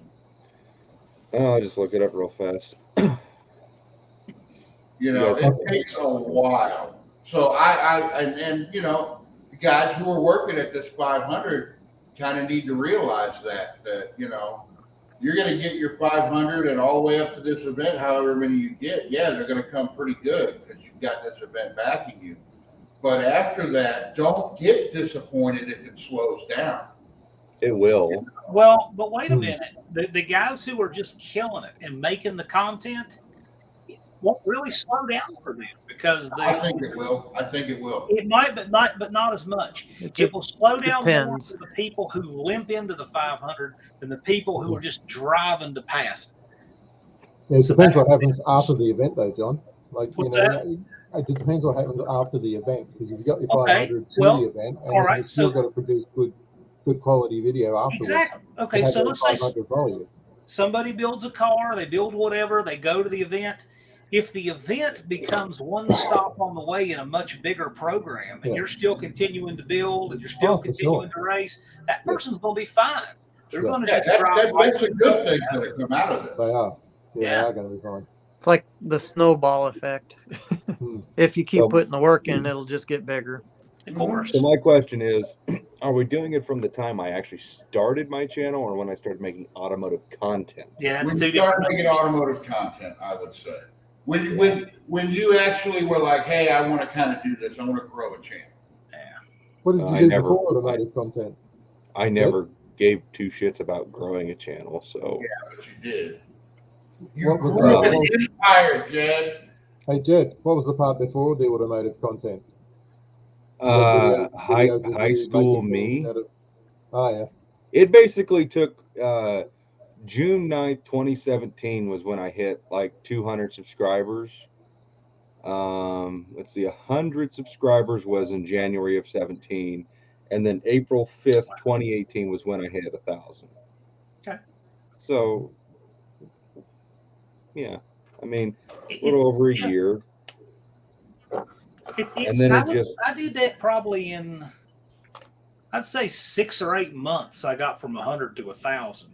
I'll just look it up real fast. You know, Yes. it takes a while. So and you know, the guys who are working at this 500 kind of need to realize that you know, you're going to get your 500 and all the way up to this event, however many you get. Yeah, they're going to come pretty good because you've got this event backing you. But after that, don't get disappointed if it slows down. It will. Well, but wait a minute. The guys who are just killing it and making the content won't really slow down for them, because I think it will. it might, but not as much. It will slow down more for the people who limp into the 500 than the people who are just driving to pass it. Yeah, it depends what happens after the event, though, John. Like, What's you know, that? it depends what happens after the event, because if you got your Okay, 500 to well, the event, and all right, you've still so- got to produce good quality video afterwards. Exactly. Okay, to have so that let's say 500 value. somebody builds a car, they build whatever, they go to the event. If the event becomes one stop on the way in a much bigger program, and Yeah. you're still continuing to build and you're still Oh, for continuing to race, that person's going to be fine. They're going to Yeah, just drive right that's a good thing to come out of this. They are. Yeah, Yeah. they are going to be fine. It's like the snowball effect. If you keep So- putting the work in, it'll just get bigger. Of course. So my question is, are we doing it from the time I actually started my channel or when I started making automotive content? Yeah, it's When two you start different making numbers. automotive content, I would say. When you actually were like, hey, I want to kind of do this, I want to grow a channel. What did you I do never- before automotive content? I never gave two shits about growing a channel, so Yeah, but you did. You What was grew that? an empire, Jed. Hey Jed, what was the part before the automotive content? You had videos of high you school making me. things out of- Oh yeah. It basically took June 9th, 2017 was when I hit like 200 subscribers. Let's see, 100 subscribers was in January of 17, and then April 5th, 2018 was when I hit 1,000. Okay. So, yeah, I mean, a little over a year. And then I did that probably in, I'd say 6 or 8 months. I got from 100 to 1,000.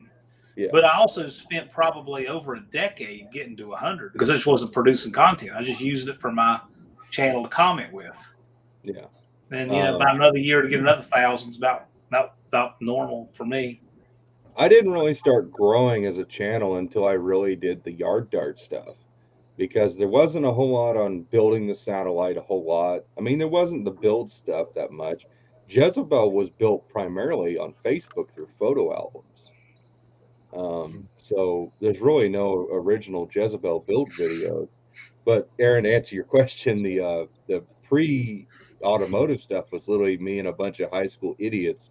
Yeah. But I also spent probably over a decade getting to 100 because I just wasn't producing content. I just used it for my channel to comment with. Yeah. And about another year to get another 1,000 is about normal for me. I didn't really start growing as a channel until I really did the yard dart stuff, because there wasn't a whole lot on building the satellite, a whole lot. I mean, there wasn't the build stuff that much. Jezebel was built primarily on Facebook through photo albums. So there's really no original Jezebel build videos. But Aaron, to answer your question, the pre-automotive stuff was literally me and a bunch of high school idiots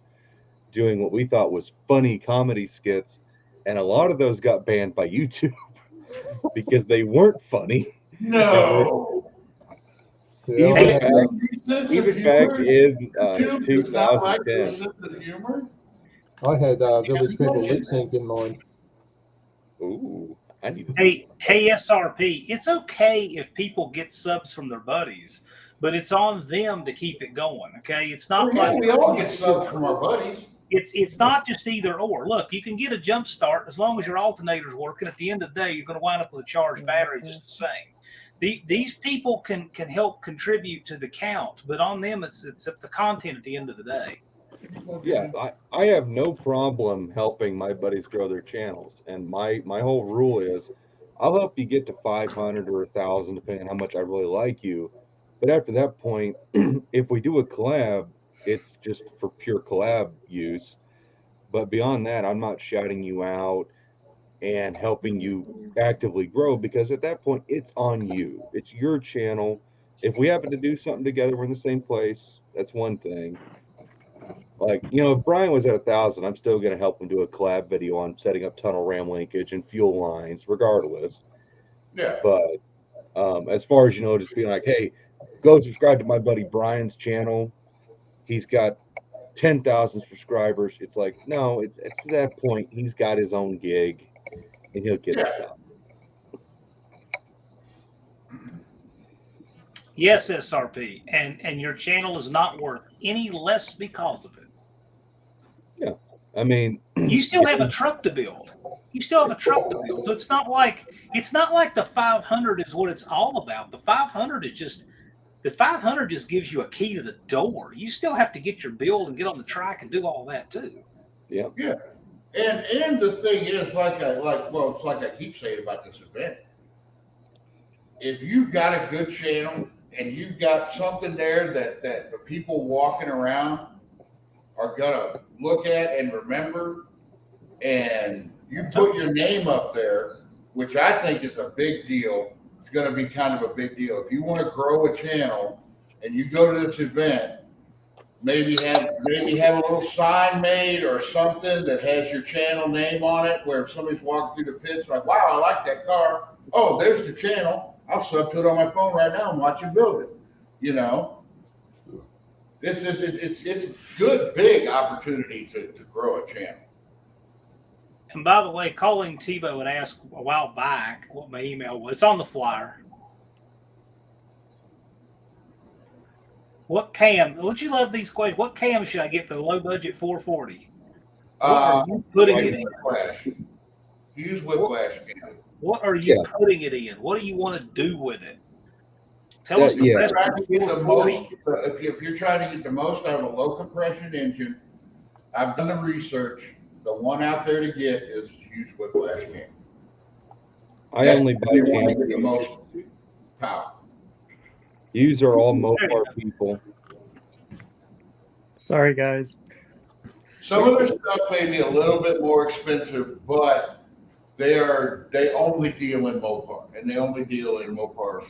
doing what we thought was funny comedy skits, and a lot of those got banned by YouTube because they weren't funny. No. Even back in YouTube does not like your 2010. sense of humor. I had Village People lip sync in mind. Ooh, I need to. Hey, SRP, it's okay if people get subs from their buddies, but it's on them to keep it going. Okay, it's not Yeah, like we all get subs from our buddies. it's not just either or. Look, you can get a jump start as long as your alternator's working. At the end of the day, you're going to wind up with a charged battery just the same. These people can help contribute to the count, but on them it's the content at the end of the day. Yeah, I have no problem helping my buddies grow their channels, and my whole rule is I'll help you get to 500 or 1,000 depending on how much I really like you. But after that point, if we do a collab, it's just for pure collab use. But beyond that, I'm not shouting you out and helping you actively grow, because at that point it's on you. It's your channel. If we happen to do something together, we're in the same place, that's one thing. Like, if Brian was at 1,000, I'm still going to help him do a collab video on setting up tunnel ram linkage and fuel lines, regardless. Yeah. But as far as, just being like, hey, go subscribe to my buddy Brian's channel. He's got 10,000 subscribers. It's like, no, it's at that point, he's got his own gig and he'll get stuff. Yes, SRP, and your channel is not worth any less because of it. Yeah, I mean, you still have a truck to build. So it's not like the 500 is what it's all about. The 500 just gives you a key to the door. You still have to get your build and get on the track and do all that too. Yeah. Yeah. And the thing is, it's like I keep saying about this event. If you've got a good channel and you've got something there that the people walking around are gonna look at and remember, and you put your name up there, which I think is a big deal. It's gonna be kind of a big deal. If you want to grow a channel and you go to this event, maybe have a little sign made or something that has your channel name on it, where if somebody's walking through the pits, like, wow, I like that car. Oh, there's the channel. I'll sub to it on my phone right now and watch you build it. It's a good, big opportunity to grow a channel. And by the way, Colleen Tebow had asked a while back what my email was. It's on the flyer. What cam? Don't you love these questions? What cam should I get for the low budget 440? What are you putting it in? Whiplash. Use Whiplash cam. What are you putting it in? What do you want to do with it? Tell us the rest of the 440. If you're trying to get the most out of a low compression engine, I've done the research. The one out there to get is use Whiplash cam. I only buy cam. pow. These are all Mopar people. Sorry, guys. Some of their stuff may be a little bit more expensive, but they only deal in Mopar, and they only deal in Mopar.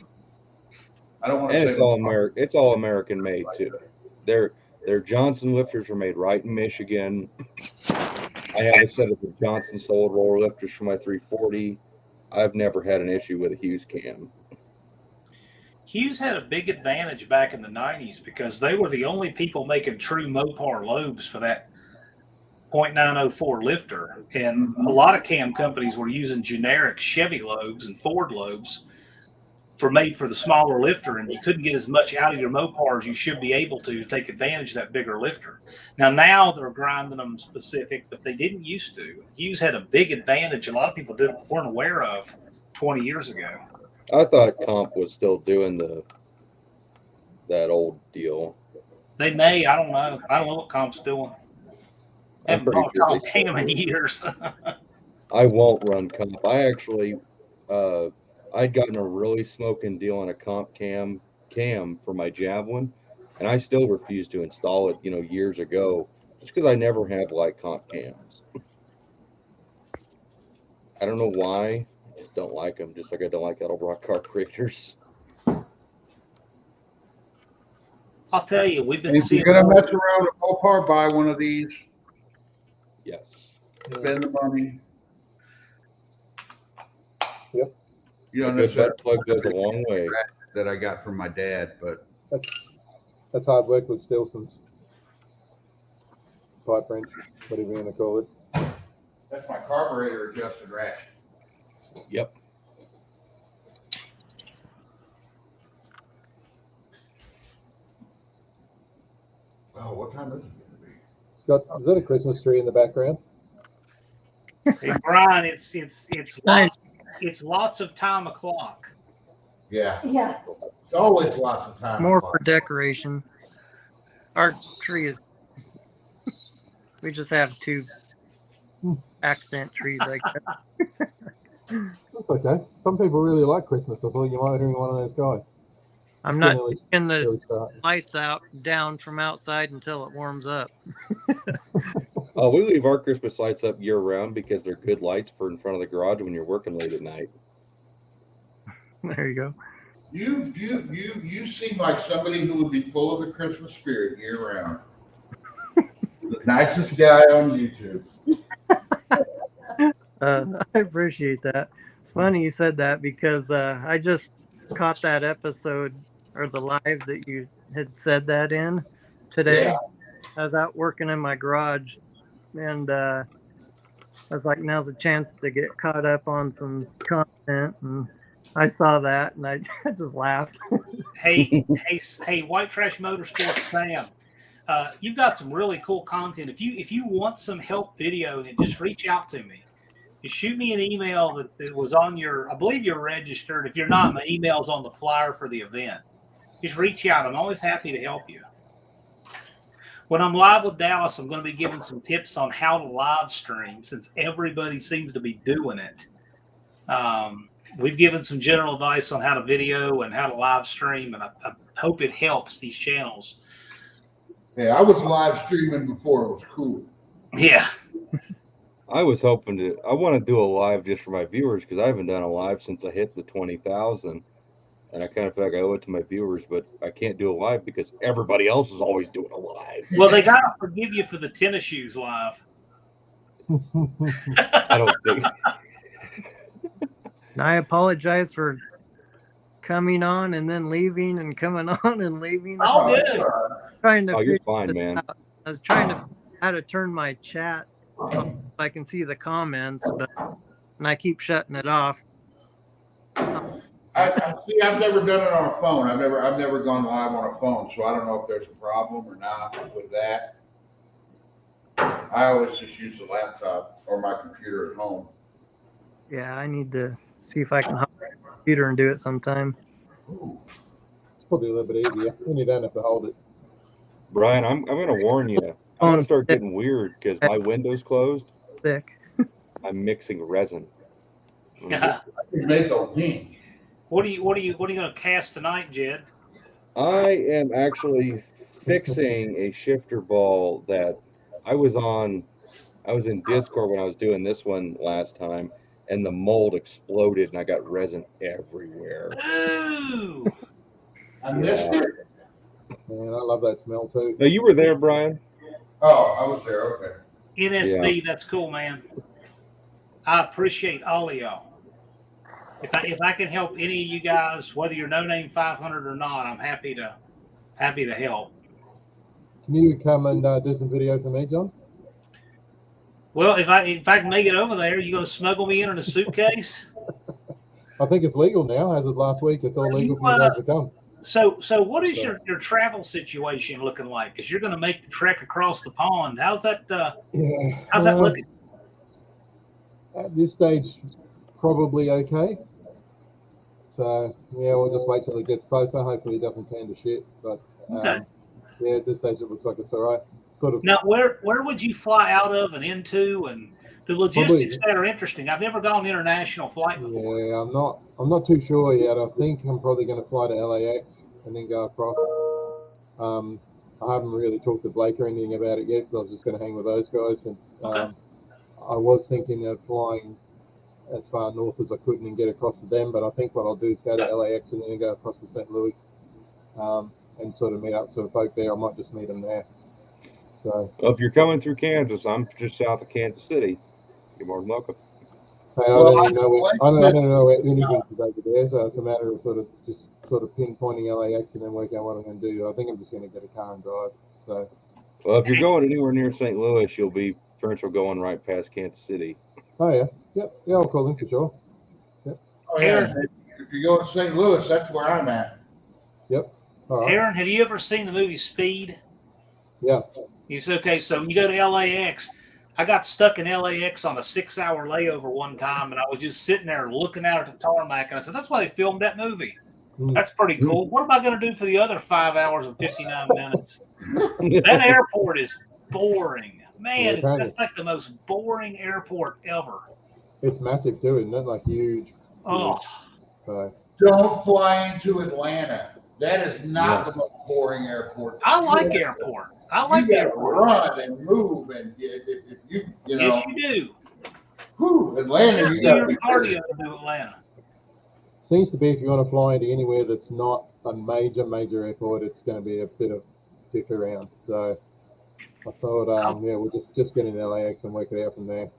I don't want to And say it's all American. It's all American made too. Their Johnson lifters are made right in Michigan. I have a set of the Johnson solid roller lifters for my 340. I've never had an issue with a Hughes cam. Hughes had a big advantage back in the 90s because they were the only people making true Mopar lobes for that 0.904 lifter. And a lot of cam companies were using generic Chevy lobes and Ford lobes made for the smaller lifter, and you couldn't get as much out of your Mopar as you should be able to take advantage of that bigger lifter. Now they're grinding them specific, but they didn't used to. Hughes had a big advantage a lot of people weren't aware of 20 years ago. I thought Comp was still doing that old deal. They may, I don't know. I don't know what Comp's doing. I'm Haven't pretty bought sure Comp they still Cam in do. years. I won't run Comp. I actually, I'd gotten a really smoking deal on a Comp cam for my Javelin, and I still refused to install it, years ago, just because I never have liked Comp cams. I don't know why. I just don't like them, just like I don't like Edelbrock carburetors. I'll tell you, we've been If seeing you're gonna more- mess around with Mopar, buy one of these. Yes. Spend the money. Yep. You A know, good that's butt plug goes a long way. that I got from my dad, but That's hard work with Stilson's pipe wrench, whatever you want to call it. that's my carburetor adjusted ratchet. Yep. Oh, what time is it gonna be? Scott, is that a Christmas tree in the background? Hey, Brian, it's lots of time o'clock. Yeah, Yeah. it's always lots of time. More for decoration. Our tree is. We just have two accent trees like that. That's okay. Some people really like Christmas. I thought you might be one of those guys. I'm not Really- taking the really starting. lights down from outside until it warms up. Oh, we leave our Christmas lights up year round because they're good lights for in front of the garage when you're working late at night. There you go. You seem like somebody who would be full of the Christmas spirit year round. The nicest guy on YouTube. I appreciate that. It's funny you said that because I just caught that episode or the live that you had said that in today. Yeah. I was out working in my garage and I was like, now's a chance to get caught up on some content. And I saw that and I just laughed. Hey, White Trash Motorsports fam, you've got some really cool content. If you want some help video, then just reach out to me. You shoot me an email that was on I believe you're registered. If you're not, my email's on the flyer for the event. Just reach out. I'm always happy to help you. When I'm live with Dallas, I'm going to be giving some tips on how to live stream since everybody seems to be doing it. We've given some general advice on how to video and how to live stream, and I hope it helps these channels. Yeah, I was live streaming before it was cool. Yeah. I was hoping I want to do a live just for my viewers because I haven't done a live since I hit the 20,000. And I kind of feel like I owe it to my viewers, but I can't do a live because everybody else is always doing a live. Well, they got to forgive you for the tennis shoes live. I don't think. And I apologize for coming on and then leaving and coming on and leaving. Oh, good. Trying to Oh, you're figure fine, this man. out. I was trying to how to turn my chat off so I can see the comments, and I keep shutting it off. I see. I've never done it on a phone. I've never gone live on a phone, so I don't know if there's a problem or not with that. I always just use the laptop or my computer at home. Yeah, I need to see if I can hop on the computer and do it sometime. It's probably a little bit easier when you don't have to hold it. Brian, I'm going to warn you. I'm going to start getting weird because my window's closed. Thick. I'm mixing resin. I can make a wing. What are you going to cast tonight, Jed? I am actually fixing a shifter ball that I was in Discord when I was doing this one last time, and the mold exploded and I got resin everywhere. Ooh. I missed it. Man, I love that smell too. No, you were there, Brian. Oh, I was there. Okay. NSB, that's cool, man. I appreciate all of y'all. If I can help any of you guys, whether you're No Name 500 or not, I'm happy to help. Can you come and do some video for me, John? Well, if I can make it over there, you going to smuggle me in a suitcase? I think it's legal now. As of last week, it's all legal for you guys to come. So what is your travel situation looking like? Because you're going to make the trek across the pond. How's that? How's that looking? At this stage, probably okay. So yeah, we'll just wait till it gets closer. Hopefully, it doesn't turn to shit. But Okay. yeah, at this stage, it looks like it's all right. Sort of. Now, where would you fly out of and into, and the logistics that are interesting? I've never gone international flight before. Yeah, I'm not too sure yet. I think I'm probably going to fly to LAX and then go across. I haven't really talked to Blake or anything about it yet because I was just going to hang with those guys. And I was thinking of flying as far north as I could and get across to them. But I think what I'll do is go to LAX and then go across to St. Louis and sort of meet up sort of folk there. I might just meet them there. So Well, if you're coming through Kansas, I'm just south of Kansas City. You're more than welcome. I don't even know where anything's over there. So it's a matter of sort of pinpointing LAX and then work out what I'm going to do. I think I'm just going to get a car and drive. So. Well, if you're going anywhere near St. Louis, you'll be potential going right past Kansas City. Oh yeah, yep, yeah, I'll call him for sure. Yep. Oh yeah. If you go to St. Louis, that's where I'm at. Yep. All right. Aaron, have you ever seen the movie Speed? Yeah. It's okay. So when you go to LAX, I got stuck in LAX on a 6-hour layover one time, and I was just sitting there looking out at the tarmac, and I said, "That's why they filmed that movie. That's pretty cool. What am I going to do for the other 5 hours and 59 minutes?" That airport is boring. Man, it's like the most boring airport ever. It's massive too, isn't it? Like huge. Oh. So. Don't fly into Atlanta. That is not the most boring airport. I like airport. I like you airport. Run and move, and if you know. Yes, you do. Whew, Atlanta, you got to be cardio to do Atlanta. Seems to be if you want to fly into anywhere that's not a major airport, it's going to be a bit of dick around. So I thought, yeah, we'll just get in LAX and work it out from there.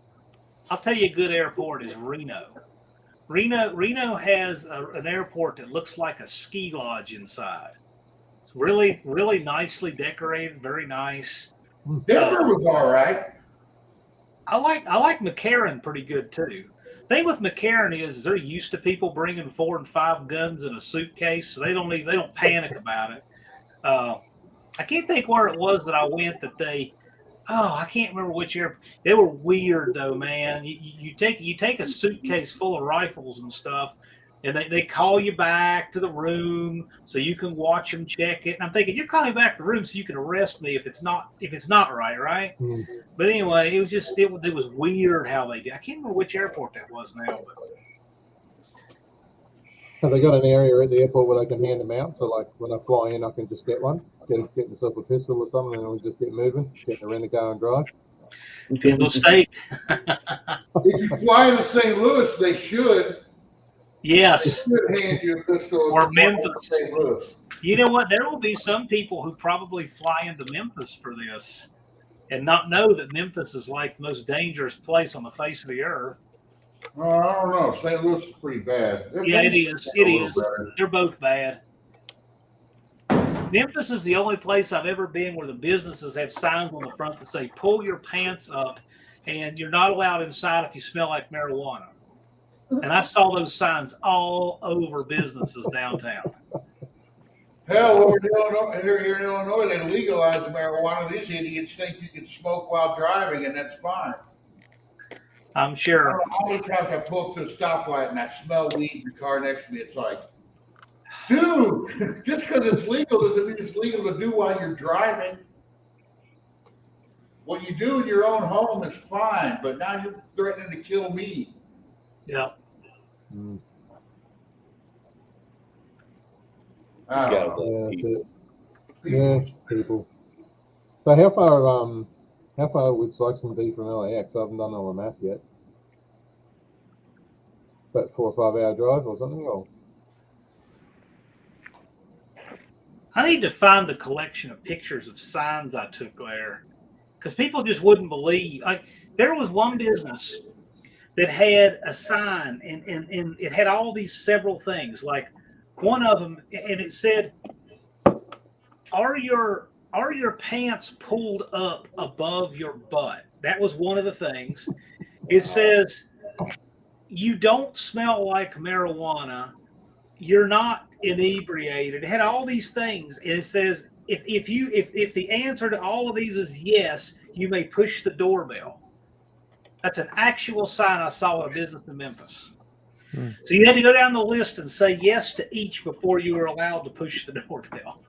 I'll tell you, a good airport is Reno. Reno has an airport that looks like a ski lodge inside. It's really, really nicely decorated, very nice. Denver was all right. I like McCarran pretty good too. Thing with McCarran is they're used to people bringing 4 and 5 guns in a suitcase, so they don't panic about it. I can't think where it was that I went that I can't remember which airport. They were weird though, man. You take a suitcase full of rifles and stuff, and they call you back to the room so you can watch them check it. And I'm thinking, you're calling back to the room so you can arrest me if it's not right? But anyway, it was weird how they did. I can't remember which airport that was now. But. Have they got an area at the airport where they can hand them out? So like when I fly in, I can just get one, get myself a pistol or something, and we'll just get moving, get in the rent-a-car and drive. Depends what state. If you fly into St. Louis, they should. Yes. They should hand you a pistol. Or Memphis. St. Louis. You know what? There will be some people who probably fly into Memphis for this and not know that Memphis is like the most dangerous place on the face of the earth. I don't know. St. Louis is pretty bad. Yeah, it is. It is. They're both bad. Memphis is the only place I've ever been where the businesses have signs on the front that say, "Pull your pants up," and you're not allowed inside if you smell like marijuana. And I saw those signs all over businesses downtown. Hell, over here in Illinois, they legalized marijuana. These idiots think you can smoke while driving, and that's fine. I'm sure. I don't know how many times I pull up to a stoplight and I smell weed in the car next to me. It's like, dude, just because it's legal doesn't mean it's legal to do while you're driving. What you do in your own home is fine, but now you're threatening to kill me. Yeah. I gotta don't know. Yeah, that's people. it. Yeah, people. So how far would Sykeston be from LAX? I haven't done all the math yet. About 4 or 5 hour drive or something. Or I need to find the collection of pictures of signs I took there, because people just wouldn't believe. Like, there was one business that had a sign, and it had all these several things. Like, one of them, and it said, "Are your pants pulled up above your butt?" That was one of the things. It says, "You don't smell like marijuana. You're not inebriated." It had all these things, and it says, if the answer to all of these is yes, you may push the doorbell. That's an actual sign I saw at a business in Memphis. So you had to go down the list and say yes to each before you were allowed to push the doorbell.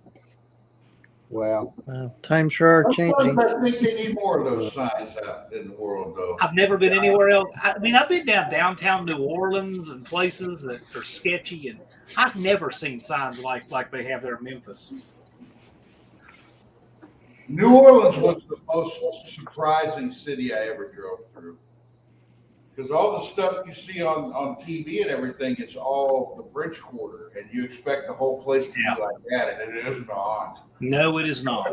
wow. Times sure are changing. I think they need more of those signs out in the world, though. I've never been anywhere else. I mean, I've been downtown New Orleans and places that are sketchy, and I've never seen signs like they have there in Memphis. New Orleans was the most surprising city I ever drove through. Because all the stuff you see on TV and everything, it's all the French Quarter, and you expect the whole place to be like that, and it is not. No, it is not.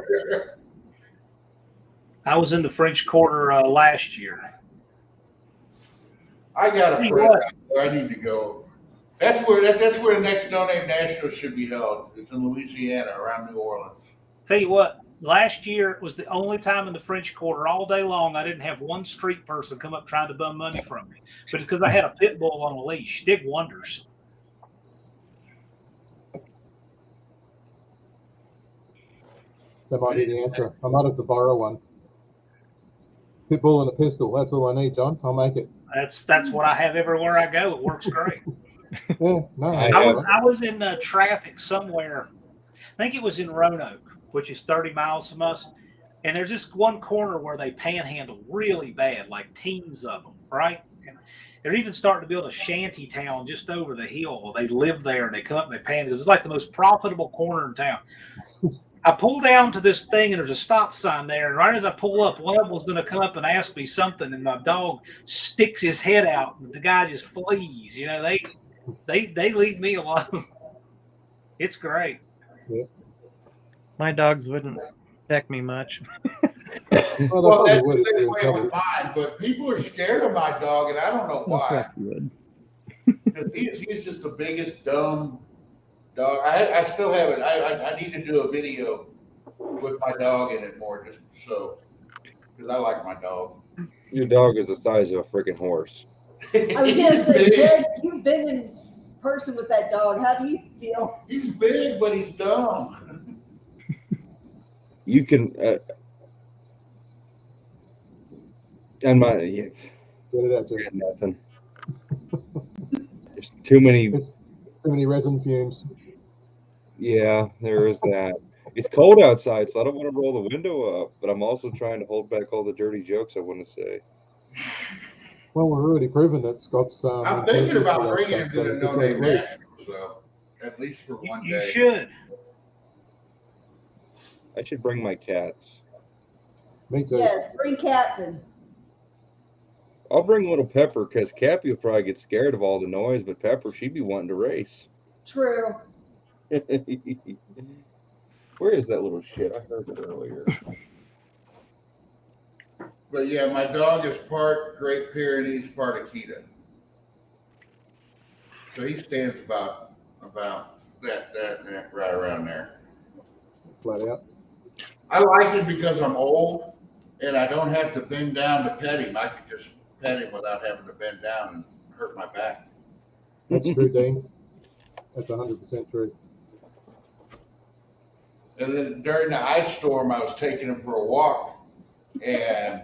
I was in the French Quarter last year. I got a Hey, friend what? out there. I need to go. That's where the next No Name National should be held. It's in Louisiana, around New Orleans. Tell you what, last year was the only time in the French Quarter all day long I didn't have one street person come up trying to bum money from me. But it's because I had a pit bull on a leash. Did wonders. That might be the answer. I might have to borrow one. Pitbull and a pistol. That's all I need, John. I'll make it. That's what I have everywhere I go. It works great. Yeah, no. I was in traffic somewhere. I think it was in Roanoke, which is 30 miles from us. And there's just one corner where they panhandle really bad, like teams of them, right? And they're even starting to build a shanty town just over the hill. They live there and they come up and they panhandle. It's like the most profitable corner in town. I pull down to this thing and there's a stop sign there. And right as I pull up, one of them was going to come up and ask me something. And my dog sticks his head out and the guy just flees. You know, they leave me alone. It's great. Yeah. My dogs wouldn't check me much. Well, that's the same way with mine, but people are scared of my dog, and I don't know why. Because he's just the biggest dumb dog. I still have it. I need to do a video with my dog in it more, just so, because I like my dog. Your dog is the size of a freaking horse. I was gonna say, Jed, you've been in person with that dog. How do you feel? He's big, but he's dumb. You can. And my yeah, Get it out, Jed. got nothing. There's too many. It's too many resin fumes. Yeah, there is that. It's cold outside, so I don't want to roll the window up, but I'm also trying to hold back all the dirty jokes I want to say. Well, we're already proven that Scott's. I'm thinking about bringing him to the No Name National, so at least for one day. You should. I should bring my cats. Me too. Yes, bring Captain. I'll bring little Pepper because Cappy will probably get scared of all the noise, but Pepper, she'd be wanting to race. True. Where is that little shit? I heard it earlier. But yeah, my dog is part Great Pyrenees, part Akita. So he stands about that right around there. Flat out. I like it because I'm old and I don't have to bend down to pet him. I can just pet him without having to bend down and hurt my back. That's true, Dean. That's 100% true. And then during the ice storm, I was taking him for a walk, and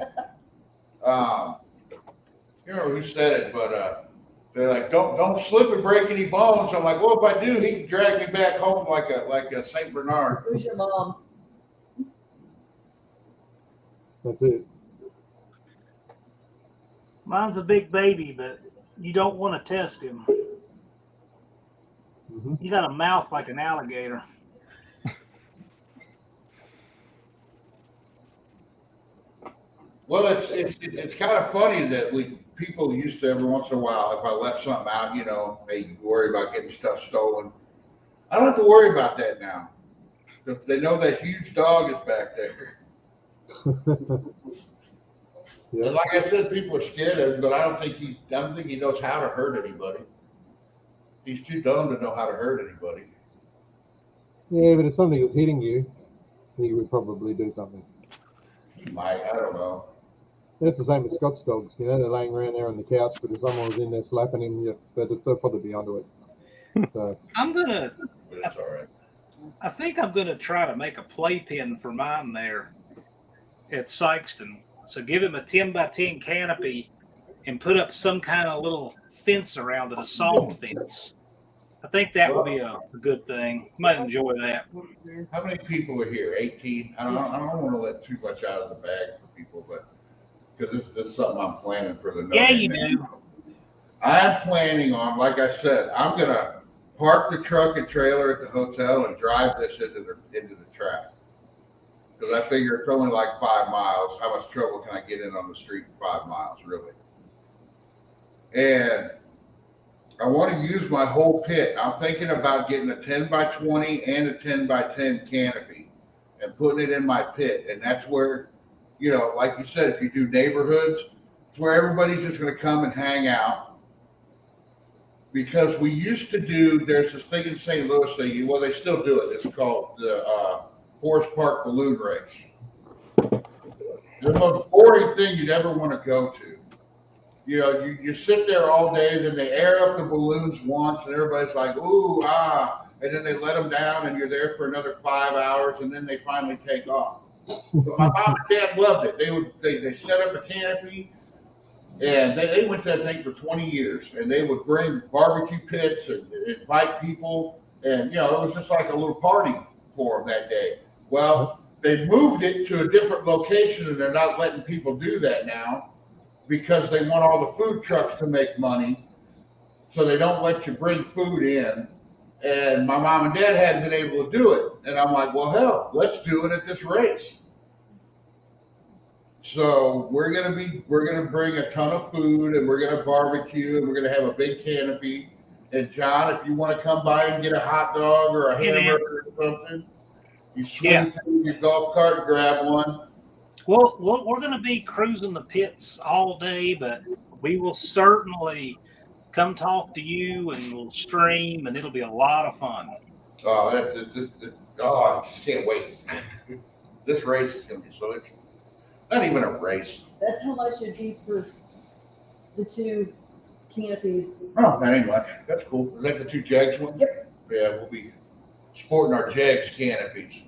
you know who said it, but they're like, "Don't slip and break any bones." I'm like, "Well, if I do, he can drag me back home like a Saint Bernard." Who's your mom? That's it. Mine's a big baby, but you don't want to test him. Hmm. You got a mouth like an alligator. Well, it's kind of funny that people used to every once in a while, if I left something out, hey, you worry about getting stuff stolen. I don't have to worry about that now because they know that huge dog is back there. Yeah. And like I said, people are scared of him, but I don't think he knows how to hurt anybody. He's too dumb to know how to hurt anybody. Yeah, but if somebody was hitting you, he would probably do something. He might, I don't know. That's the same with Scott's dogs. They're laying around there on the couch, but if someone was in there slapping him, yeah, they'll probably be onto it. So, But it's all right. I think I'm gonna try to make a playpen for mine there at Sykeston. So give him a 10 by 10 canopy and put up some kind of little fence around it, a soft fence. I think that would be a good thing. Might enjoy that. How many people are here? 18? I don't want to let too much out of the bag for people, but because this is something I'm planning for the Yeah, no-name you man. do. I'm planning on, like I said, I'm gonna park the truck and trailer at the hotel and drive this into the track. Because I figure it's only like 5 miles. How much trouble can I get in on the street in 5 miles, really? And I want to use my whole pit. I'm thinking about getting a 10 by 20 and a 10 by 10 canopy and putting it in my pit. And that's where, like you said, if you do neighborhoods, it's where everybody's just going to come and hang out. Because we used to there's this thing in St. Louis, they still do it. It's called the Forest Park Balloon Race. The most boring thing you'd ever want to go to. You sit there all day, then they air up the balloons once, and everybody's like, ooh, ah, and then they let them down, and you're there for another 5 hours, and then they finally take off. But my mom and dad loved it. They set up a canopy, and they went to that thing for 20 years, and they would bring barbecue pits and invite people, and it was just like a little party for them that day. Well, they moved it to a different location, and they're not letting people do that now because they want all the food trucks to make money, so they don't let you bring food in. And my mom and dad hadn't been able to do it, and I'm like, well, hell, let's do it at this race. So we're gonna bring a ton of food, and we're gonna barbecue, and we're gonna have a big canopy. And John, if you want to come by and get a hot dog or a hamburger or something, you swing through your golf cart and grab one. Well, we're going to be cruising the pits all day, but we will certainly come talk to you, and we'll stream, and it'll be a lot of fun. Oh, I just can't wait. This race is going to be it's not even a race. That's how much it'd be for the 2 canopies. Oh, that ain't much. That's cool. Is that the 2 Jags one? Yep. Yeah, we'll be sporting our Jags canopies.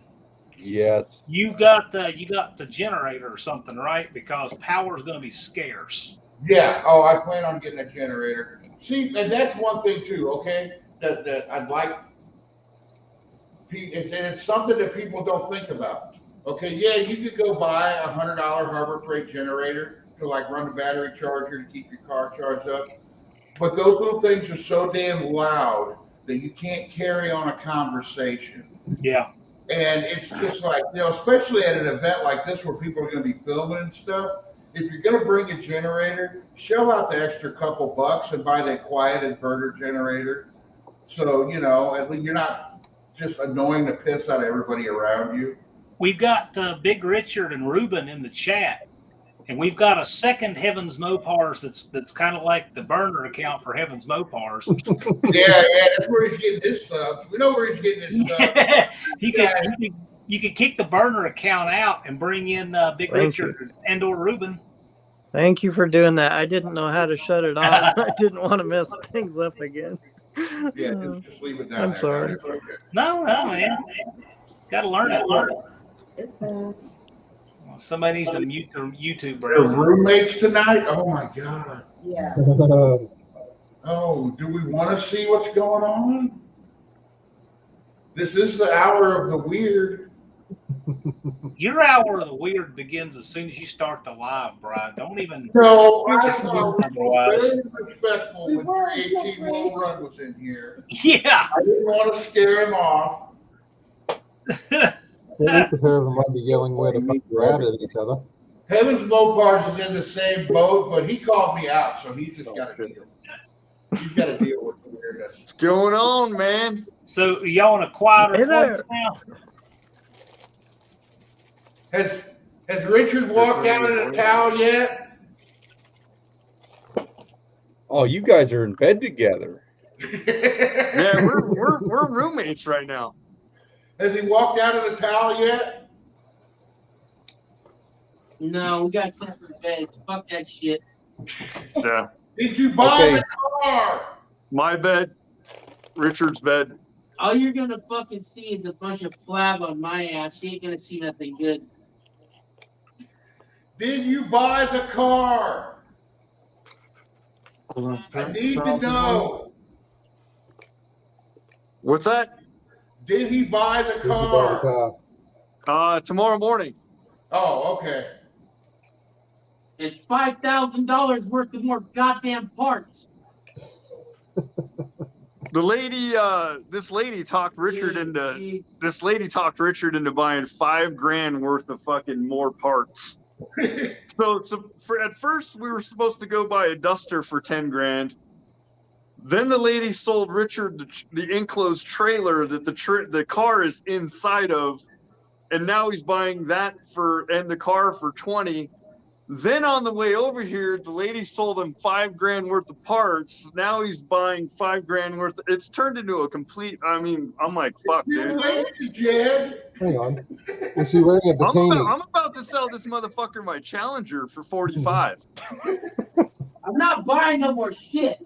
Yes. You got the generator or something, right? Because power is going to be scarce. Yeah. Oh, I plan on getting a generator. See, and that's one thing too. Okay, that I'd like. And it's something that people don't think about. Okay, yeah, you could go buy a $100 Harbor Freight generator to run the battery charger to keep your car charged up. But those little things are so damn loud that you can't carry on a conversation. Yeah. And it's just especially at an event like this where people are going to be filming and stuff, if you're going to bring a generator, shell out the extra couple bucks and buy that quiet inverter generator. So, at least you're not just annoying the piss out of everybody around you. We've got Big Richard and Ruben in the chat, and we've got a second Heavens Mopars that's kind of like the burner account for Heavens Mopars. Yeah, that's where he's getting his subs. We know where he's getting his subs. You could kick the burner account out and bring in Big Richard and/or Ruben. Thank you for doing that. I didn't know how to shut it off. I didn't want to mess things up again. Yeah, just leave it down. I'm there. sorry. Okay. No, man. Got to learn it. It's back. Somebody needs to mute their YouTube The browser. roommates tonight? Oh my God. Yeah. Oh, do we want to see what's going on? This is the hour of the weird. Your hour of the weird begins as soon as you start the live, Brian. Don't even. No, I thought we were Otherwise. very respectful when 318 Will Run was in here. Yeah. I didn't want to scare him off. At least a pair of them might be yelling where the fuck you're at each other. Heavens Mopars is in the same boat, but he called me out, so he's just got to deal. He's got to deal with the weirdness. What's going on, man? So y'all in a quieter Hey there. place now? Has Richard walked out in a towel yet? Oh, you guys are in bed together. Yeah, we're roommates right now. Has he walked out in a towel yet? No, we got separate beds. Fuck that shit. Yeah. Did you buy Okay. the car? My bed, Richard's bed. All you're gonna fucking see is a bunch of flab on my ass. You ain't gonna see nothing good. Did you buy the car? I need to know. What's that? Did he buy the Did you buy the car? Tomorrow morning. Oh, okay. It's $5,000 worth of more goddamn parts. The lady, this lady talked Richard into buying $5,000 worth of fucking more parts. So at first we were supposed to go buy a Duster for $10,000. Then the lady sold Richard the enclosed trailer that the car is inside of, and now he's buying that and the car for $20,000. Then on the way over here, the lady sold him $5,000 worth of parts. Now he's buying $5,000 worth. It's turned into a complete. I mean, I'm like, fuck, dude. Jed. Hang on. Is she wearing a bikini? I'm about to sell this motherfucker my Challenger for $45,000. I'm not buying no more shit.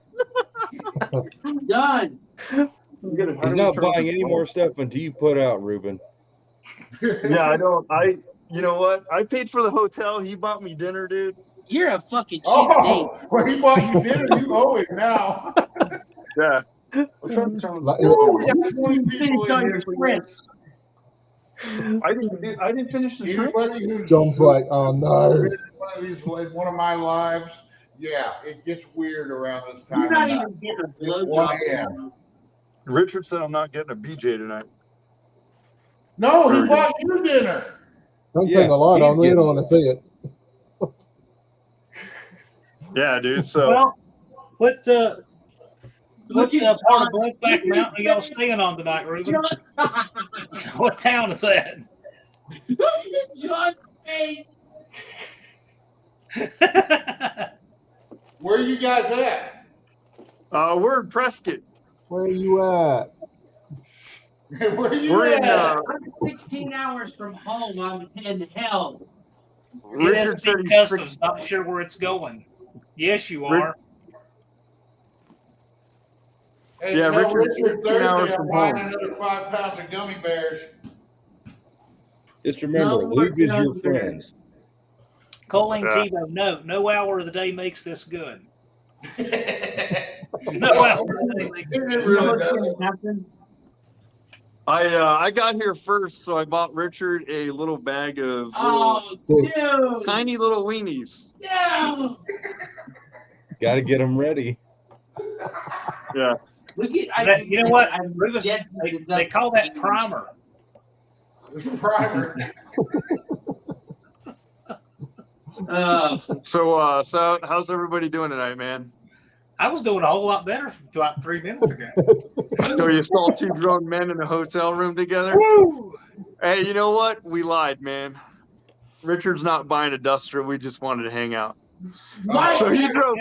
Done. He's not buying any more stuff until you put out, Ruben. Yeah, I don't. You know what? I paid for the hotel. He bought me dinner, dude. You're a fucking cheap date. Oh, well, he bought you dinner. You owe it now. Yeah. Ooh, we got 20 people in here. I didn't finish the trip. Anybody who's John's like, oh no. one of my lives, yeah, it gets weird around this time. You're not of even night. getting a It's blowjob. 1 a.m. Richard said I'm not getting a BJ tonight. No, he bought you dinner. Don't Yeah, turn the light he's on. We getting- don't want to see it. Yeah, dude. So Well, what Look at part of Blackback Mountain are y'all staying on tonight, Ruben? What town is that? John's face. Where you guys at? we're in Prescott. Where are you at? Where you We're at? in. I'm 16 hours from home. I'm in hell. Richard said NSP he's Customs, not sure where it's going. Yes, you are. Hey, Yeah, tell Richard's Richard 16 hours Thursday I'm from buying home. another 5 pounds of gummy bears. Just remember, No, Luke is we're your done. friend. Colleen Yeah. Tebow, no hour of the day makes this good. No hour of the day makes it It good. really does. I got here first, so I bought Richard a little bag of Oh, dude. tiny little weenies. No. Got to get them ready. Yeah. Look at, You know what, I'm Ruben? yes, They call that primer. It's a primer. So how's everybody doing tonight, man? I was doing a whole lot better about 3 minutes ago. So you saw two grown men in a hotel room together? Woo! Hey, you know what? We lied, man. Richard's not buying a Duster. We just wanted to hang out. So he drove.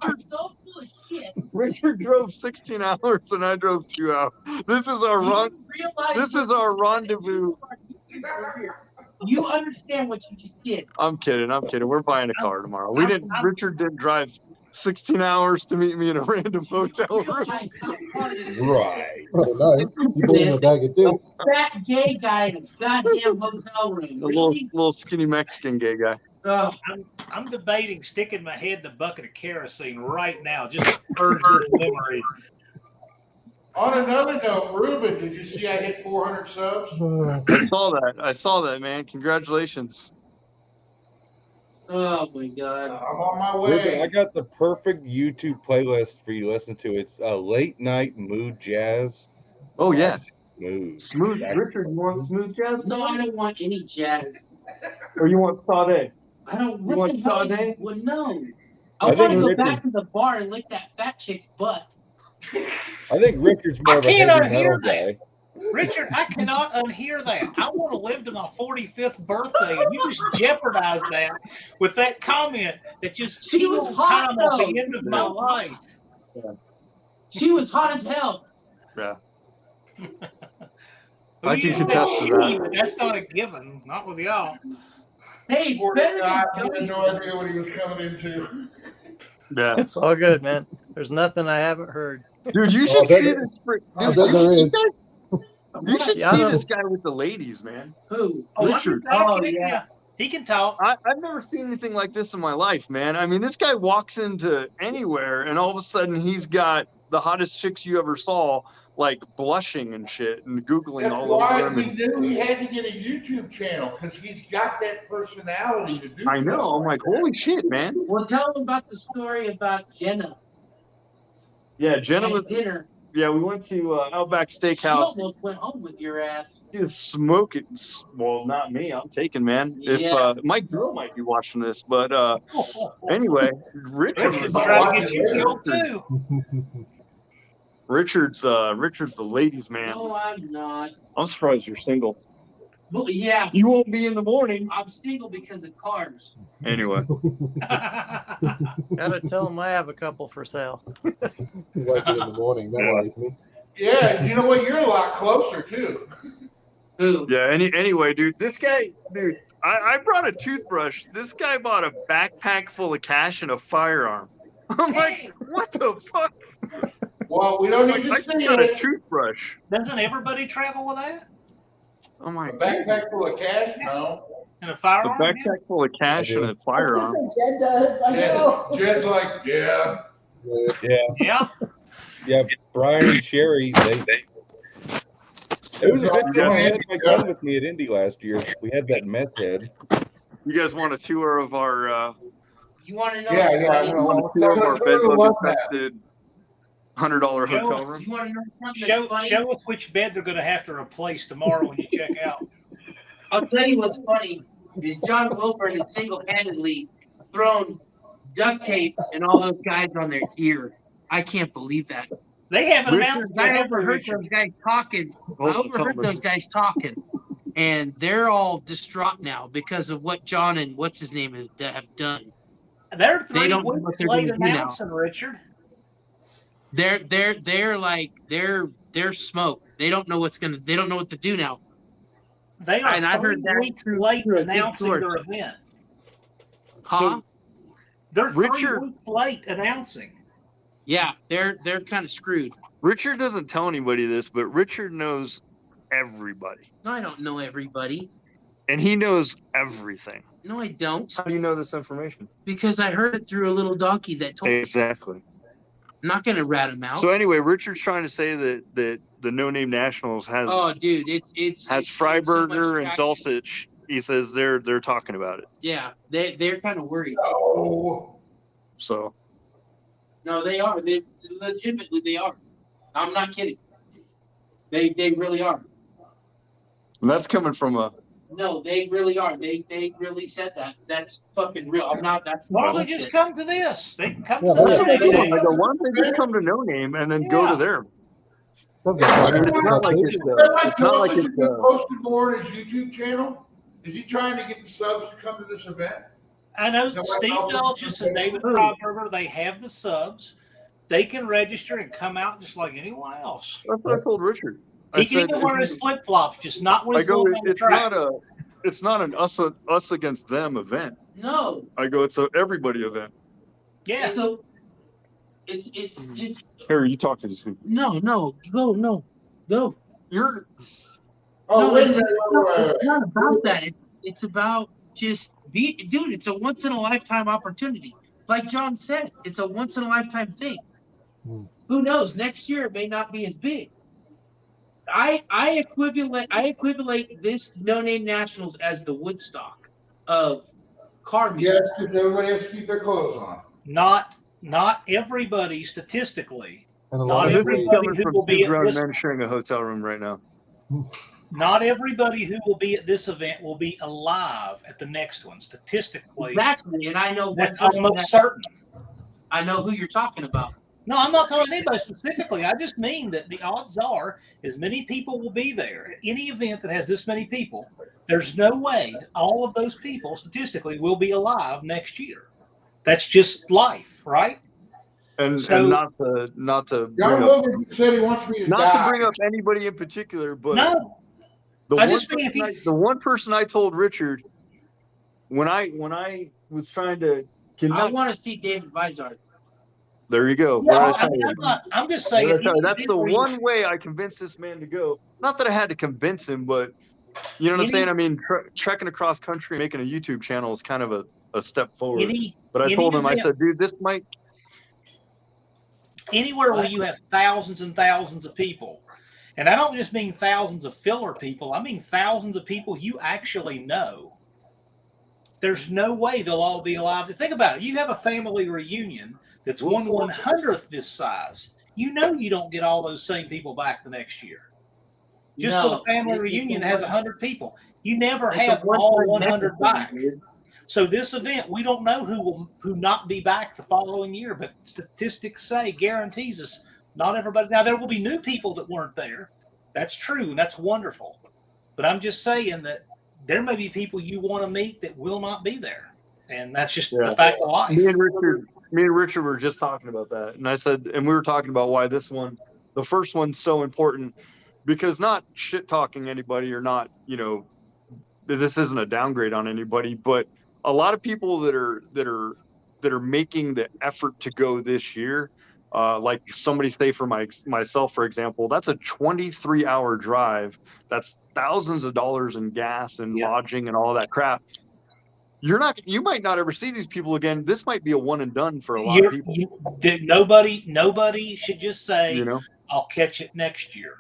I'm so full of shit. Richard drove 16 hours and I drove 2 hours. This is our rendezvous. You understand what you just did. I'm kidding. We're buying a car tomorrow. Richard didn't drive 16 hours to meet me in a random hotel room. Realize how funny Right. Oh no. You bought him a bag of dicks. fat gay guy in a goddamn hotel room. A Really? little skinny Mexican gay guy. Oh, I'm debating sticking my head in a bucket of kerosene right now, just to purge your memory. On another note, Ruben, did you see I hit 400 subs? I saw that, man. Congratulations. Oh my God. I'm on my Ruben, I way. got the perfect YouTube playlist for you to listen to. It's late night mood jazz. Oh yeah. Smooth. Smooth. Exactly. Richard, you want smooth jazz? No, I don't want any jazz. Or you want Sade? I don't. You What want the hell? Sade? Well, no. I I want think to go Richard- back to the bar and lick that fat chick's butt. I think Richard's more I of a can't heavy unhear metal guy. Richard, I cannot unhear that. I want to live to my 45th birthday, and you just jeopardize that with that comment that just She was killed hot, time at the though. end of my life. She was hot as hell. Yeah. Well, I you can just said contest to she, that. but that's not a given. Not with y'all. Hey, it's Poor better guy, I than had no idea what he was coming into. Yeah. It's all good, man. There's nothing I haven't heard. Dude, you Oh, should that- see this. I bet there is. You should Yeah, I see don't- this guy with the ladies, man. Who? Oh, Richard. He can talk. I've never seen anything like this in my life, man. I mean, this guy walks into anywhere, and all of a sudden he's got the hottest chicks you ever saw, like blushing and shit, and googling That's all why over we him. knew he had to get a YouTube channel, because he's got that personality to do I know. stuff I'm like, that. holy shit, man. Well, tell them about the story about Jenna Yeah, Jenna at was. dinner. Yeah, we went to Outback She Steakhouse. almost went home with your ass. He was smoking. Well, not me. I'm taking, man. If Yeah. my girl might be watching this, but anyway, Richard Richard's was trying to get you killed too. Richard's the ladies' man. No, I'm not. I'm surprised you're single. Well, yeah, You won't be in the morning. I'm single because of cars. Anyway, Gotta tell them I have a couple for sale. Wake in the morning. That worries me. Yeah, you know what? You're a lot closer too. Who? yeah. Anyway, dude, this guy, dude, I brought a toothbrush. This guy bought a backpack full of cash and a firearm. I'm like, what the fuck? Well, we don't Like, need I to see got a it. toothbrush. Doesn't everybody travel with that? Oh my A god. backpack full of cash? No. And a A firearm? backpack full of cash and a firearm. Jen does, I know. Jed's like, yeah. Yeah, Yeah. yeah. Brian and Sherry, it was a good thing I had my gun with me at Indy last year. We had that meth head. You guys want a tour of our You want to know? Yeah, yeah. something? I you want know. a tour of our Tell us bed what bug infested $100 hotel room? You want to know something that's funny? Show us which bed they're going to have to replace tomorrow when you check out. I'll tell you what's funny is John Wilburn has single-handedly thrown duct tape and all those guys on their ear. I can't believe that. They haven't Richard, announced yet, I have they, overheard Richard? those guys talking. I Hold on, overheard tell me. those guys talking, and they're all distraught now because of what John and what's his name have done. They're They 3 don't know what weeks they're late gonna do now. announcing, Richard. They're smoked. They don't know what to do now. They are And I 3 heard that weeks through- late through a good announcing source. their event. Huh? They're 3 Richard- weeks late announcing. Yeah, they're kind of screwed. Richard doesn't tell anybody this, but Richard knows everybody. No, I don't know everybody. And he knows everything. No, I don't. How do you know this information? Because I heard it through a little donkey that told me. Exactly. I'm not going to rat him out. So anyway, Richard's trying to say that the No Name Nationals has Oh, dude, it's has so much Freiberger and traction. Dulcich. He says they're talking about it. Yeah, they're kind of worried. Oh. So No, they are. They legitimately they are. I'm not kidding. They really are. and that's coming from a No, they really are. They really said that. That's fucking real. I'm not. That's Why don't they bullshit. just come to this? They can come Yeah, to that's the what I day. I go, why don't they just come to No Name and then go Yeah. to there? Something I like mean, that. it's not like it's It's not like it's posted more on his YouTube channel. Is he trying to get the subs to come to this event? I know Is that Steve what- Dulcich and David Freiberger, they have the subs. They can register and come out just like anyone else. That's what I told Richard. He I can said, even wear his flip flops, just not when I he's go, going on the it's track. not an us against them event. No, I go, it's a everybody event. Yeah. it's just Harry, you talk to these people. no. Go. You're Oh, No, wait a it's minute. It's not about that. It's about just dude. It's a once in a lifetime opportunity. Like John said, it's a once in a lifetime thing. Who knows? Next year it may not be as big. I equivalent this No Name Nationals as the Woodstock of car music. Yes, because everybody has to keep their clothes on. Not everybody statistically. And a Not lot of everybody Coming who from will two be at grown this. men sharing a hotel room right now. Not everybody who will be at this event will be alive at the next one. Statistically, Exactly, and I know that's one person almost certain. I know who you're talking about. No, I'm not talking about anybody specifically. I just mean that the odds are as many people will be there at any event that has this many people. There's no way that all of those people statistically will be alive next year. That's just life, right? And So- not to John bring up, Wilbur said he wants me to not die. to bring up anybody in particular, but No, the I one just mean if person you- the one person I told Richard when I was trying to I connect, want to see David Vizard. there you go. yeah, What did I I mean, tell you? I'm just What saying. did I tell you? any That's the event where you- one way I convinced this man to go. Not that I had to convince him, but you know what I'm Any- saying? I mean, trekking across country, making a YouTube channel is kind of a step forward. But I any told him, I event- said, dude, this might. Anywhere where you have thousands and thousands of people, and I don't just mean thousands of filler people, I mean thousands of people you actually know. There's no way they'll all be alive. Think about it. You have a family reunion that's 1/100th this size. You know you don't get all those same people back the next year. Just No, for the family it's reunion a that has one- 100 people, you never it's a have one-time all 100 necessary, back. dude. So this event, we don't know who not be back the following year, but statistics say guarantees us not everybody. Now there will be new people that weren't there. That's true, and that's wonderful. But I'm just saying that there may be people you want to meet that will not be there, and that's just Yeah. the fact of life. Me and Richard were just talking about that, and I said, and we were talking about why this one, the first one's so important, because not shit talking anybody or not, you know, this isn't a downgrade on anybody, but a lot of people that are making the effort to go this year, like somebody say for myself, for example, that's a 23-hour drive. That's thousands of dollars in gas and lodging and all that crap. You might not ever see these people again. This might be a one and done for a lot of people. Nobody should just say, You know? I'll catch it next year.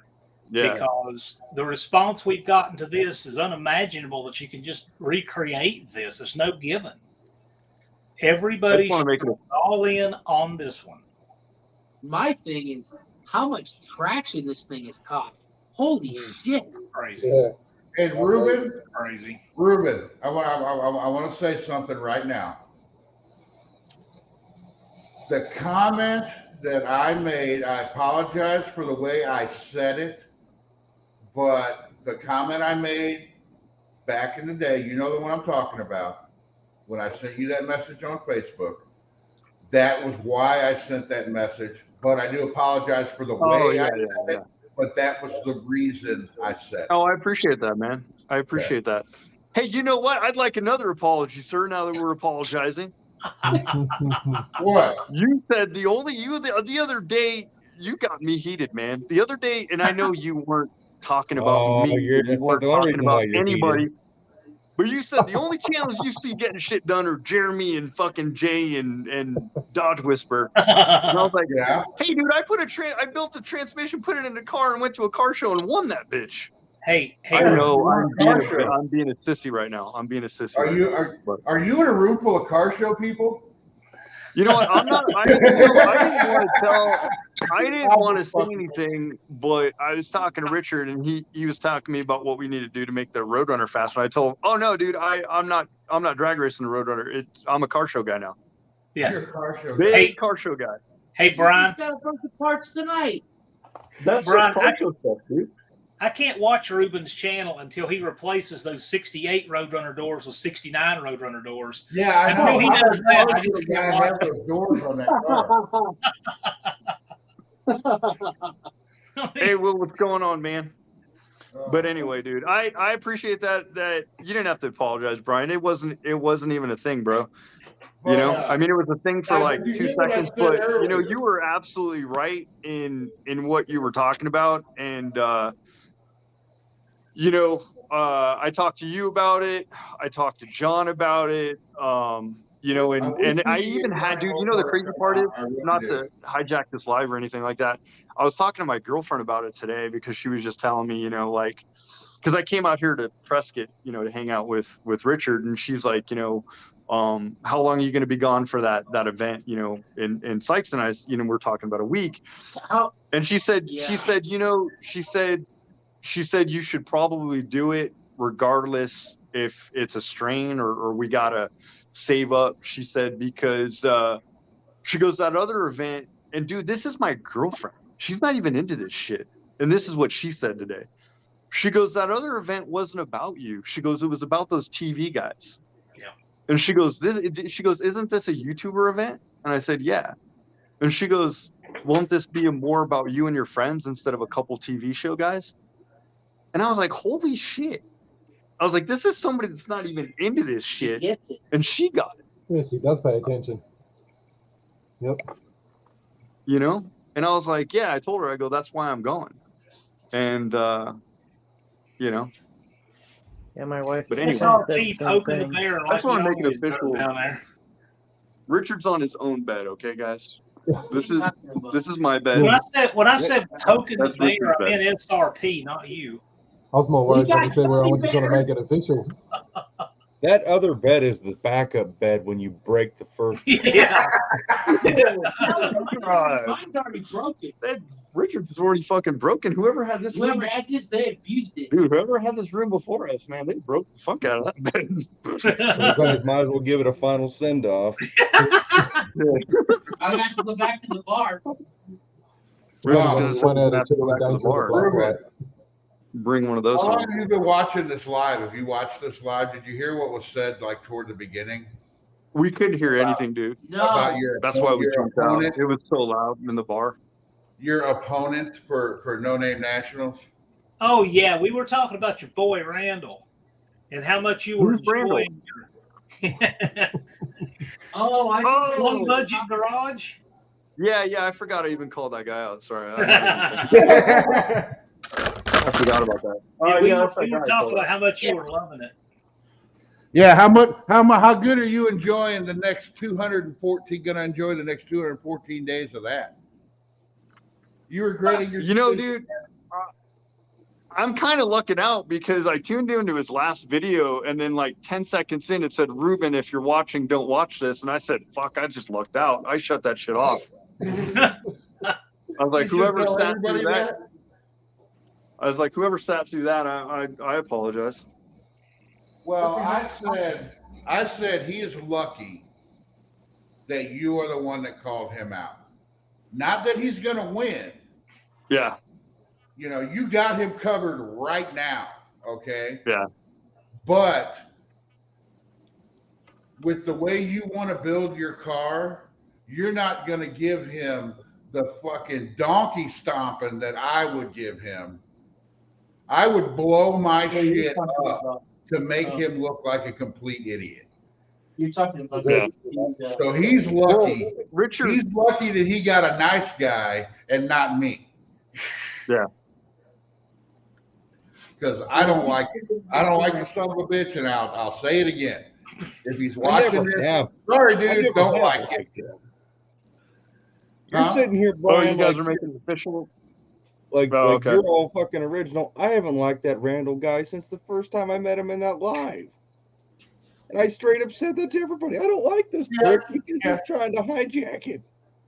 Yeah. Because the response we've gotten to this is unimaginable that you can just recreate this. There's no given. Everybody wanna should make it go all in on this one. My thing is how much traction this thing has caught. Holy shit! Crazy. Yeah. And Ruben, Crazy. Ruben, I want to say something right now. The comment that I made, I apologize for the way I said it, but the comment I made back in the day, you know the one I'm talking about, when I sent you that message on Facebook, that was why I sent that message. But I do apologize for the way I said it, but that was the reason I said it. Oh, I appreciate that, man. I appreciate that. Hey, you know what? I'd like another apology, sir, now that we're apologizing. What? You said the other day, you got me heated, man. The other day, and I know you weren't talking about me. You that's weren't the only talking reason why about you're anybody. heated. But you said the only channels you see getting shit done are Jeremy and fucking Jay and Dodge Whisper. And I was like, Yeah. hey, dude, I built a transmission, put it in a car, and went to a car show and won that bitch. Hey, I know I'm car being, show. I'm being a sissy right now. I'm being a sissy. Are right you now. are you in a room full of car show people? You know what? I'm not. I didn't want to say anything, but I was talking to Richard, and he was talking to me about what we need to do to make the Roadrunner faster. I told him, "Oh no, dude, I'm not drag racing the Roadrunner. I'm a car show guy now. Yeah. You're a car show Big guy. Hey. car show guy. Hey, Brian. He's got a bunch of parts tonight. That's Brian, just car show stuff, dude. I can't watch Ruben's channel until he replaces those 68 Roadrunner doors with 69 Roadrunner doors. Yeah, I Until know. he How does does that, car I show just guy can't have watch those doors on that car? Hey, Will, what's going on, man? Oh. But anyway, dude, I appreciate that you didn't have to apologize, Brian. It wasn't even a thing, bro. You know, I mean, it was a thing for like you 2 hear what I seconds, said but you know, earlier? you were absolutely right in what you were talking about, and you know, I talked to you about it. I talked to John about it. You know, and I wish we even could had, get dude, you more know, the crazy part is, I really not do. to hijack this live or anything like that. I was talking to my girlfriend about it today because she was just telling me, you know, like, because I came out here to Prescott, you know, to hang out with Richard, and she's like, you know, how long are you going to be gone for that event, you know? And Sykes and I, you know, we're talking about a week. And she said, you know, she said you should probably do it regardless if it's a strain or we gotta save up. She said, because she goes, that other event, and dude, this is my girlfriend. She's not even into this shit. And this is what she said today. She goes, that other event wasn't about you. She goes, it was about those TV guys. Yeah. And she goes, isn't this a YouTuber event? And I said, yeah. And she goes, won't this be more about you and your friends instead of a couple TV show guys? And I was like, holy shit. I was like, this is somebody that's not even into this shit. She gets it. And she got it. Yeah, she does pay attention. Yep. You know? And I was like, yeah, I told her, I go, that's why I'm going. And, you know. Yeah, my wife. But anyway, SRP poking the bear I like just want to make it always does official. down there. Richard's on his own bed, okay, guys? This is my bed. When I said poking the That's bear, Richard's I bed. meant SRP, not you. I was more worried We when he got said, well, I Tony was going to Bear. make it official. That other bed is the backup bed when you break the first. Yeah. Mine's already broken. Richard's is already fucking broken. Whoever had this room, Whoever had this, they abused it. dude, whoever had this room before us, man, they broke the fuck out of that bed. You guys might as well give it a final send off. I have to go back to the bar. Richard's One gonna attitude go back to the danger of the bar. black light. Bring one of those. How long home. have you been watching this live? Have you watched this live? Did you hear what was said like toward the beginning? We couldn't hear anything, dude. About No. your That's why we your jumped out. opponent, It was so loud in the bar. your opponent for No Name Nationals. Oh yeah, we were talking about your boy Randall and how much you were Who's Randall? enjoying your Oh, One Budget Garage. Yeah, I forgot I even called that guy out. Sorry. I forgot about that. Yeah, we that's were that guy. talking about how much you were loving it. Yeah, how good are you enjoying the next 214? Going to enjoy the next 214 days of that? You regretting your? You know, dude, I'm kind of lucking out because I tuned into his last video and then like 10 seconds in, it said, Ruben, if you're watching, don't watch this. And I said, fuck, I just lucked out. I shut that shit off. I was like, whoever sat through that. I was like, whoever sat through that, I apologize. Well, I said he is lucky that you are the one that called him out. Not that he's going to win. Yeah. You know, you got him covered right now, okay? Yeah. But with the way you want to build your car, you're not going to give him the fucking donkey stomping that I would give him. I would blow my shit up to make him look like a complete idiot. You're talking about Yeah. So he's lucky. Richard. He's lucky that he got a nice guy and not me. Yeah. Because I don't like the son of a bitch, and I'll say it again. If he's I watching never this, have. sorry, I dude, never don't have like it. liked it. You're Huh? sitting here, Oh, Brian, you guys like, are making it official? like okay. you're all fucking original. I haven't liked that Randall guy since the first time I met him in that live. And I straight up said that to everybody. I don't like this prick because he's trying to hijack it.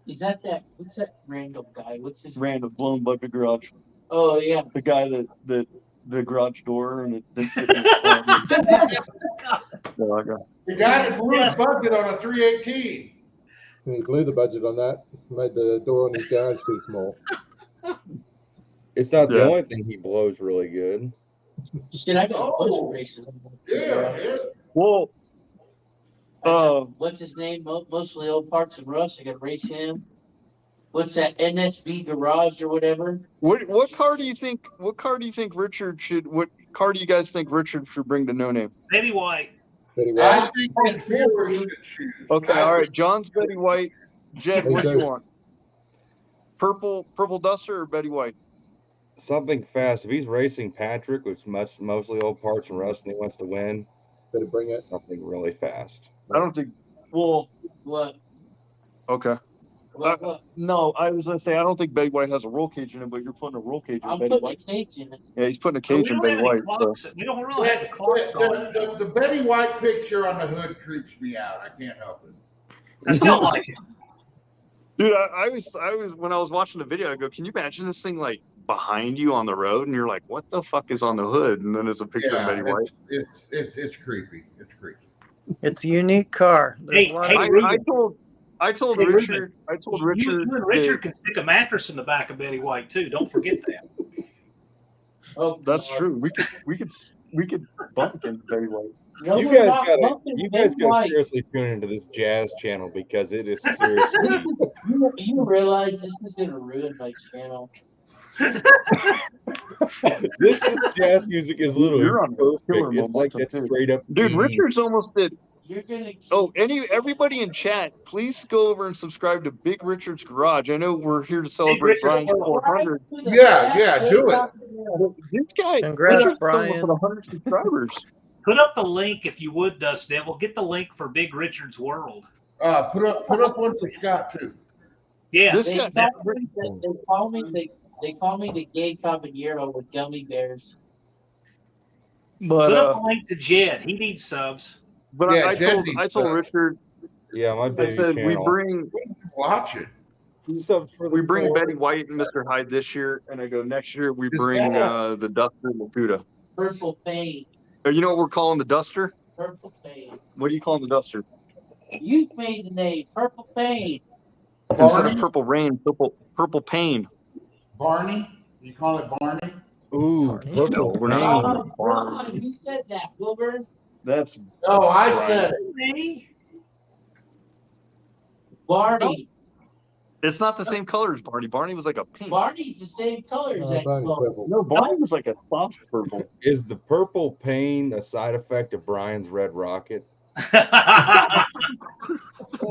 Is that what's that random guy? What's his Random blown bucket garage. Oh yeah. The guy that the garage door and The guy that blew his budget on a 318. And he blew the budget on that. Made the door on his garage too small. It's not the Yeah. only thing he blows really good. Shit, I got a bunch of races. Yeah. Well, What's his name? Mostly old parts and rust. I got to race him. What's that? NSB Garage or whatever. what car do you think? What car do you think Richard should? What car do you guys think Richard should bring to No Name? Betty White. Betty I White. think his viewers should choose. Okay, all right. John's Betty White. Jed, Hey, what do you Jed. want? Purple Duster or Betty White? Something fast. If he's racing Patrick, which mostly old parts and rust, and he wants to win, Better bring it. something really fast. I don't think Well, What? okay. What? No, I was gonna say I don't think Betty White has a roll cage in it, but you're putting a roll cage in I'm Betty putting a White. cage in it. Yeah, he's putting a But we cage in don't Betty have any White. So. clocks. We don't really have the clocks on. The Betty White picture on the hood creeps me out. I can't help it. I still like it. Dude, I was when I was watching the video, I go, can you imagine this thing like behind you on the road, and you're like, what the fuck is on the hood? And then there's a picture of Betty White. It's creepy. It's creepy. It's a unique car. There's Hey, a lot hey, of- Ruben. I told Hey, Richard. Ruben, I told You Richard. and Richard can stick a mattress in the back of Betty White too. Don't forget that. Oh, That's God. true. We could bump into Betty White. No, You we're guys not gotta bumping you guys Betty gotta White. seriously tune into this jazz channel because it is seriously You realize this is gonna ruin my channel. this jazz music is literally You're on the killer perfect. It's like momentum, that too. straight up Dude, 80s. Richard's almost did. You're gonna. Oh, everybody in chat, please go over and subscribe to Big Richard's Garage. I know we're here to celebrate Richard's Brian's World. 400. Yeah, do it. This guy, Congrats, Richard's Brian. almost at 100 subscribers. Put up the link if you would, Dustin. We'll get the link for Big Richard's World. Put up one for Scott too. Yeah. This They guy, call me the gay caballero with gummy bears. but Put up a link to Jed. He needs subs. but Yeah, I Jed told needs Richard, Yeah, my I baby said channel. Watch it. we bring Betty White and Mr. Hyde this year, and I go next year we bring the Duster Laputa. Purple paint. You know what we're calling the Duster? Purple paint. What do you call the Duster? You made the name. Purple paint. Instead Barney? of Purple Rain, Purple Pain. Barney? You call it Barney? Ooh, No, purple we're not. rain. Ron, who said that, Wilbur? That's Oh, I said it. Me? Barney. it's not the same color as Barney. Barney was like a pink. Barney's the same color as that Barney's color. purple. No, Barney was like a soft purple. Is the purple pain a side effect of Brian's Red Rocket?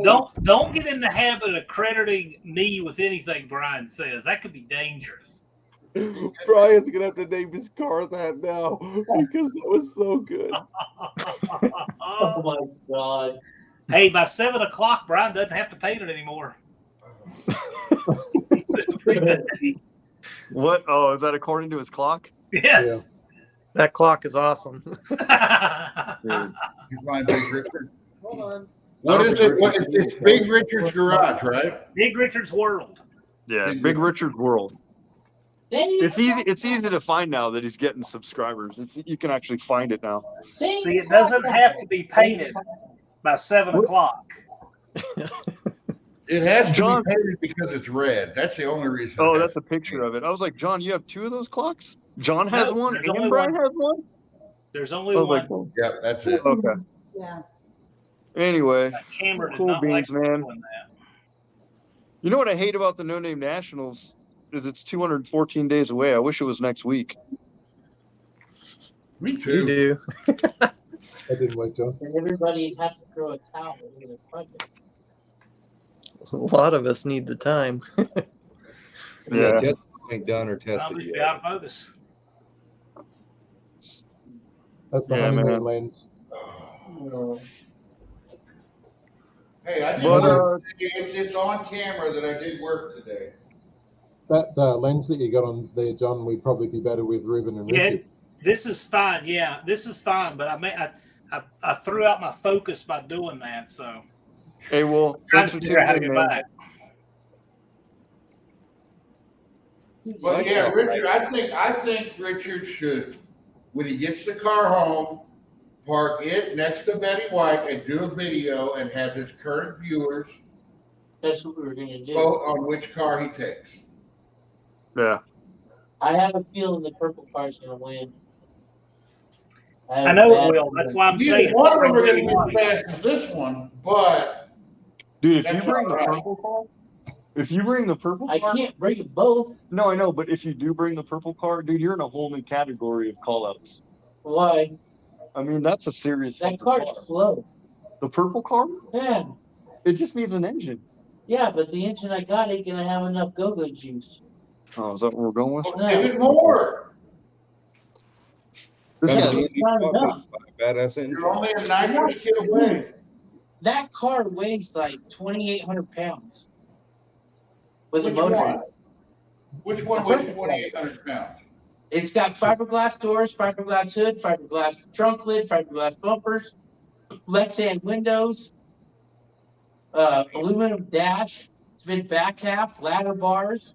Don't get in the habit of crediting me with anything Brian says. That could be dangerous. Brian's gonna have to name his car that now because that was so good. Oh my God. Hey, by 7 o'clock, Brian doesn't have to paint it anymore. What? Oh, is that according to his clock? Yes. That clock is awesome. You find Big Richard. Hold on. What is it? What is it's Big Richard's Garage, right? Big Richard's World. Yeah, Big Richard's World. It's easy. It's easy to find now that he's getting subscribers. You can actually find it now. See, it doesn't have to be painted by 7 o'clock. It has to John- be painted because it's red. That's the only reason. Oh, that's a picture of it. I was like, John, you have two of those clocks? John has No, one there's and only Brian one. has one? There's only I was one. like, oh, Yep, that's it. okay. Yeah. Anyway, Cameron did cool not beans, like man. doing that. You know what I hate about the No Name Nationals is it's 214 days away. I wish it was next week. Me You too. do. That didn't work, John. And everybody has to throw a towel in the bucket. A lot of us need the time. Yeah, just ain't done or I'll tested just be yet. out of focus. That's the Yeah, honeymoon man. lens. Hey, I did But, work today. It's on camera that I did work today. That lens that you got on there, John, we'd probably be better with Ruben and Yeah, Richard. this is fine. Yeah, this is fine. But I threw out my focus by doing that. So Hey, well, trying thanks to for figure out how to tuning get in, man. back. But yeah, Richard, I think Richard should, when he gets the car home, park it next to Betty White and do a video and have his current viewers That's what we were gonna do. vote on which car he takes. Yeah. I have a feeling the purple car's gonna win. I know it will. That's why I'm Neither saying. one of them are bring gonna Betty be White. as fast as this one, but Dude, if That's you bring the all right. purple car, if you bring the purple I car, can't bring them both. no, I know, but if you do bring the purple car, dude, you're in a whole new category of call-outs. Why? I mean, that's a serious. That fucking car's car. slow. The purple car, Yeah. it just needs an engine. Yeah, but the engine I got ain't gonna have enough go-go juice. Oh, is that what we're going with? give it more. This Yeah, guy's- it's not enough. Badass engine. You're only a nitrous kid away. That car weighs like 2,800 pounds. With a Which motor. one? Which one weighs 2,800 pounds? It's got fiberglass doors, fiberglass hood, fiberglass trunk lid, fiberglass bumpers, Lexan windows, aluminum dash, spin back half, ladder bars,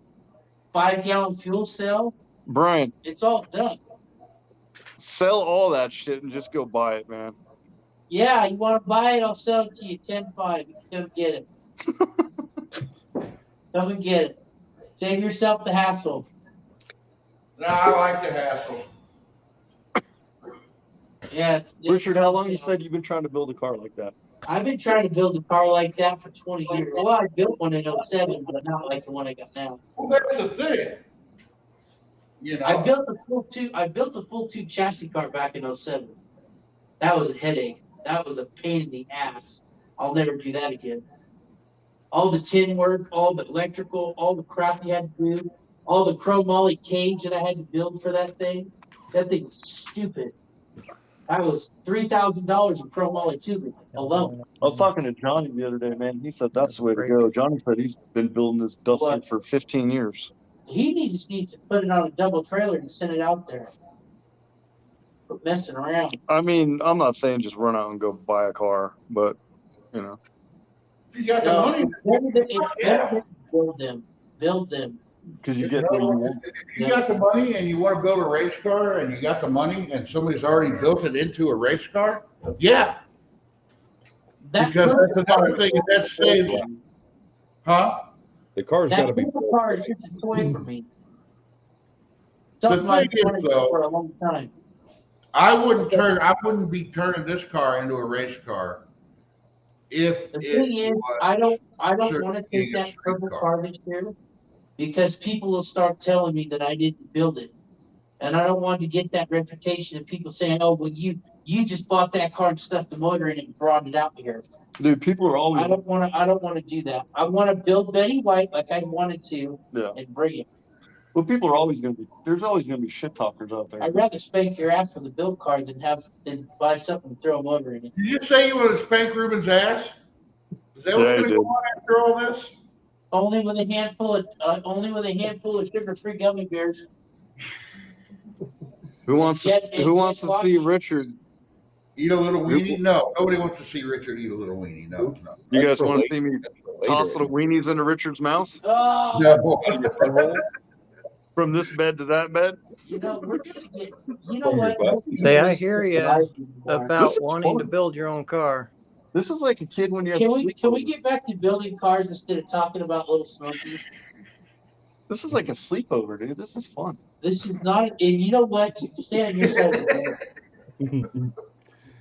5-gallon fuel cell. Brian, It's all done. sell all that shit and just go buy it, man. Yeah, you want to buy it? I'll sell it to you 10.5. You can come get it. Come and get it. Save yourself the hassle. No, I like the hassle. Yeah. Richard, how long you said you've been trying to build a car like that? I've been trying to build a car like that for 20 years. Well, I built one in 07, but not like the one I got now. Well, that's the thing. You know, I built a full tube chassis car back in 07. That was a headache. That was a pain in the ass. I'll never do that again. All the tin work, all the electrical, all the crap you had to do, all the chromoly cage that I had to build for that thing. That thing was stupid. That was $3,000 in chromoly tubing alone. I was talking to Johnny the other day, man. He said that's the way to go. Johnny said he's been building this Duster What? for 15 years. He just needs to put it on a double trailer and send it out there. Quit messing around. I mean, I'm not saying just run out and go buy a car, but you know. you got the No, money. it's better to build them. Build them. Because you You get know, if you got the money and you want to build a race car and you got the money and somebody's already built it into a race car, yeah. Because that's another thing that saves, huh? The car's got to That be little car is just a toy for me. The Something I've thing is, wanted though, for a long time. I wouldn't be turning this car into a race car if The thing it is, was I don't certain want to being take a that street purple car. car this year because people will start telling me that I didn't build it. And I don't want to get that reputation of people saying, oh, well, you just bought that car and stuffed the motor in it and brought it out here. Dude, people are always I don't want to do that. I want to build Betty White like I wanted to and bring it. Well, people are always going to be. There's always going to be shit talkers out there. I'd rather spank your ass with a build car than buy something and throw a motor in it. Did you say you want to spank Ruben's ass? Is that what's Yeah, I going to did. go on after all this? Only with a handful of sugar-free gummy bears. Who wants Yes, to see Richard? Eat a little weenie? No, nobody wants to see Richard eat a little weenie. No. You guys want to see me toss little weenies into Richard's mouth? Oh, No. From this bed to that bed? we're gonna get. You know what? Say, I hear you about This is wanting to fun. build your own car. This is like a kid when you have Can we get back to building cars instead of talking about little smokies? This is like a sleepover, dude. This is fun. This is not. And you know what? You stay on your side of the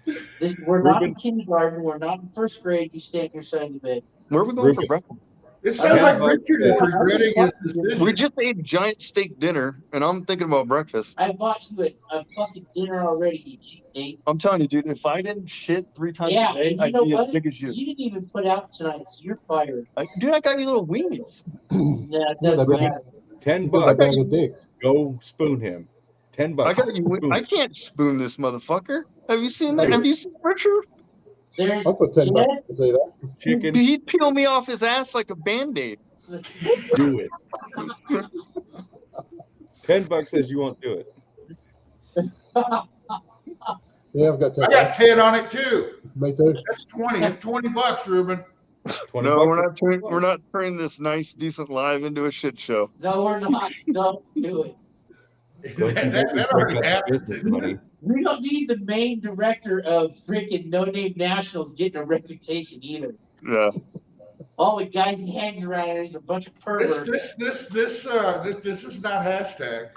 bed. We're not in kindergarten. We're not in first grade. You stay on your side of the bed. Where are we going for breakfast? It sounds like Richard is regretting his decision. We just ate a giant steak dinner, and I'm thinking about breakfast. I bought you a fucking dinner already, you cheap date. I'm telling you, dude, if I didn't shit 3 times Yeah, a day, and you I'd know be what? as big as you. You didn't even put out tonight, so you're fired. Dude, I got you little weenies. Yeah, it doesn't matter. $10 Got a bag of dicks. Go spoon him. $10. I got you. Spoon. I can't spoon this motherfucker. Have you seen that? Have you seen Richard? There's I'll put $10 to say that. Chicken. He'd peel me off his ass like a Band-Aid. Do it. $10 says you won't do it. Yeah, I've got 10 I got 10 on it too. Me too. That's 20. It's $20, Ruben. $20 No, we're not turning this nice, decent live into a shit show. No, we're not. Don't do it. That already happened. business money. We don't need the main director of freaking No Name Nationals getting a reputation either. Yeah. All the guys he hangs around is a bunch of perverts. This is not hashtag.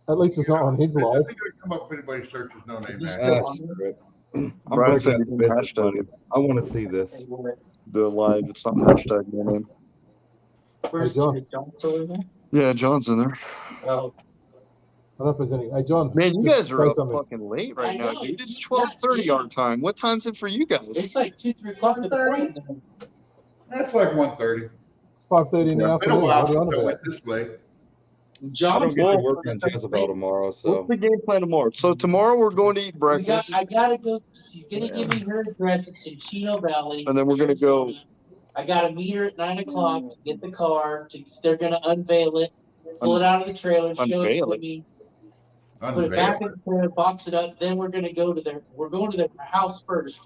At least it's not on his It's live. not going to come up if anybody searches no name Just hashtag. Ah, screw it. I'm Brian said breaking he up didn't business hashtag money. it. I want to see this. The live, it's not hashtag your name. Where's Hey, John. John still in there? Yeah, John's in there. Oh, I don't know if there's any. Hey, John. Man, you just guys are say up something. fucking late right I now, know. dude. It's 12:30 our time. What time's it for you guys? it's like 2-3 o'clock in the morning. That's like 1:30. It's 5:30 in the It's been a afternoon. while What are you since on I about? went this late. I John, don't get to work on Jezebel tomorrow, What's so the game plan tomorrow? So tomorrow we're going to eat breakfast, I gotta go. She's gonna give me her address. It's in Chino Valley. and then we're gonna go. Arizona. I gotta meet her at 9 o'clock to get the car. They're gonna unveil it, pull it out of the trailer, show it Unveil to it? me, put it back in the trailer, box it up. Then we're gonna go to we're going to their house first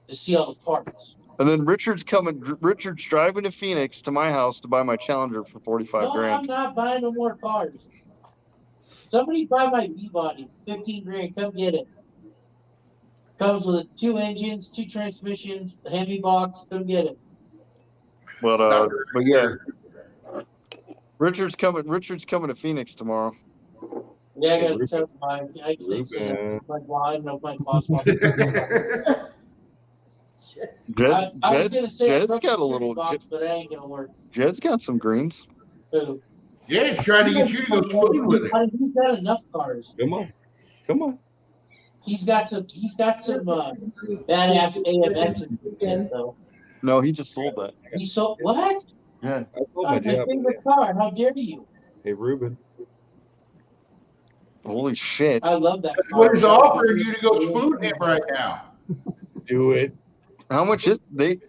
to see all the parts. And then Richard's driving to Phoenix to my house to buy my Challenger for 45 No, I'm grand. not buying no more cars. Somebody buy my V-body, 15 grand. Come get it. Comes with 2 engines, 2 transmissions, the Hemi box. Come get it. But yeah, Richard's coming to Phoenix tomorrow. Yeah, I gotta tell my. I can't say Ruben. my well, I don't know if my boss wants. I was gonna say Jed's got a little. box, but it ain't gonna work. Jed's got some greens. So Yeah, he's trying to get you to go spoon with it. he's got enough cars. come on. He's got some badass AMXs though. No, he just sold that. He sold what? Yeah. I told Oh, my my job. favorite car. How dare you? Hey, Ruben. Holy shit. I love that That's car. what he's offering you to go spoon him right now. Do it. How much is they?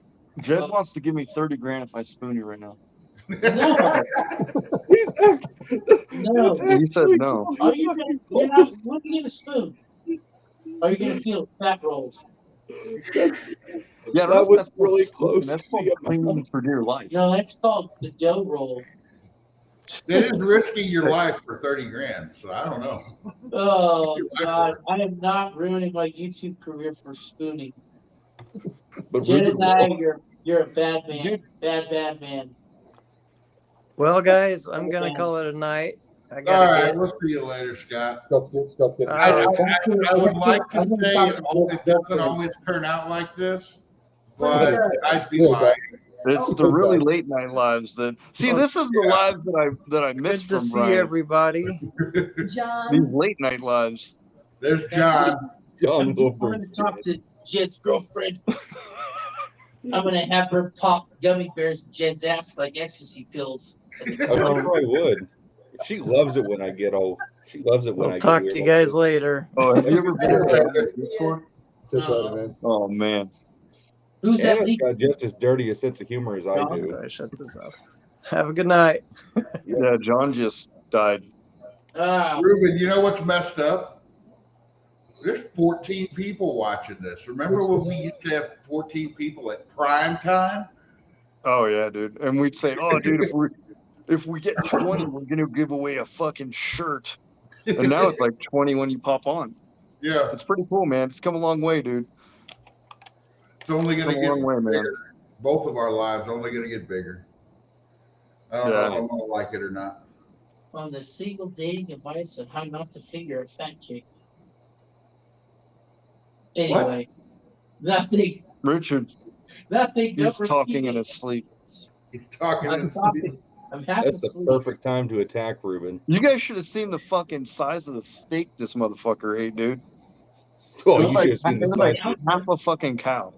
Jed wants to give me 30 grand if I spoon you right now. No. He said no. Are you gonna? You're not. What are you gonna spoon? Are you gonna feel fat rolls? Yeah, That was that's really called close That's to called the cleaning for dear life. No, that's called the dough roll. It is risking your life for 30 grand, so I don't know. Oh God, I am not ruining my YouTube career for spooning. But Jed Ruben, and I, you're a bad man. Bad man. Well, guys, I'm gonna call it a night. I All gotta right, get. we'll see you later, Scott. Scott's getting. I would like to say it doesn't always turn out like this, but I'd be lying. It's the really late night lives that see. This is the lives that I miss Good to from see Brian. everybody. These John, late night lives. There's John. I'm gonna talk to Jed's girlfriend. I'm gonna have her pop gummy bears in Jed's ass like ecstasy pills. I probably would. She loves it when I get old. She loves it when I I'll get talk weird to you like guys this. later. Oh, have you ever been yeah. Just later, man. Oh man. Who's that? Anna's leak? got just as dirty a sense of humor as I I'm do. gonna shut this up. Have a good night. Yeah, John just died. Ruben, you know what's messed up? There's 14 people watching this. Remember when we used to have 14 people at prime time? Oh yeah, dude. And we'd say, oh, dude, if we get 20, we're gonna give away a fucking shirt. And now it's like 20 when you pop on. Yeah, It's pretty cool, man. It's come a long way, dude. it's only going to Come a get long way, man. bigger. Both of our lives only going to get bigger. I don't know if I'm going to like it or not. On the single dating advice of how not to figure a fat chick. Anyway, nothing. Richard, Nothing. he's Don't talking repeat in it. his sleep. He's talking. I'm talking. I'm half That's the asleep. perfect time to attack Ruben. You guys should have seen the fucking size of the steak this motherfucker ate, dude. Oh, It you was like, should have seen it the was like size. half a fucking cow.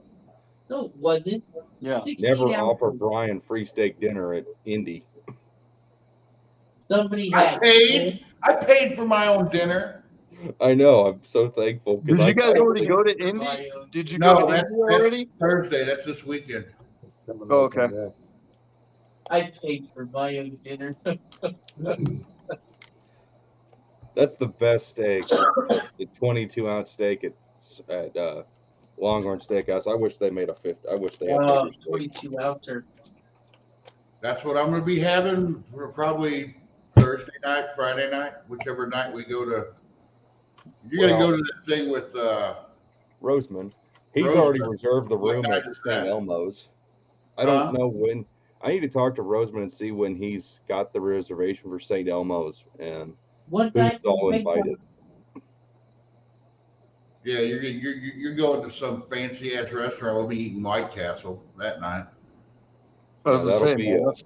No, it wasn't. Yeah. 16 Never ounces. offer Brian free steak dinner at Indy. Somebody I had. paid for my own dinner. I know. I'm so thankful. 'cause Did you guys I- already go to Indy? Did you No, go to that's Indy already? Thursday. That's this weekend. Oh, okay. Yeah. I paid for my own dinner. That's the best steak. The 22-ounce steak at Longhorn Steakhouse. I wish they made a 50. I wish they had bigger steak. 22 ouncer. That's what I'm going to be having for probably Thursday night, Friday night, whichever night we go to. You're going to go to that thing with Roseman. He's Roseman. already reserved the What room night at is St. that? Elmo's. I don't Huh? know when. I need to talk to Roseman and see when he's got the reservation for St. Elmo's and One who's night. all invited. Yeah, you're going to some fancy ass restaurant. We'll be eating White Castle that night. I was Yeah, the that'll same. be Man. a- That's-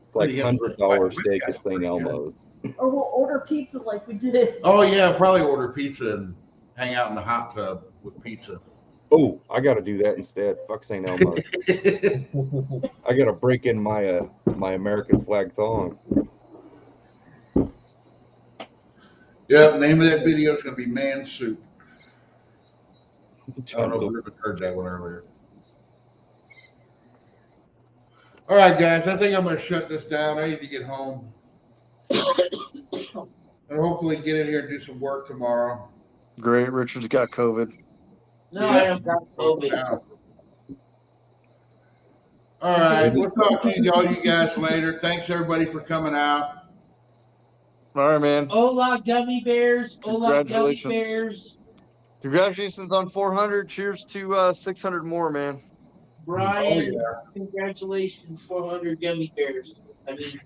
It's like Yeah. $100 steak at St. Elmo's. or we'll order pizza like we did. Oh yeah, probably order pizza and hang out in the hot tub with pizza. Oh, I got to do that instead. Fuck St. Elmo's. I got to break in my my American flag thong. Yep, name of that video is going to be Man Soup. I don't know if you heard that one earlier. All right, guys, I think I'm going to shut this down. I need to get home. And hopefully get in here and do some work tomorrow. Great. Richard's got COVID. No, I don't got COVID. All right, we'll talk to you, all you guys later. Thanks everybody for coming out. All right, man. Hola, gummy bears. Hola, gummy Congratulations. bears. Congratulations on 400. Cheers to 600 more, man. Brian, Oh, congratulations, 400 gummy bears. I mean,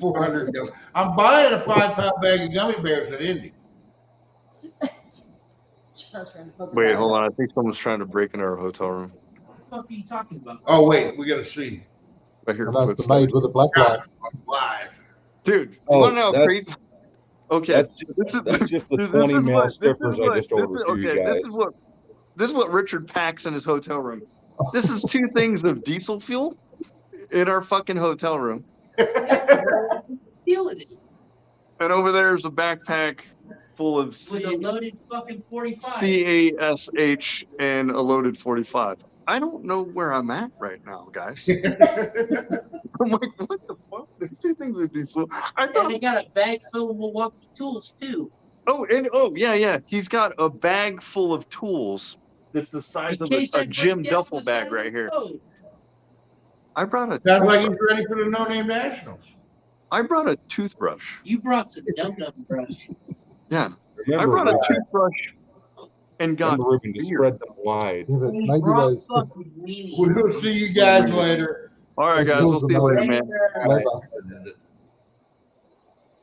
400 gummy. I'm buying a 5-pound bag of gummy bears at Indy. John's trying to focus Wait, on hold on. I think someone's trying to break into our hotel room. what the fuck are you talking about? Oh wait, we got to see. I hear And that's the footsteps. maid with the black light. Live. Dude, you Oh, want to know how that's- crazy? Okay, That's this just the this 20 is mil what- this strippers is I what- just this ordered is- for you okay, guys. This is what Richard packs in his hotel room. This is 2 things of diesel fuel in our fucking hotel room, Feeling it and over there is a backpack full of with a loaded fucking 45. CASH and a loaded 45. I don't know where I'm at right now, guys. I'm like, what the fuck? There's 2 things with diesel. I And thought they got a bag full of Milwaukee tools too. yeah. He's got a bag full of tools. That's the size In of case a I break gym down duffel the side bag of right the here. road. I brought a Sounds like he's toothbrush. ready for the No Name Nationals. I brought a toothbrush. You brought some dum brush. Yeah, Remember, I brought a Ruben, toothbrush and got remember, Ruben, to beer. spread them wide. Yeah, but You maybe brought those fucking weenies. We'll see you guys later. All right, guys, we'll see you later, man. leather